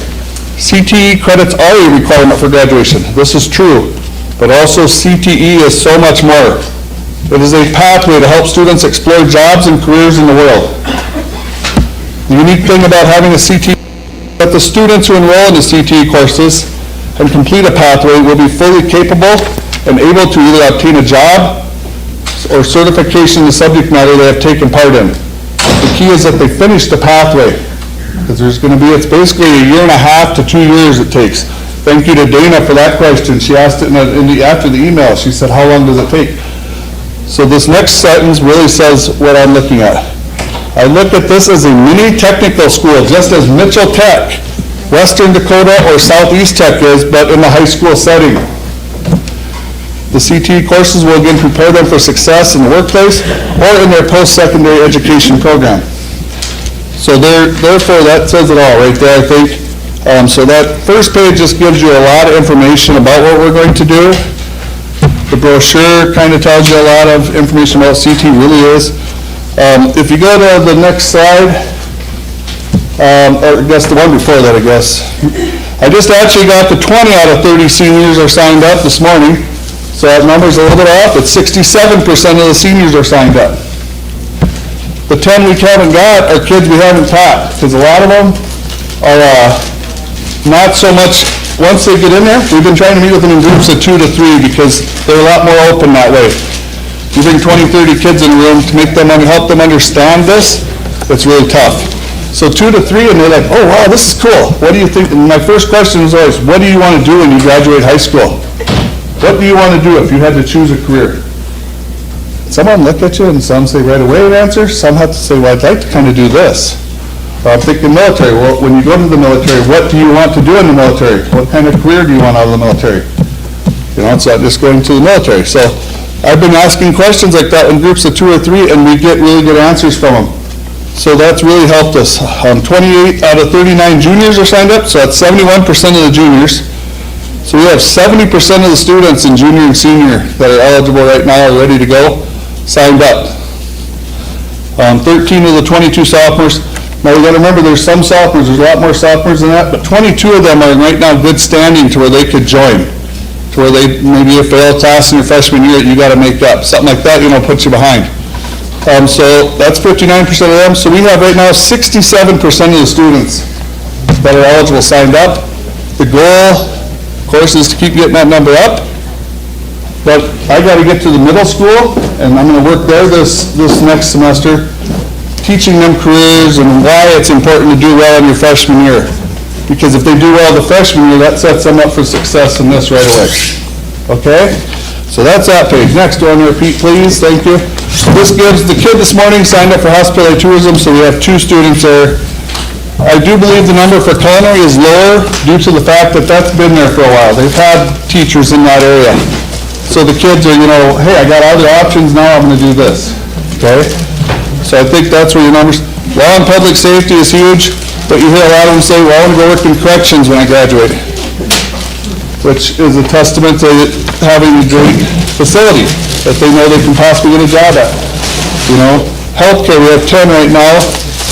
CTE credits are a requirement for graduation. This is true. But also CTE is so much more. It is a pathway to help students explore jobs and careers in the world. The unique thing about having a CTE is that the students who enroll in the CTE courses and complete a pathway will be fully capable and able to either obtain a job or certification in the subject matter they have taken part in. The key is that they finish the pathway, because it's basically 1.5 to 2 years it takes. Thank you to Dana for that question. She asked it after the email. She said, how long does it take? So this next sentence really says what I'm looking at. I look at this as a mini technical school, just as Mitchell Tech, Western Dakota, or Southeast Tech is, but in the high school setting. The CTE courses will again prepare them for success in the workplace or in their post-secondary education program. So therefore, that says it all right there, I think. So that first page just gives you a lot of information about what we're going to do. The brochure kind of tells you a lot of information about what CTE really is. If you go to the next slide, or I guess the one before that, I guess. I just actually got the 20 out of 30 seniors are signed up this morning. So that number's a little bit off. It's 67% of the seniors are signed up. The 10 we haven't got are kids we haven't taught, because a lot of them are not so much, once they get in there, we've been trying to meet with them in groups of 2 to 3 because they're a lot more open that way. You bring 20, 30 kids in a room to make them help them understand this, it's really tough. So 2 to 3, and they're like, oh wow, this is cool. What do you think? And my first question is always, what do you want to do when you graduate high school? What do you want to do if you had to choose a career? Some of them look at you and some say right away an answer. Some have to say, well, I'd like to kind of do this. I'm thinking military. Well, when you go to the military, what do you want to do in the military? What kind of career do you want out of the military? It's not just going to the military. So I've been asking questions like that in groups of 2 or 3, and we get really good answers from them. So that's really helped us. 28 out of 39 juniors are signed up, so that's 71% of the juniors. So we have 70% of the students in junior and senior that are eligible right now, are ready to go, signed up. 13 of the 22 sophomores. Now you got to remember, there's some sophomores, there's a lot more sophomores than that, but 22 of them are right now good standing to where they could join. To where they, maybe if fail class in your freshman year, you got to make up. Something like that, puts you behind. So that's 59% of them. So we have right now 67% of the students that are eligible signed up. The goal, of course, is to keep getting that number up. But I got to get to the middle school, and I'm going to work there this next semester, teaching them careers and why it's important to do well in your freshman year. Because if they do well the freshman year, that sets them up for success in this right away. Okay? So that's that page. Next, do I want to repeat, please? Thank you. This gives the kid this morning signed up for hospitality tourism, so we have 2 students there. I do believe the number for culinary is lower due to the fact that that's been there for a while. They've had teachers in that area. So the kids are, hey, I got other options, now I'm going to do this. Okay? So I think that's where your numbers. Law and public safety is huge, but you hear a lot of them say, well, I want to go work in corrections when I graduate, which is a testament to having a great facility that they know they can possibly get a job at. Healthcare, we have 10 right now.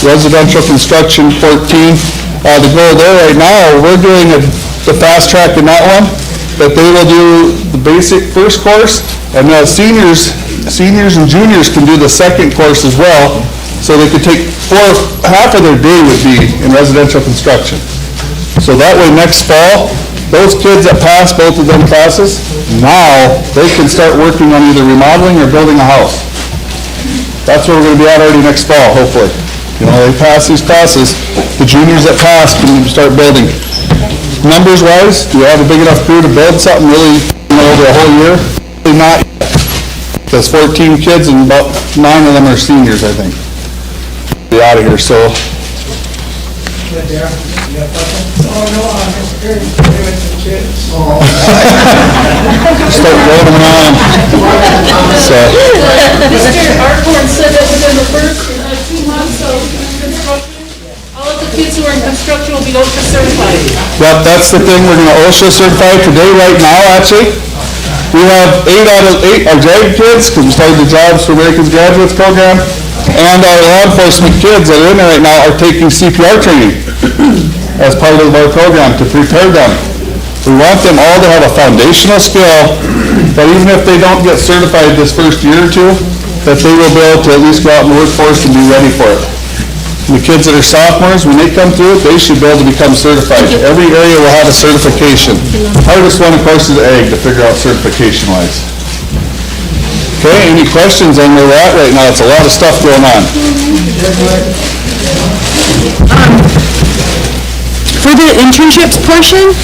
Residential construction, 14. The goal there right now, we're doing the fast track in that one, that they will do the basic first course, and seniors and juniors can do the second course as well, so they could take half of their day would be in residential construction. So that way next fall, Those kids that pass both of them classes, now they can start working on either remodeling or building a house. That's where we're gonna be at already next fall, hopefully. You know, they pass these classes, the juniors that pass can start building. Numbers wise, do we have a big enough crew to build something really, over a whole year? Probably not yet. Because 14 kids and about 9 of them are seniors, I think. Be out of here, so. Start rolling them on. So. Mr. Arcorn said that within the first 2 months of construction, all of the kids who are in construction will be OSHA certified. Yep, that's the thing, we're gonna OSHA certify today, right now, actually. We have 8 out of 8 are grad kids, because we started the Jobs for Americans Graduates program, and our law enforcement kids that are in there right now are taking CPR training as part of our program to prepare them. We want them all to have a foundational skill that even if they don't get certified this first year or two, that they will be able to at least go out in the workforce and be ready for it. And the kids that are sophomores, when they come through it, they should be able to become certified. Every area will have a certification. Hardest one, of course, is ag, to figure out certification-wise. Okay, any questions on where we're at right now? It's a lot of stuff going on. For the internships portion,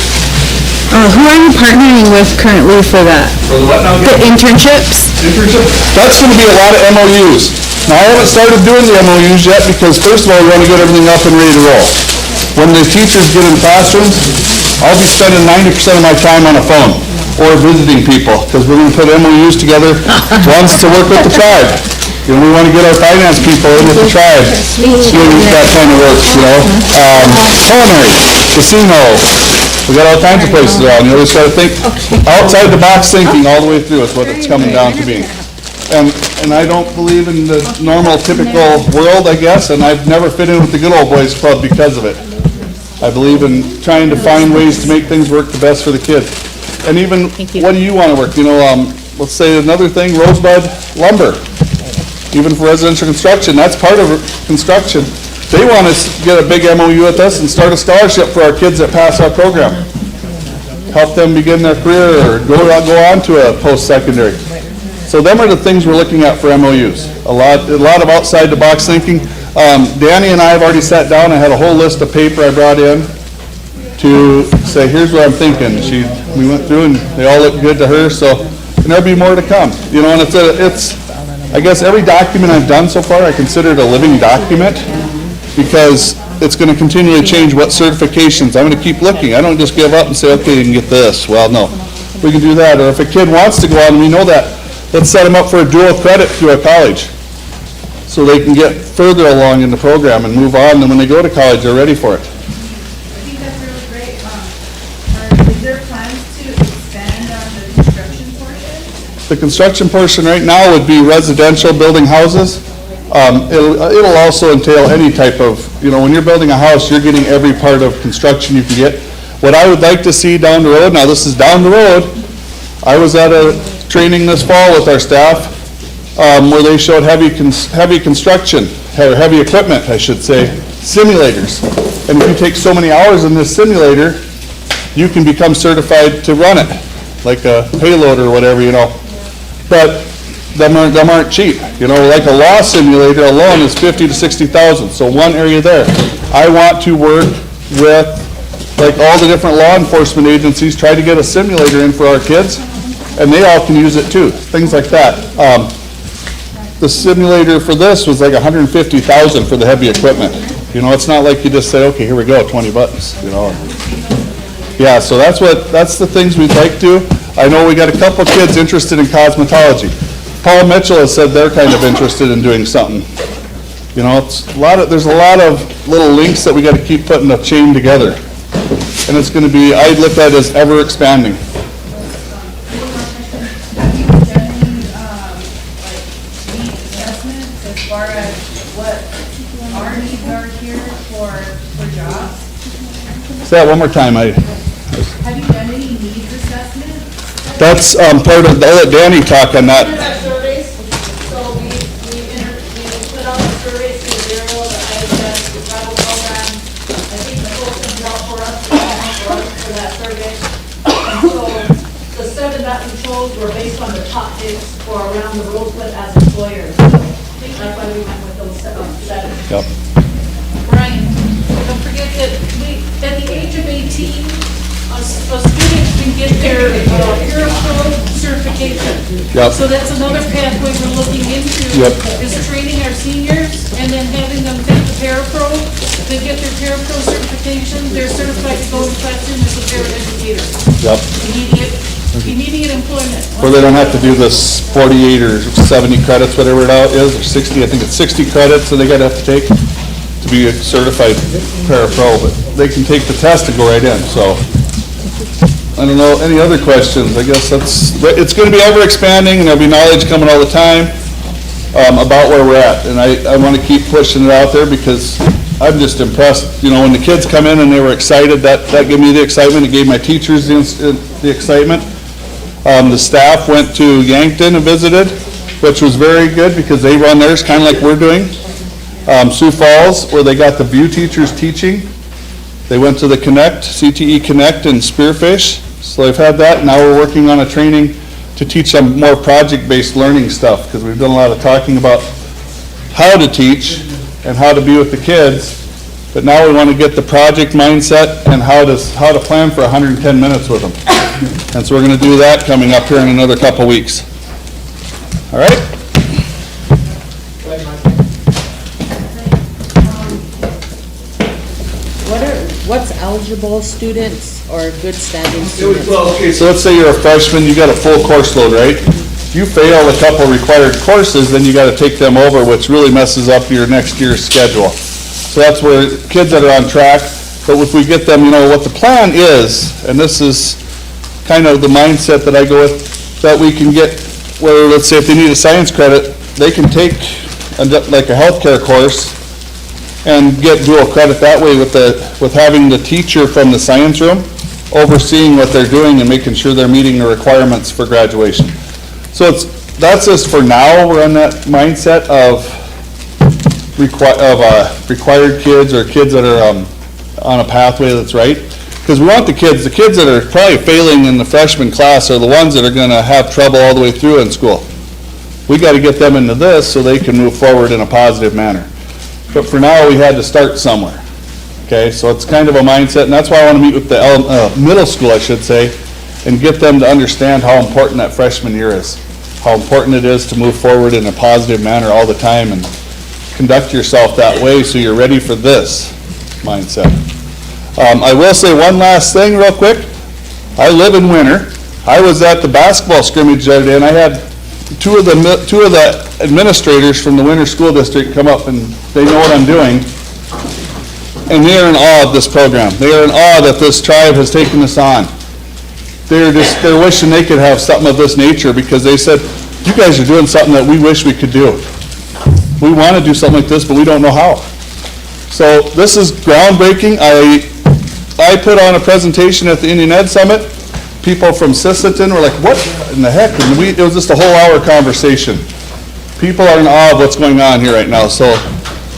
who are you partnering with currently for that? For the what now? The internships? That's going to be a lot of MOUs. Now, I haven't started doing the MOUs yet because, first of all, we want to get everything up and ready to roll. When the teachers get in classrooms, I'll be spending 90% of my time on a phone or visiting people because we're going to put MOUs together. One's to work with the tribe. You know, we want to get our finance people in with the tribe, doing that kind of work, you know. Culinary, casino, we got all kinds of places around. You know, we just got to think outside the box thinking all the way through is what it's coming down to being. And I don't believe in the normal, typical world, I guess, and I've never fit in with the good old boys club because of it. I believe in trying to find ways to make things work the best for the kids. And even, what do you want to work? You know, let's say another thing, Rosebud lumber. Even for residential construction, that's part of construction. They want us to get a big MOU with us and start a scholarship for our kids that pass our program. Help them begin their career or go on to a post-secondary. So them are the things we're looking at for MOUs. A lot of outside the box thinking. Danny and I have already sat down. I had a whole list of paper I brought in to say, here's what I'm thinking. We went through and they all looked good to her. So, and there'll be more to come. You know, and it's I guess every document I've done so far, I consider it a living document because it's going to continually change what certifications. I'm going to keep looking. I don't just give up and say, okay, you can get this. Well, no, we can do that. Or if a kid wants to go on and we know that, let's set them up for a dual credit through a college so they can get further along in the program and move on. And when they go to college, they're ready for it. I think that's really great. Is there plans to expand on the construction portion? The construction portion right now would be residential building houses. It'll also entail any type of, you know, when you're building a house, you're getting every part of construction you can get. What I would like to see down the road, now this is down the road, I was at a training this fall with our staff where they showed heavy construction, or heavy equipment, I should say, simulators. And if you take so many hours in this simulator, you can become certified to run it, like a payload or whatever, you know. But them aren't cheap. You know, like a law simulator alone is $50,000 to $60,000. So one area there. I want to work with, like, all the different law enforcement agencies, try to get a simulator in for our kids, and they all can use it too. Things like that. The simulator for this was like $150,000 for the heavy equipment. You know, it's not like you just say, okay, here we go, 20 bucks. You know. Yeah, so that's the things we'd like to. I know we got a couple kids interested in cosmetology. Paul Mitchell has said they're kind of interested in doing something. You know, there's a lot of little links that we got to keep putting a chain together. And it's going to be, I'd look at it as ever expanding. Have you done any, needs assessments as far as what our needs are here for jobs? Say that one more time. Have you done any needs assessments? That's part of, I'll let Danny talk on that. We have surveys, so we put out the surveys to the Bureau, the IHS, the travel program. I think the folks have brought for us for that survey. parapros were based on the top picks for around the Rosebud as employers. That's why we went with those settings. Yep. Brian, don't forget that we, at the age of 18, a student can get their parapro certification. Yep. So that's another pathway we're looking into. Yep. Is training our seniors and then having them take the parapro. They get their parapro certification, they're certified to go to classroom as a paraeducator. Yep. Immediate employment. Where they don't have to do this 48 or 70 credits, whatever it is, or 60, I think it's 60 credits that they gotta have to take to be a certified parapro, but they can take the test to go right in, so. I don't know, any other questions? I guess it's gonna be ever expanding and there'll be knowledge coming all the time, about where we're at. And I wanna keep pushing it out there because I'm just impressed. You know, when the kids come in and they were excited, that gave me the excitement. It gave my teachers the excitement. The staff went to Yankton and visited, which was very good because they run theirs kind of like we're doing. Sioux Falls, where they got the VIEW teachers teaching. They went to the Connect, CTE Connect and Spearfish. So they've had that. Now we're working on a training to teach them more project-based learning stuff because we've done a lot of talking about how to teach and how to be with the kids. But now we want to get the project mindset and how to plan for 110 minutes with them. And so we're going to do that coming up here in another couple weeks. All right? What's eligible students or good standing students? Well, okay, so let's say you're a freshman, you got a full course load, right? You fail a couple required courses, then you got to take them over, which really messes up your next year's schedule. So that's where kids that are on track, but if we get them, you know, what the plan is, and this is kind of the mindset that I go with, that we can get, where let's say if they need a science credit, they can take like a healthcare course and get dual credit that way with having the teacher from the science room overseeing what they're doing and making sure they're meeting the requirements for graduation. So that's just for now. We're on that mindset of required kids or kids that are on a pathway that's right. Because we want the kids that are probably failing in the freshman class are the ones that are going to have trouble all the way through in school. We got to get them into this so they can move forward in a positive manner. But for now, we had to start somewhere. Okay, so it's kind of a mindset, and that's why I want to meet with the middle school, I should say, and get them to understand how important that freshman year is, how important it is to move forward in a positive manner all the time and conduct yourself that way so you're ready for this mindset. I will say one last thing real quick. I live in Winter. I was at the basketball scrimmage the other day, and I had two of the administrators from the Winter School District come up, and they know what I'm doing. And they are in awe of this program. They are in awe that this tribe has taken this on. They're wishing they could have something of this nature because they said, you guys are doing something that we wish we could do. We want to do something like this, but we don't know how. So this is groundbreaking. I put on a presentation at the Indian Ed Summit. People from Sisseton were like, what in the heck? And it was just a whole hour conversation. People are in awe of what's going on here right now. So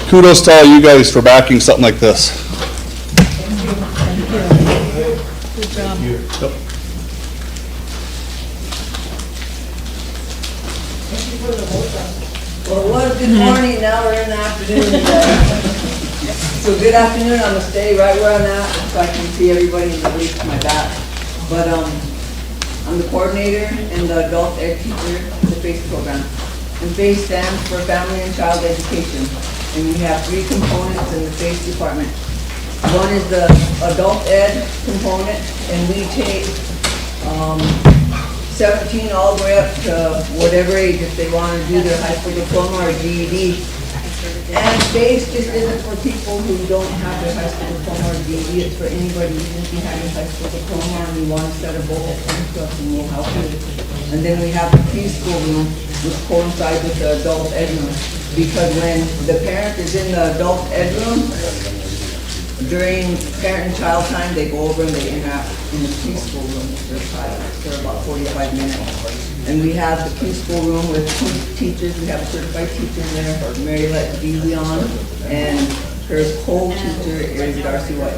kudos to all you guys for backing something like this. Good job. Well, it was good morning, now we're in the afternoon. So good afternoon, I'm gonna stay right where I'm at so I can see everybody in the leaf to my back. But I'm the coordinator and the adult ed teacher in the FACE program. And FACE stands for Family and Child Education. And we have 3 components in the FACE department. One is the adult ed component, and we take 17 all the way up to whatever age if they want to do their high school diploma or GED. And FACE just isn't for people who don't have their high school diploma or GED. It's for anybody, even if you have your high school diploma and you want to set a bowl of stuff, and we'll help you. And then we have the preschool room, which coincides with the adult ed room. Because when the parent is in the adult ed room, during parent and child time, they go over and they interact in the preschool room with their child for about 45 minutes. And we have the preschool room with 2 teachers. We have a certified teacher in there, Mary Leon, and her co-teacher is Darcy White.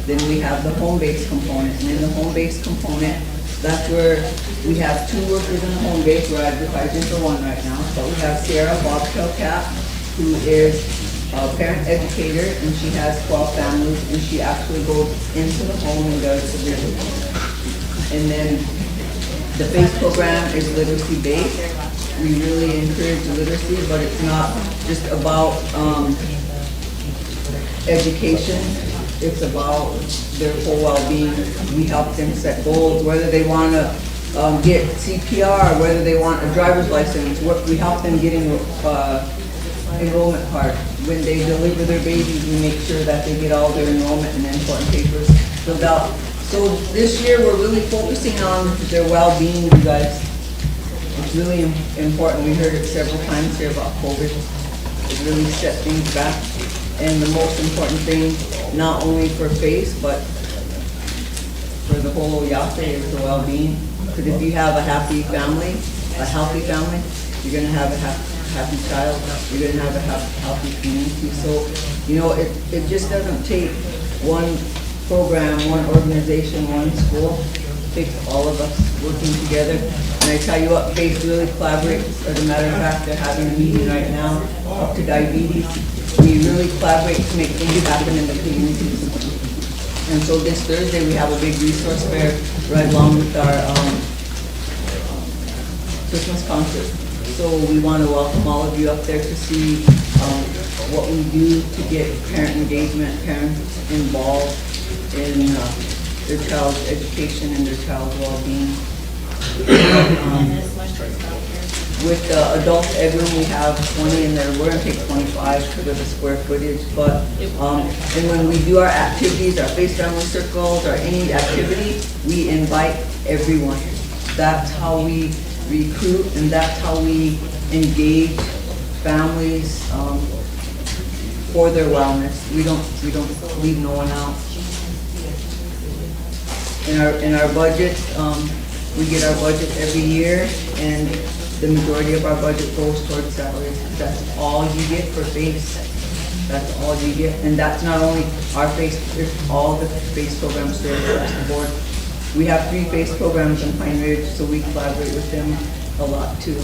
Then we have the home-based component, and in the home-based component, That's where we have 2 workers in the home base. We're advertising for 1 right now. So we have Sarah Bobtail Cap, who is a parent educator, and she has 12 families, and she actually goes into the home and does the visit. And then the FACE program is literacy-based. We really encourage literacy, but it's not just about education. It's about their whole well-being. We help them set goals, whether they want to get CPR, whether they want a driver's license. We help them get enrollment card. When they deliver their babies, we make sure that they get all their enrollment and important papers filled out. So this year, we're really focusing on their well-being, you guys. It's really important. We heard it several times here about COVID. It really set things back. And the most important thing, not only for FACE, but for the whole Oyate, is the well-being. Because if you have a happy family, a healthy family, you're going to have a happy child. You're going to have a healthy community. So, you know, it just doesn't take one program, one organization, one school. It takes all of us working together. And I tell you what, FACE really collaborates. As a matter of fact, they're having a meeting right now up to diabetes. We really collaborate to make things happen in the communities. And so this Thursday, we have a big resource fair right along with our Christmas concert. So we want to welcome all of you up there to see what we do to get parent engagement, parents involved in their child's education and their child's well-being. With the adult bedroom, we have 20 in there. We're going to take 25 because of the square footage. But and when we do our activities, our FACE family circles, or any activity, we invite everyone. That's how we recruit, and that's how we engage families for their wellness. We don't leave no one out. In our budget, we get our budget every year, and the majority of our budget goes towards salaries. That's all you get for FACE. That's all you get. And that's not only our FACE, it's all the FACE programs straight across the board. We have 3 FACE programs in Pine Ridge, so we collaborate with them a lot too.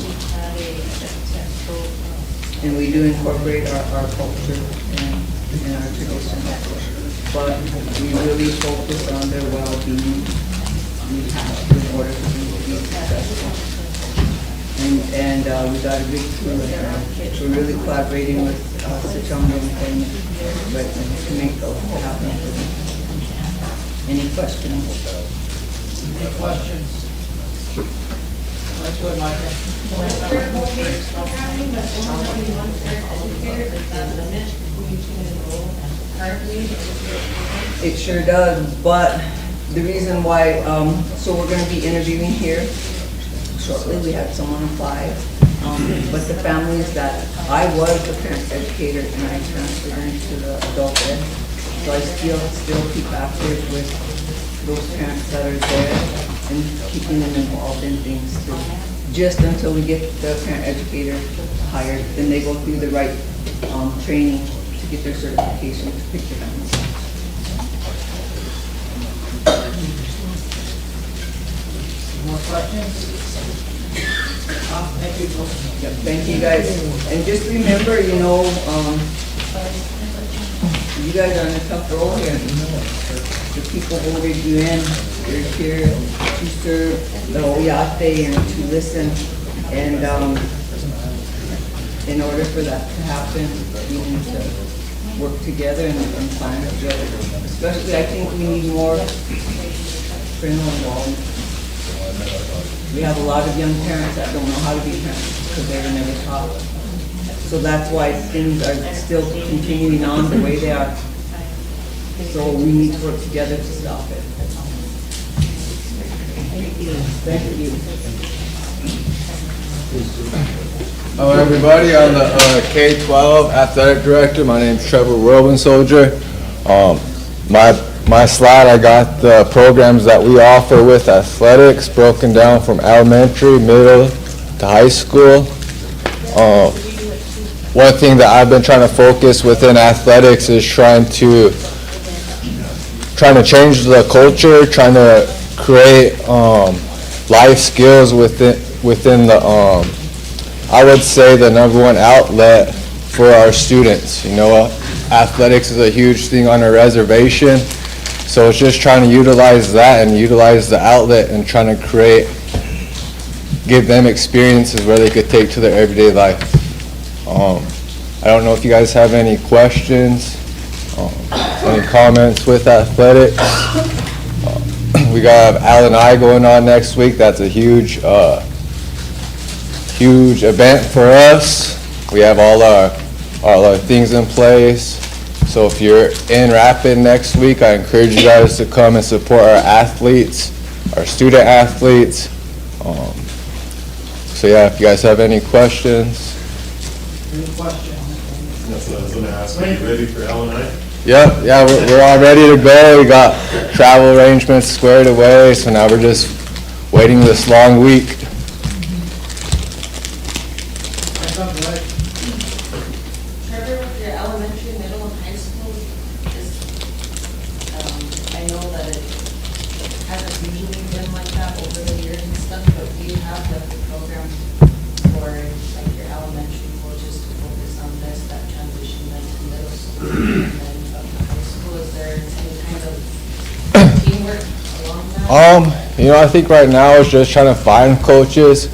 And we do incorporate our culture and our tradition. But we really focus on their well-being. We have in order to be successful. And we got a big team. We're really collaborating with Sichong and to make those happen. Any questions? Any questions? That's what Michael. It sure does, but the reason why, so we're going to be interviewing here shortly. We had someone apply, but the families that I was the parent educator and I transferred into the adult ed, so I still keep active with those parents that are there and keeping them involved in things too. Just until we get the parent educator hired, then they go through the right training to get their certification to pick the families. More questions? Thank you. Yep, thank you guys. And just remember, you know, you guys are in a tough role here. The people voted you in. You're here to serve the Oyate and to listen. And in order for that to happen, we need to work together and plan together. Especially, I think we need more parental involvement. We have a lot of young parents that don't know how to be parents because they were never taught. So that's why things are still continuing on the way they are. So we need to work together to stop it. Thank you. Thank you. Hello everybody, I'm the K-12 athletic director. My name's Trevor Robinsoldier. My slide, I got the programs that we offer with athletics broken down from elementary, middle to high school. One thing that I've been trying to focus within athletics is trying to change the culture, trying to create life skills within the, I would say, the number one outlet for our students. You know, athletics is a huge thing on our reservation, so it's just trying to utilize that and utilize the outlet and trying to give them experiences where they could take to their everyday life. I don't know if you guys have any questions, any comments with athletics. We got Al and I going on next week. That's a huge event for us. We have all our things in place. So if you're in Rapid next week, I encourage you guys to come and support our athletes, our student athletes. So yeah, if you guys have any questions. Any questions? That's what I was gonna ask. Are you ready for L&I? Yeah, we're all ready to go. We got travel arrangements squared away, so now we're just waiting this long week. Trevor, with your elementary, middle, and high school, I know that it hasn't usually been like that over the years and stuff, but do you have the program for like your elementary coaches to focus on this, that transition then to middle school and then up to high school? Is there any kind of teamwork along that? You know, I think right now it's just trying to find coaches.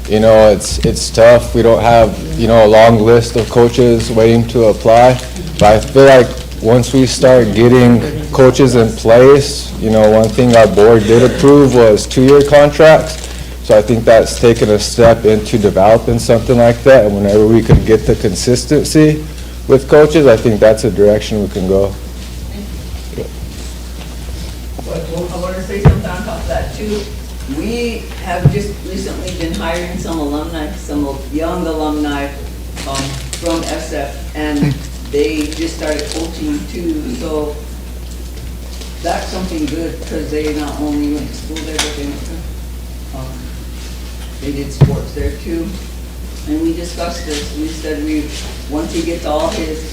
You know, it's tough. We don't have, you know, a long list of coaches waiting to apply. But I feel like once we start getting coaches in place, you know, one thing our board did approve was 2-year contracts. So I think that's taken a step into developing something like that. And whenever we could get the consistency with coaches, I think that's a direction we can go. I want to say something on top of that too. We have just recently been hiring some alumni, some young alumni from SF, and they just started coaching too. So that's something good because they not only went to school there, but they did sports there too. And we discussed this. We said once he gets all his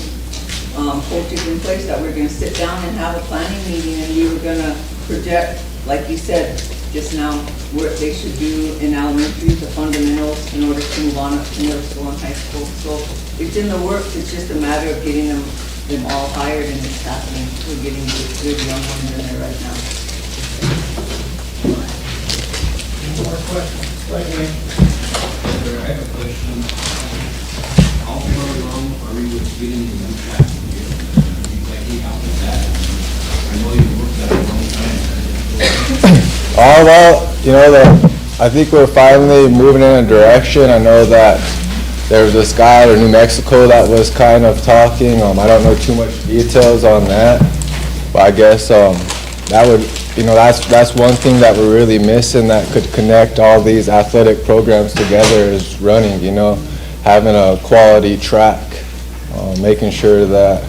coaches in place, that we're going to sit down and have a planning meeting, and we were going to project, like you said just now, what they should do in elementary, the fundamentals, in order to move on up to middle school and high school. So it's in the works. It's just a matter of getting them all hired, and it's happening. We're getting good young ones in there right now. Any more questions? I have a question. How far along are we with getting the new track? Are you like, hey, how is that? I know you worked that a long time. Oh, well, you know, I think we're finally moving in a direction. I know that there was this guy out of New Mexico that was kind of talking. I don't know too much details on that, but I guess that would, you know, that's one thing that we're really missing that could connect all these athletic programs together is running, you know, having a quality track, making sure that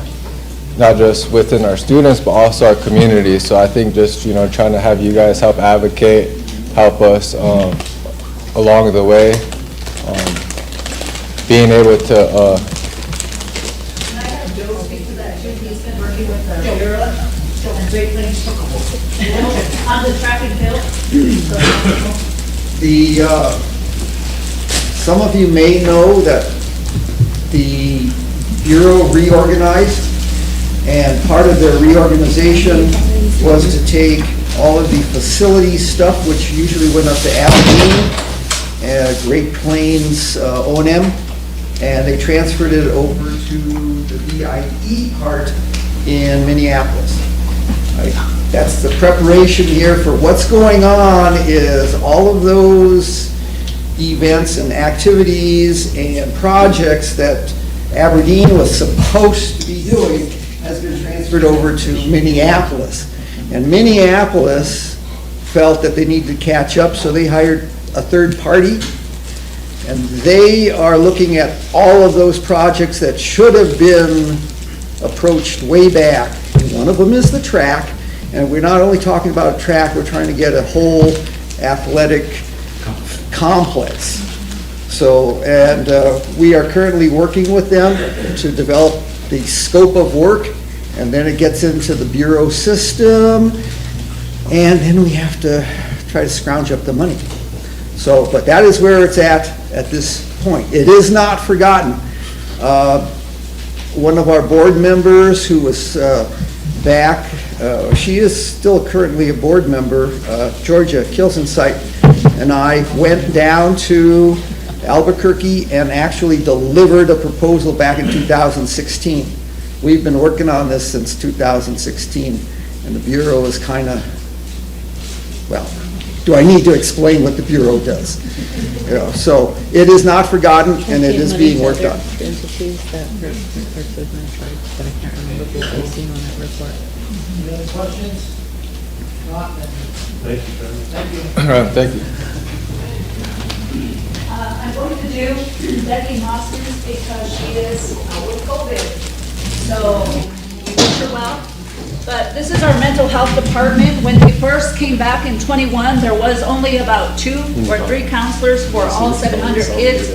not just within our students, but also our community. So I think just, you know, trying to have you guys help advocate, help us along the way, being able to. Can I have Joe speak to that too? He's been working with Bureau and Great Plains on the track and field. Some of you may know that the Bureau reorganized, and part of their reorganization was to take all of the facilities stuff, which usually went up to Aberdeen, Great Plains O&M, and they transferred it over to the VIE part in Minneapolis. That's the preparation here for what's going on, is all of those events and activities and projects that Aberdeen was supposed to be doing has been transferred over to Minneapolis. And Minneapolis felt that they needed to catch up, so they hired a third party. And they are looking at all of those projects that should have been approached way back. And one of them is the track. And we're not only talking about a track, we're trying to get a whole athletic complex. So, and we are currently working with them to develop the scope of work, and then it gets into the Bureau system. and then we have to try to scrounge up the money. So, but that is where it's at this point. It is not forgotten. One of our board members who was back, she is still currently a board member, Georgia Kilsensight, and I went down to Albuquerque and actually delivered a proposal back in 2016. We've been working on this since 2016, and the Bureau is kind of, well, do I need to explain what the Bureau does? You know, so it is not forgotten, and it is being worked on. Entities that work with Metro, but I can't remember who I've seen on that report. Any other questions? Not, then. Thank you, Chairman. Thank you. Thank you. I'm going to do Becky Mostyn's because she is with COVID. So we wish her well. But this is our mental health department. When we first came back in 21, there was only about 2 or 3 counselors for all 700 kids.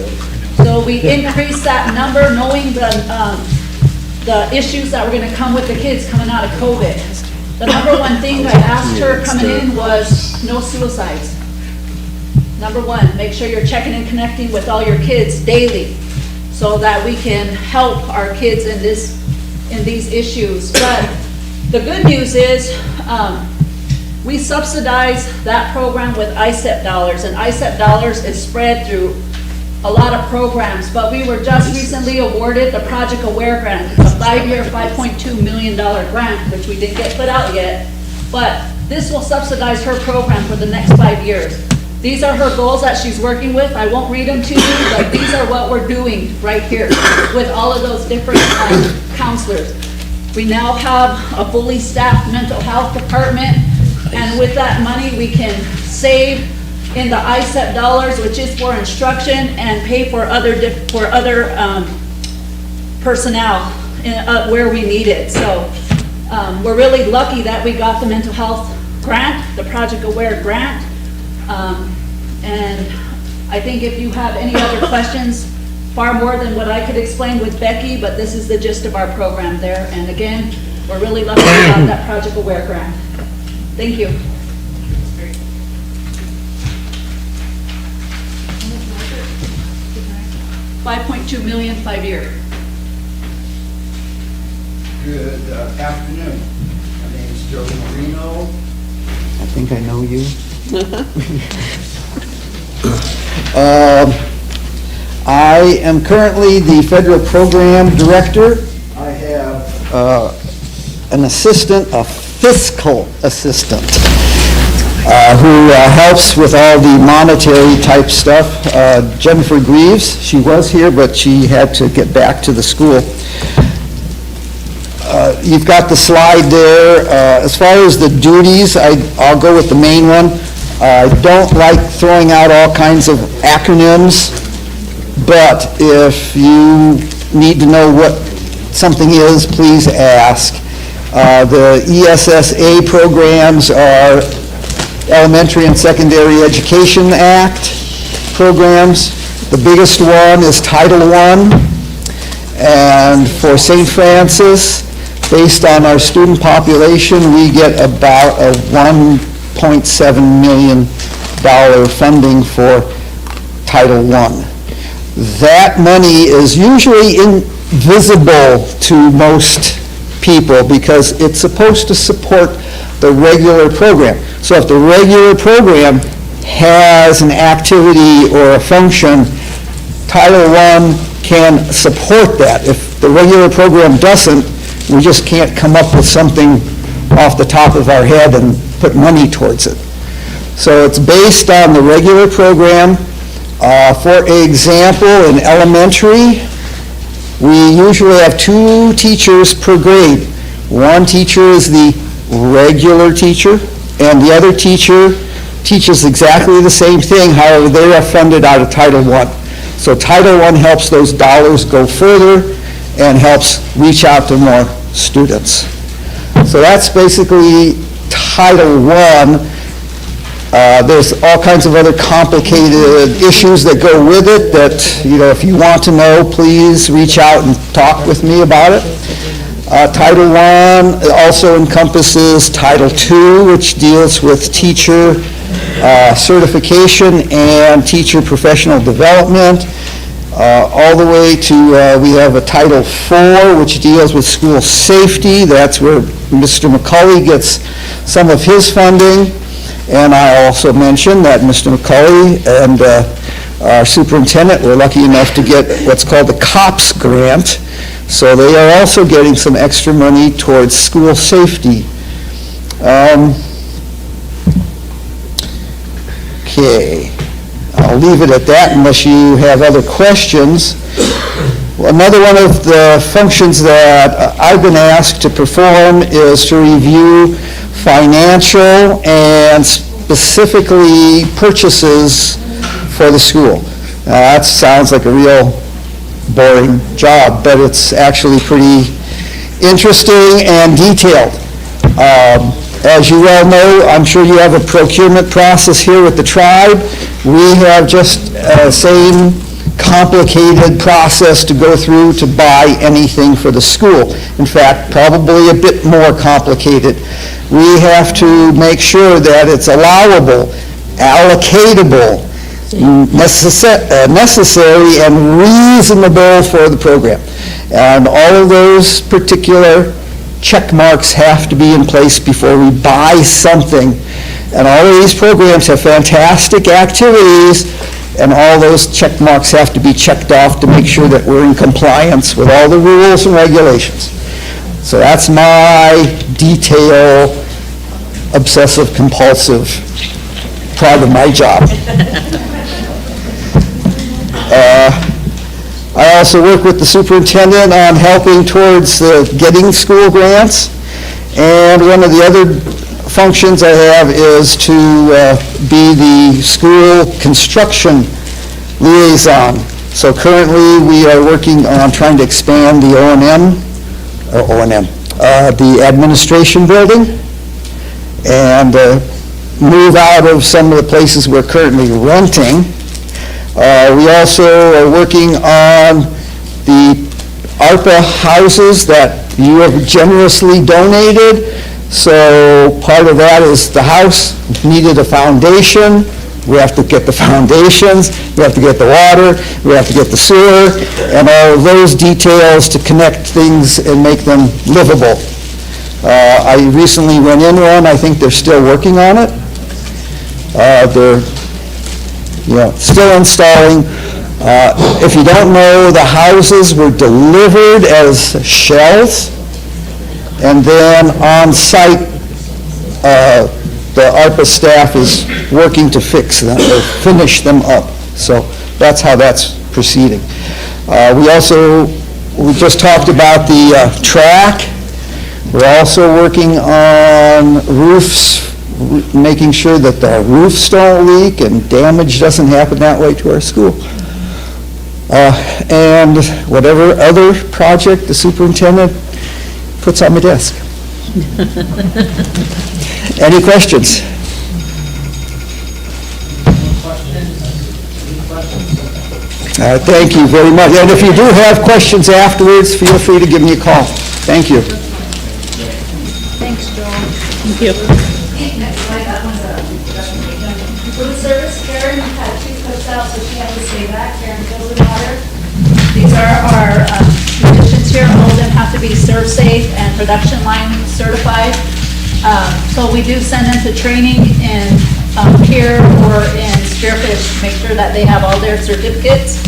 So we increased that number knowing the issues that were going to come with the kids coming out of COVID. The number one thing I asked her coming in was no suicides. Number 1, make sure you're checking and connecting with all your kids daily so that we can help our kids in these issues. But the good news is we subsidize that program with ISEP dollars, and ISEP dollars is spread through a lot of programs, but we were just recently awarded the Project Aware grant. It's a 5-year, $5.2 million grant, which we didn't get put out yet, but this will subsidize her program for the next 5 years. These are her goals that she's working with. I won't read them to you, but these are what we're doing right here with all of those different counselors. We now have a fully staffed mental health department, and with that money, we can save in the ISEP dollars, which is for instruction, and pay for other personnel where we need it. So we're really lucky that we got the mental health grant, the Project Aware grant. And I think if you have any other questions, far more than what I could explain with Becky, but this is the gist of our program there. And again, we're really lucky about that Project Aware grant. Thank you. $5.2 million, 5 years. Good afternoon. My name is Joe Marino. I think I know you. I am currently the federal program director. I have an assistant, a fiscal assistant, who helps with all the monetary type stuff. Jennifer Greaves, she was here, but she had to get back to the school. You've got the slide there. As far as the duties, I'll go with the main one. I don't like throwing out all kinds of acronyms, but if you need to know what something is, please ask. The ESSA programs are Elementary and Secondary Education Act programs. The biggest one is Title I, and for St. Francis, based on our student population, we get about a $1.7 million funding for Title I. That money is usually invisible to most people because it's supposed to support the regular program. So if the regular program has an activity or a function, Title I can support that. If the regular program doesn't, we just can't come up with something off the top of our head and put money towards it. So it's based on the regular program. For example, in elementary, we usually have 2 teachers per grade. One teacher is the regular teacher, and the other teacher teaches exactly the same thing, however, they are funded out of Title I. So Title I helps those dollars go further and helps reach out to more students. So that's basically Title I. There's all kinds of other complicated issues that go with it that, if you want to know, please reach out and talk with me about it. Title I also encompasses Title II, which deals with teacher certification and teacher professional development, all the way to, we have a Title IV, which deals with school safety. That's where Mr. McCully gets some of his funding. And I also mentioned that Mr. McCully and our superintendent were lucky enough to get what's called the COPS grant. So they are also getting some extra money towards school safety. Okay, I'll leave it at that unless you have other questions. Another one of the functions that I've been asked to perform is to review financial and specifically purchases for the school. That sounds like a real boring job, but it's actually pretty interesting and detailed. As you well know, I'm sure you have a procurement process here with the tribe. We have just the same complicated process to go through to buy anything for the school. In fact, probably a bit more complicated. We have to make sure that it's allowable, allocatable, necessary and reasonable for the program. And all of those particular check marks have to be in place before we buy something. And all of these programs have fantastic activities, and all those check marks have to be checked off to make sure that we're in compliance with all the rules and regulations. So that's my detail, obsessive compulsive part of my job. I also work with the superintendent on helping towards getting school grants. And one of the other functions I have is to be the school construction liaison. So currently we are working on trying to expand the the administration building, and move out of some of the places we're currently renting. We also are working on the ARPA houses that you have generously donated. So part of that is the house needed a foundation. We have to get the foundations, we have to get the water, we have to get the sewer, and all of those details to connect things and make them livable. I recently went in one. I think they're still working on it. They're still installing. If you don't know, the houses were delivered as shells, and then on site, the ARPA staff is working to fix them or finish them up. So that's how that's proceeding. We just talked about the track. We're also working on roofs, making sure that the roofs don't leak and damage doesn't happen that way to our school. And whatever other project the superintendent puts on my desk. Any questions? Thank you very much. And if you do have questions afterwards, feel free to give me a call. Thank you. Thanks, Joel. Thank you. Next slide, that one's a food service. Karen had two cups out, so she had to stay back. Karen fills the water. These are our conditions here. All of them have to be serve safe and production line certified. So we do send them to training in Pier or in Spearfish to make sure that they have all their certificates.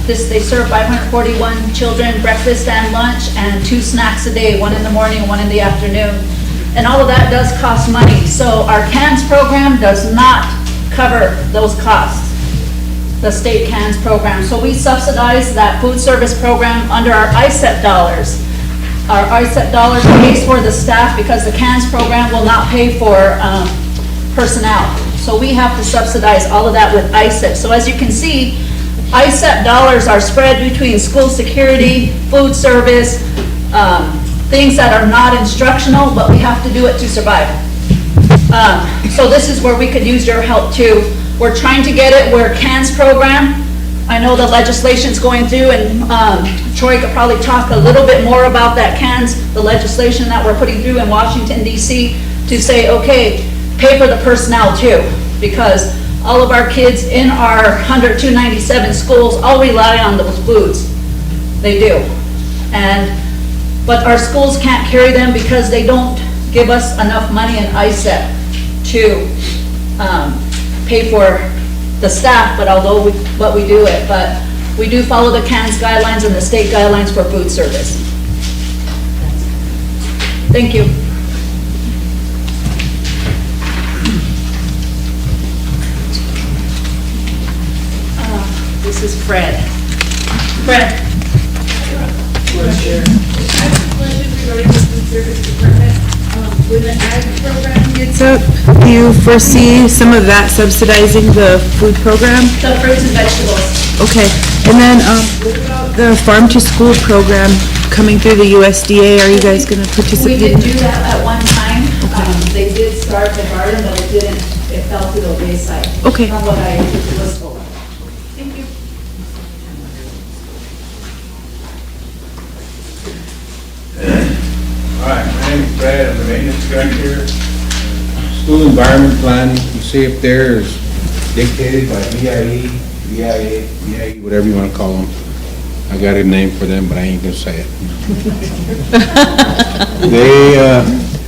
They serve 541 children breakfast and lunch and 2 snacks a day, 1 in the morning and 1 in the afternoon. And all of that does cost money. So our CANS program does not cover those costs, the state CANS program. So we subsidize that food service program under our ISEP dollars. Our ISEP dollars pays for the staff because the CANS program will not pay for personnel. So we have to subsidize all of that with ISEP. So as you can see, ISEP dollars are spread between school security, food service, things that are not instructional, but we have to do it to survive. So this is where we could use your help too. We're trying to get it where CANS program, I know the legislation's going through, and Troy could probably talk a little bit more about that the legislation that we're putting through in Washington DC to say, okay, pay for the personnel too, because all of our kids in our 297 schools all rely on those foods. They do. But our schools can't carry them because they don't give us enough money in ISEP to pay for the staff, but we do it. But we do follow the CANS guidelines and the state guidelines for food service. Thank you. This is Fred. Fred. I have a question regarding the food service department. When the ag program gets up, do you foresee some of that subsidizing the food program? The fruits and vegetables. Okay, and then what about the farm to school program coming through the USDA? Are you guys going to participate? We did do that at one time. They did start the garden, but it fell to the wayside. Okay. From what I was told. Thank you. All right, my name is Brad, I'm the maintenance director. School environment plan, you see up there is dictated by BIE, whatever you want to call them. I got a name for them, but I ain't gonna say it.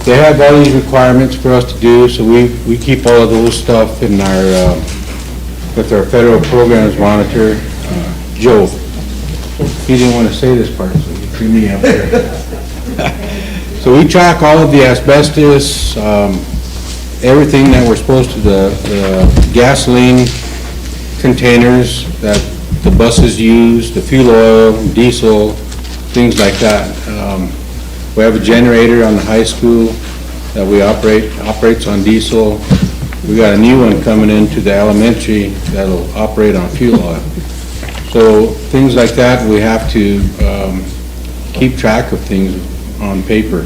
They have all these requirements for us to do, so we keep all of those stuff in our, with our federal programs monitor, Joe. He didn't want to say this part, so he threw me up there. So we track all of the asbestos, everything that we're supposed to, the gasoline containers that the buses use, the fuel oil, diesel, things like that. We have a generator on the high school that we operates on diesel. We got a new one coming into the elementary that'll operate on fuel oil. So things like that, we have to keep track of things on paper.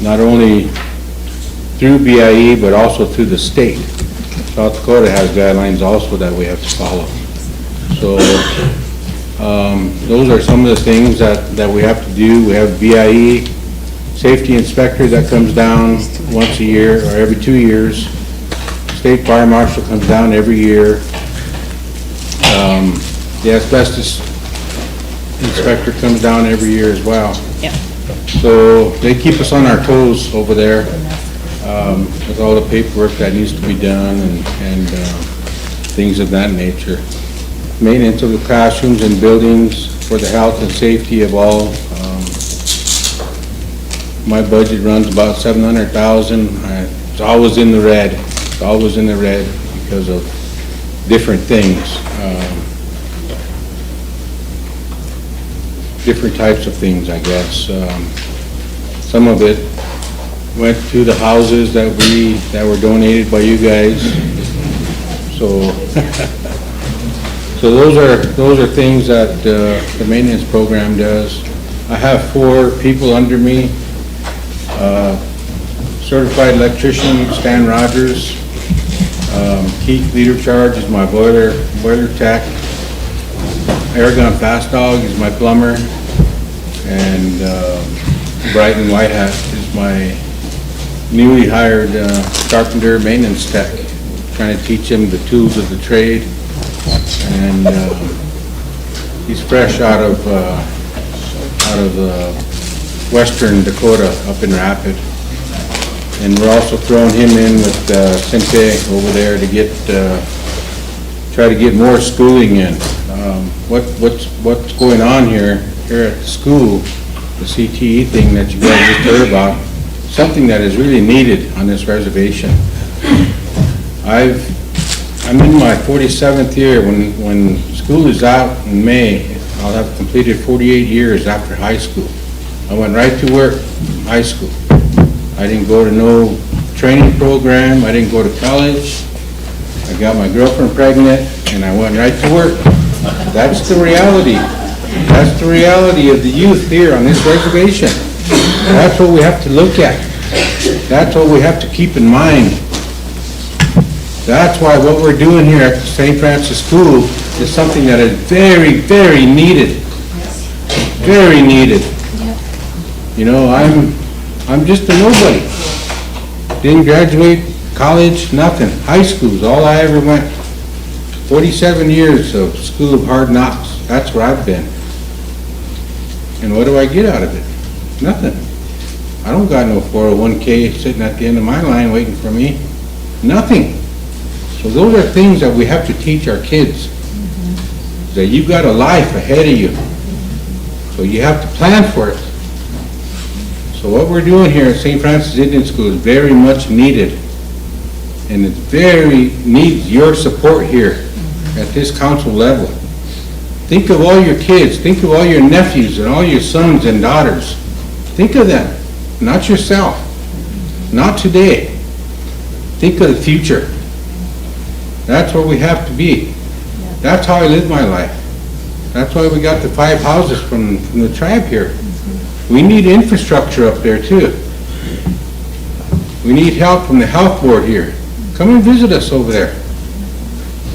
Not only through BIE, but also through the state. South Dakota has guidelines also that we have to follow. So those are some of the things that we have to do. We have BIE safety inspector that comes down once a year or every 2 years. State fire marshal comes down every year. The asbestos inspector comes down every year as well. Yeah. So they keep us on our toes over there with all the paperwork that needs to be done and things of that nature. Maintenance of the classrooms and buildings for the health and safety of all. My budget runs about $700,000. It's always in the red. It's always in the red because of different things. Different types of things, I guess. Some of it went to the houses that were donated by you guys. So, so those are things that the maintenance program does. I have 4 people under me. Certified electrician Stan Rogers. Keith Leader Charge is my boiler tech. Aragon Fast Dog is my plumber, and Brighton White Hat is my newly hired carpenter maintenance tech. Trying to teach him the tools of the trade, and he's fresh out of Western Dakota up in Rapid, and we're also throwing him in with Cynthia over there to try to get more schooling in. What's going on here at the school, the CTE thing that you guys just heard about, something that is really needed on this reservation. I'm in my 47th year. When school is out in May, I'll have completed 48 years after high school. I went right to work, high school. I didn't go to no training program, I didn't go to college. I got my girlfriend pregnant and I went right to work. That's the reality. That's the reality of the youth here on this reservation. That's what we have to look at. That's what we have to keep in mind. That's why what we're doing here at the St. Francis School is something that is very, very needed. Very needed. You know, I'm just a nobody. Didn't graduate college, nothing. High school's all I ever went. 47 years of school of hard knocks. That's where I've been. And what do I get out of it? Nothing. I don't got no 401k sitting at the end of my line waiting for me. Nothing. So those are things that we have to teach our kids. That you've got a life ahead of you. So you have to plan for it. So what we're doing here at St. Francis Indian School is very much needed. And it very needs your support here at this council level. Think of all your kids, think of all your nephews and all your sons and daughters. Think of them, not yourself, not today. Think of the future. That's where we have to be. That's how I live my life. That's why we got the 5 houses from the tribe here. We need infrastructure up there too. We need help from the health board here. Come and visit us over there.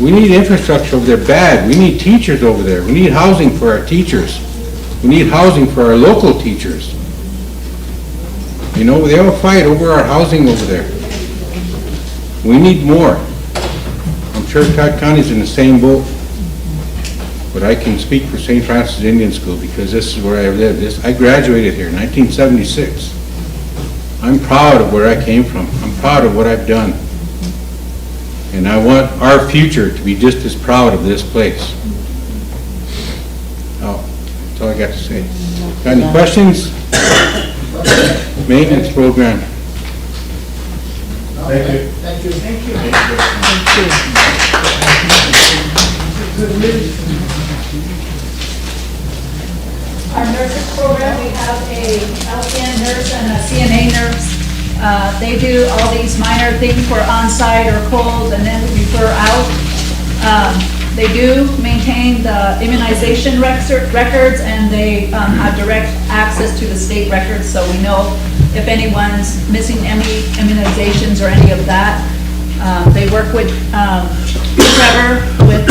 We need infrastructure over there bad. We need teachers over there. We need housing for our teachers. We need housing for our local teachers. You know, they all fight over our housing over there. We need more. I'm sure Todd County's in the same boat. But I can speak for St. Francis Indian School because this is where I lived. I graduated here in 1976. I'm proud of where I came from. I'm proud of what I've done. And I want our future to be just as proud of this place. Oh, that's all I got to say. Got any questions? Maintenance program. Thank you. Thank you. Thank you. Our nurses program, we have a LPN nurse and a CNA nurse. They do all these minor things for on-site or cold, and then we refer out. They do maintain the immunization records, and they have direct access to the state records, so we know if anyone's missing any immunizations or any of that. They work with Trevor with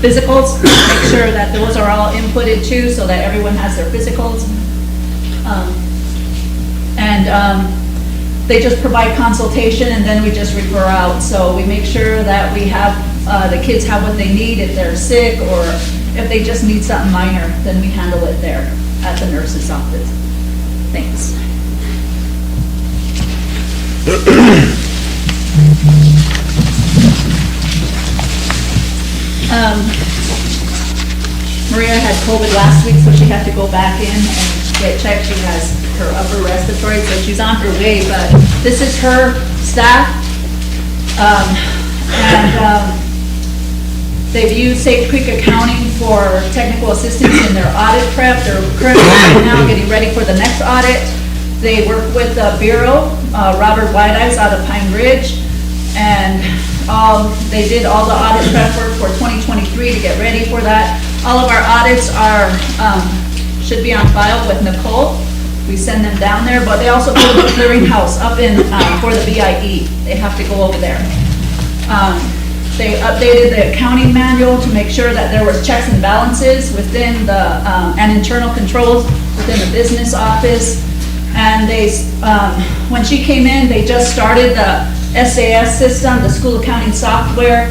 physicals, make sure that those are all inputted too, so that everyone has their physicals. They just provide consultation, and then we just refer out. So we make sure that we have, the kids have what they need if they're sick, or if they just need something minor, then we handle it there at the nurse's office. Thanks. Maria had COVID last week, so she had to go back in and get checked. She has her upper respiratory, so she's on her way, but this is her staff. They've used Safe Creek Accounting for technical assistance in their audit prep. They're currently right now getting ready for the next audit. They work with the Bureau, Robert White Eyes out of Pine Ridge, and they did all the audit prep work for 2023 to get ready for that. All of our audits should be on file with Nicole. We send them down there, but they also go to the clearinghouse up in for the BIE. They have to go over there. They updated the accounting manual to make sure that there was checks and balances within the and internal controls within the business office. And when she came in, they just started the SAS system, the school accounting software,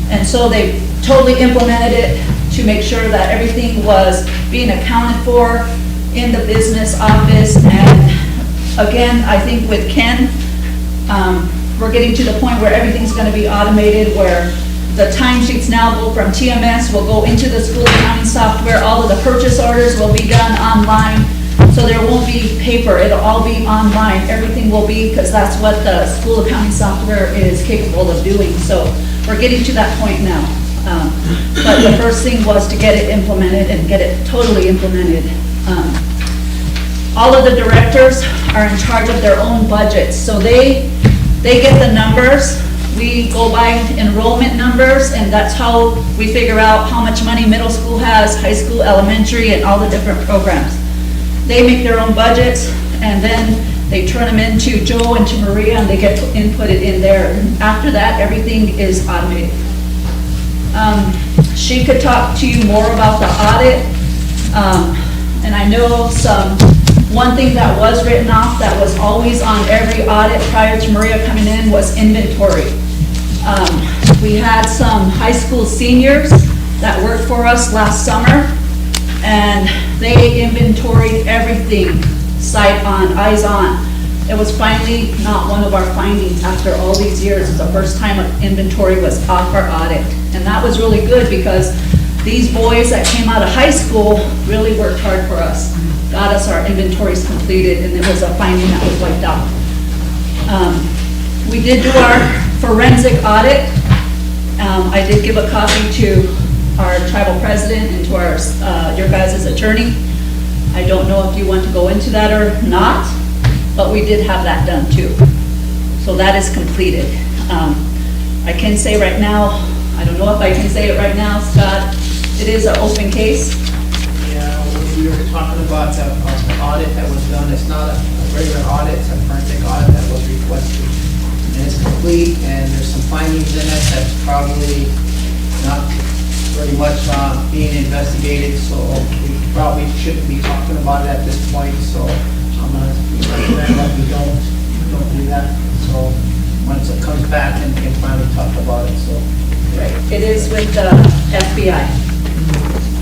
and so they totally implemented it to make sure that everything was being accounted for in the business office. And again, I think with Ken, we're getting to the point where everything's going to be automated, where the timesheets now go from TMS, will go into the school accounting software. All of the purchase orders will be done online. So there won't be paper, it'll all be online. Everything will be, because that's what the school accounting software is capable of doing. So we're getting to that point now. But the first thing was to get it implemented and get it totally implemented. All of the directors are in charge of their own budgets. So they get the numbers. We go by enrollment numbers, and that's how we figure out how much money middle school has, high school, elementary, and all the different programs. They make their own budgets, and then they turn them into Joe and to Maria, and they get inputted in there. And after that, everything is automated. She could talk to you more about the audit. And I know one thing that was written off that was always on every audit prior to Maria coming in was inventory. We had some high school seniors that worked for us last summer, and they inventoried everything, sight on, eyes on. It was finally not one of our findings after all these years. It's the first time an inventory was off our audit. And that was really good because these boys that came out of high school really worked hard for us, got us our inventories completed, and it was a finding that was wiped out. We did do our forensic audit. I did give a copy to our tribal president and to your guys' attorney. I don't know if you want to go into that or not, but we did have that done too. So that is completed. I can say right now, I don't know if I can say it right now, Scott, it is an open case. Yeah, we were talking about the audit that was done. It's not a regular audit, it's a forensic audit that was requested. And it's complete, and there's some findings in it that's probably not very much being investigated, so we probably shouldn't be talking about it at this point, so I'm gonna recommend that we don't do that. So once it comes back and we can finally talk about it, so. Right, it is with the FBI.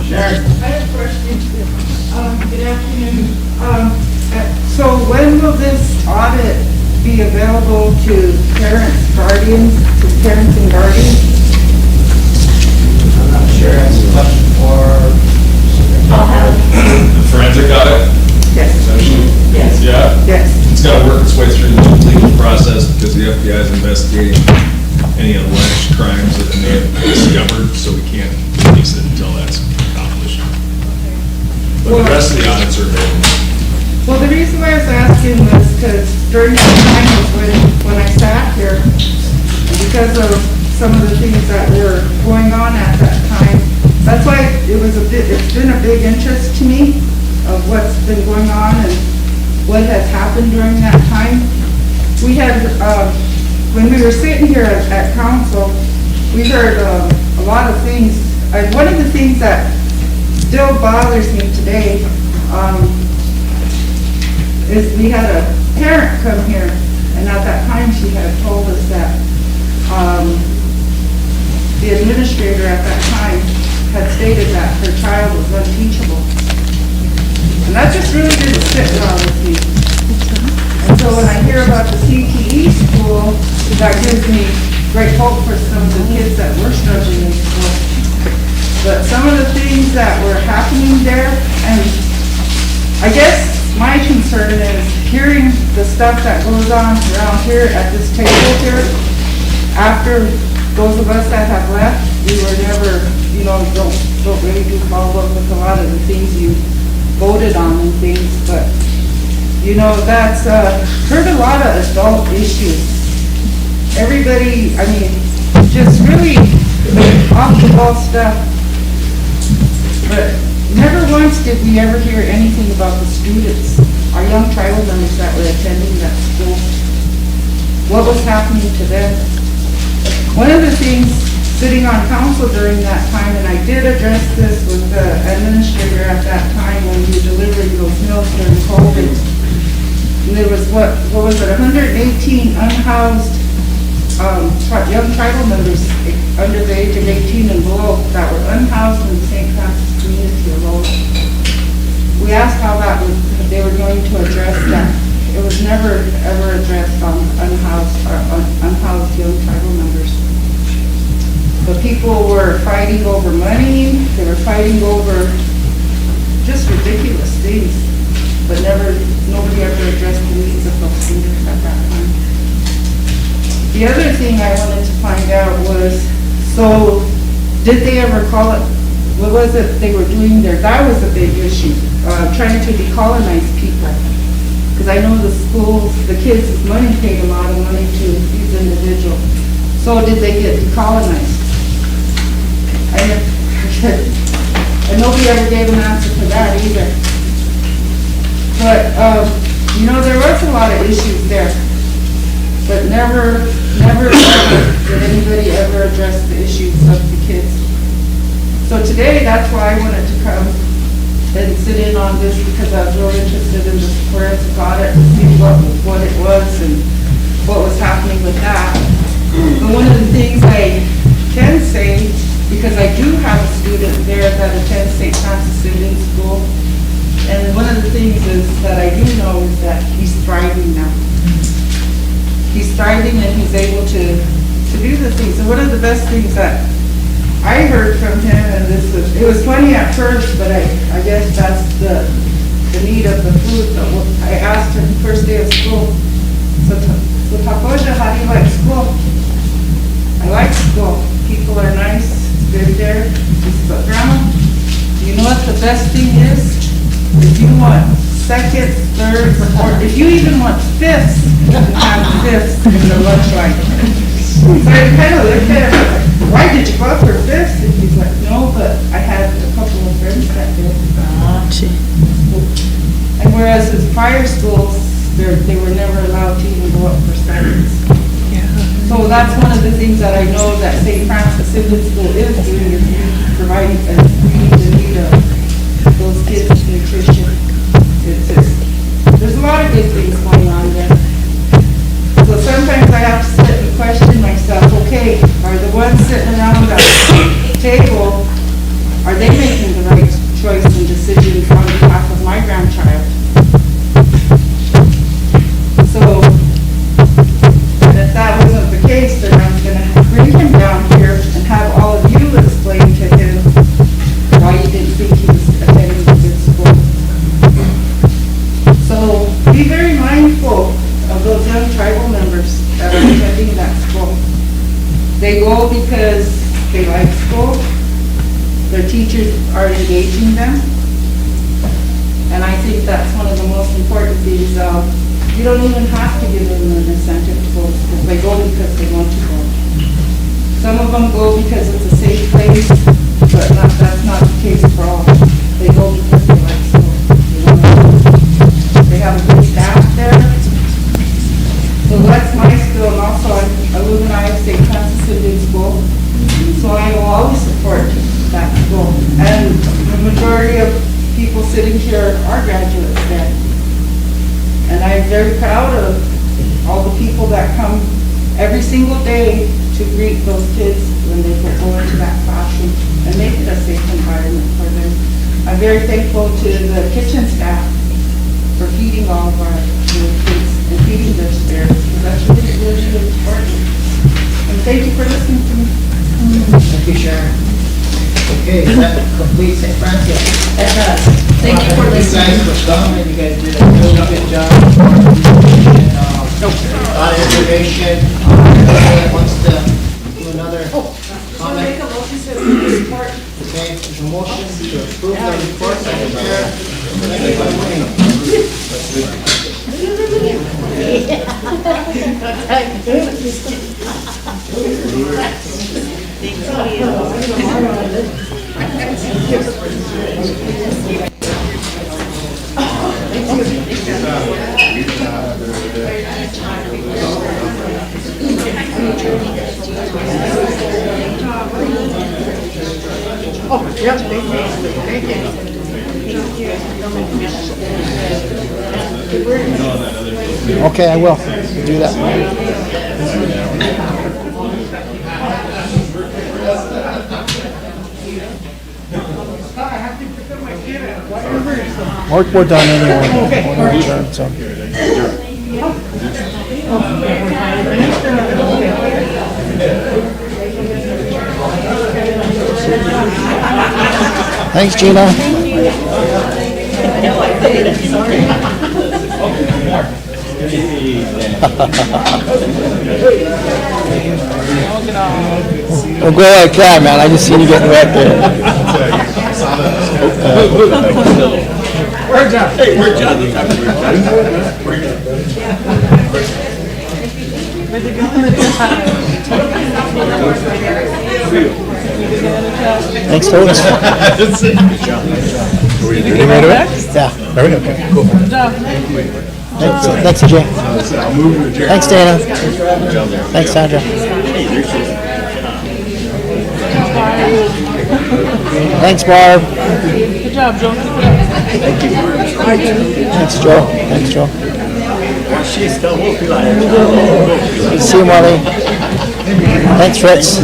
Sure. I have a question. Good afternoon. So when will this audit be available to parents, guardians, and guardians? I'm not sure, that's a question for. The forensic audit? Yes. Essentially? Yes. Yeah. Yes. It's got to work its way through the legal process because the FBI is investigating any alleged crimes that they have discovered, so we can't release it until that's accomplished. But the rest of the audits are available. Well, the reason why I was asking was because during that time was when I sat here, because of some of the things that were going on at that time, that's why it's been a big interest to me of what's been going on and what has happened during that time. We had, when we were sitting here at council, we heard a lot of things. One of the things that still bothers me today is we had a parent come here, and at that time she had told us that the administrator at that time had stated that her child was unteachable. And that just really didn't sit well with me. And so when I hear about the CTE school, that gives me great hope for some of the kids that were struggling in school. But some of the things that were happening there, and I guess my concern is hearing the stuff that goes on around here at this table here, after those of us that have left, we were never, don't really do follow up with a lot of the things you voted on and things, but, that's, heard a lot of adult issues. Everybody, just really off the wall stuff. But never once did we ever hear anything about the students, our young tribal members that were attending that school. What was happening to them? One of the things sitting on council during that time, and I did address this with the administrator at that time when we were delivering those meals during COVID. And there was, what was it, 118 unhoused young tribal members under the age of 18 and below that were unhoused in the St. Francis community alone. We asked how they were going to address that. It was never ever addressed on unhoused young tribal members. But people were fighting over money, they were fighting over just ridiculous things, but nobody ever addressed the needs of those students at that time. The other thing I wanted to find out was, so did they ever call it, what was it they were doing there? That was a big issue, trying to decolonize people. Because I know the schools, the kids' money paid a lot of money to these individuals. So did they get decolonized? And nobody ever gave an answer for that either. But, there was a lot of issues there. But never did anybody ever address the issues of the kids. So today, that's why I wanted to come and sit in on this, because I was real interested in this forensic audit, to see what it was and what was happening with that. But one of the things I can say, because I do have a student there that attends St. Francis Indian School, and one of the things is that I do know is that he's thriving now. He's thriving and he's able to do the things. And one of the best things that I heard from him, and it was funny at first, but I guess that's the need of the food. But I asked him first day of school, so Takoja, how do you like school? I like school. People are nice. It's good there. He said, but Grandma, you know what the best thing is? If you want second, third, or fourth, if you even want fifths, you can have fifths in the lunch line. So I kind of looked at him, like, why did you go up for fifths? And he's like, no, but I had a couple of friends that did. And whereas his prior schools, they were never allowed to even go up for seconds. So that's one of the things that I know that St. Francis Indian School is doing, is providing a need of those kids' nutrition. There's a lot of good things going on there. So sometimes I have to sit and question myself, okay, are the ones sitting around that table, are they making the right choice and decisions on behalf of my grandchild? So, and if that wasn't the case, then I was going to bring him down here and have all of you explain to him why you didn't think he was attending a good school. So be very mindful of those young tribal members that are attending that school. They go because they like school, their teachers are engaging them, and I think that's one of the most important things. You don't even have to give them an incentive to go to school. They go because they want to go. Some of them go because it's a safe place, but that's not the case for all. They go because they like school. They have a good staff there. So that's my school, and also I'm alumni of St. Francis Indian School. So I will always support that school. And the majority of people sitting here are graduates there. And I'm very proud of all the people that come every single day to greet those kids when they go into that classroom and make it a safe environment for them. I'm very thankful to the kitchen staff for feeding all of our little kids and feeding their spirits, because that's really, really important. And thank you for listening to me. Thank you, Sharon. Okay, that completes St. Francis. It does. Thank you for listening. You guys for coming, you guys did a really good job. And, a lot of information. Anybody wants to do another comment? Make a motion to approve the report. Okay, there's a motion to approve the report by the chair. Second by Oh, yep, thank you. Okay, I will do that. We're done anyway. We're adjourned, so. Thanks, Gina. Don't go like that, man. I just seen you getting wet there. Where's John? Hey, where's John? Thanks, folks. Ready right away? Yeah. Ready? Okay, cool. Thanks, Jay. I'll move to adjourn. Thanks, Dana. Thanks, Sandra. Thanks, Barb. Good job, Joe. Thanks, Joe. Thanks, Joe. Good to see you, Marley. Thanks, Fritz.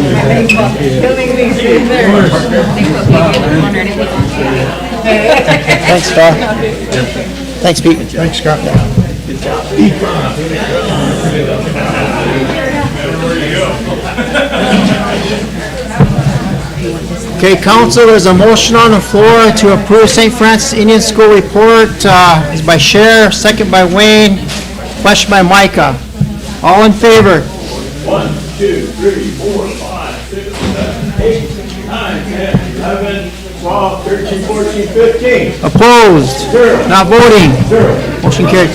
Thanks, Scott. Thanks, Pete. Thanks, Scott. Okay, council, there's a motion on the floor to approve St. Francis Indian School report. It's by Cher, second by Wayne, question by Micah. All in favor? 1, 2, 3, 4, 5, 6, 7, 8, 9, 10, 11, 12, 13, 14, 15. Opposed? Zero. Not voting? Zero. Motion carried.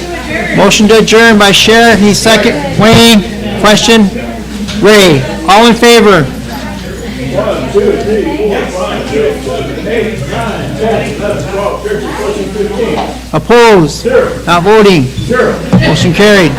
Motion to adjourn by Cher, he second. Wayne, question. Ray, all in favor? 1, 2, 3, 4, 5, 6, 7, 8, 9, 10, 11, 12, 13, 14, 15. Opposed? Zero. Not voting? Zero. Motion carried.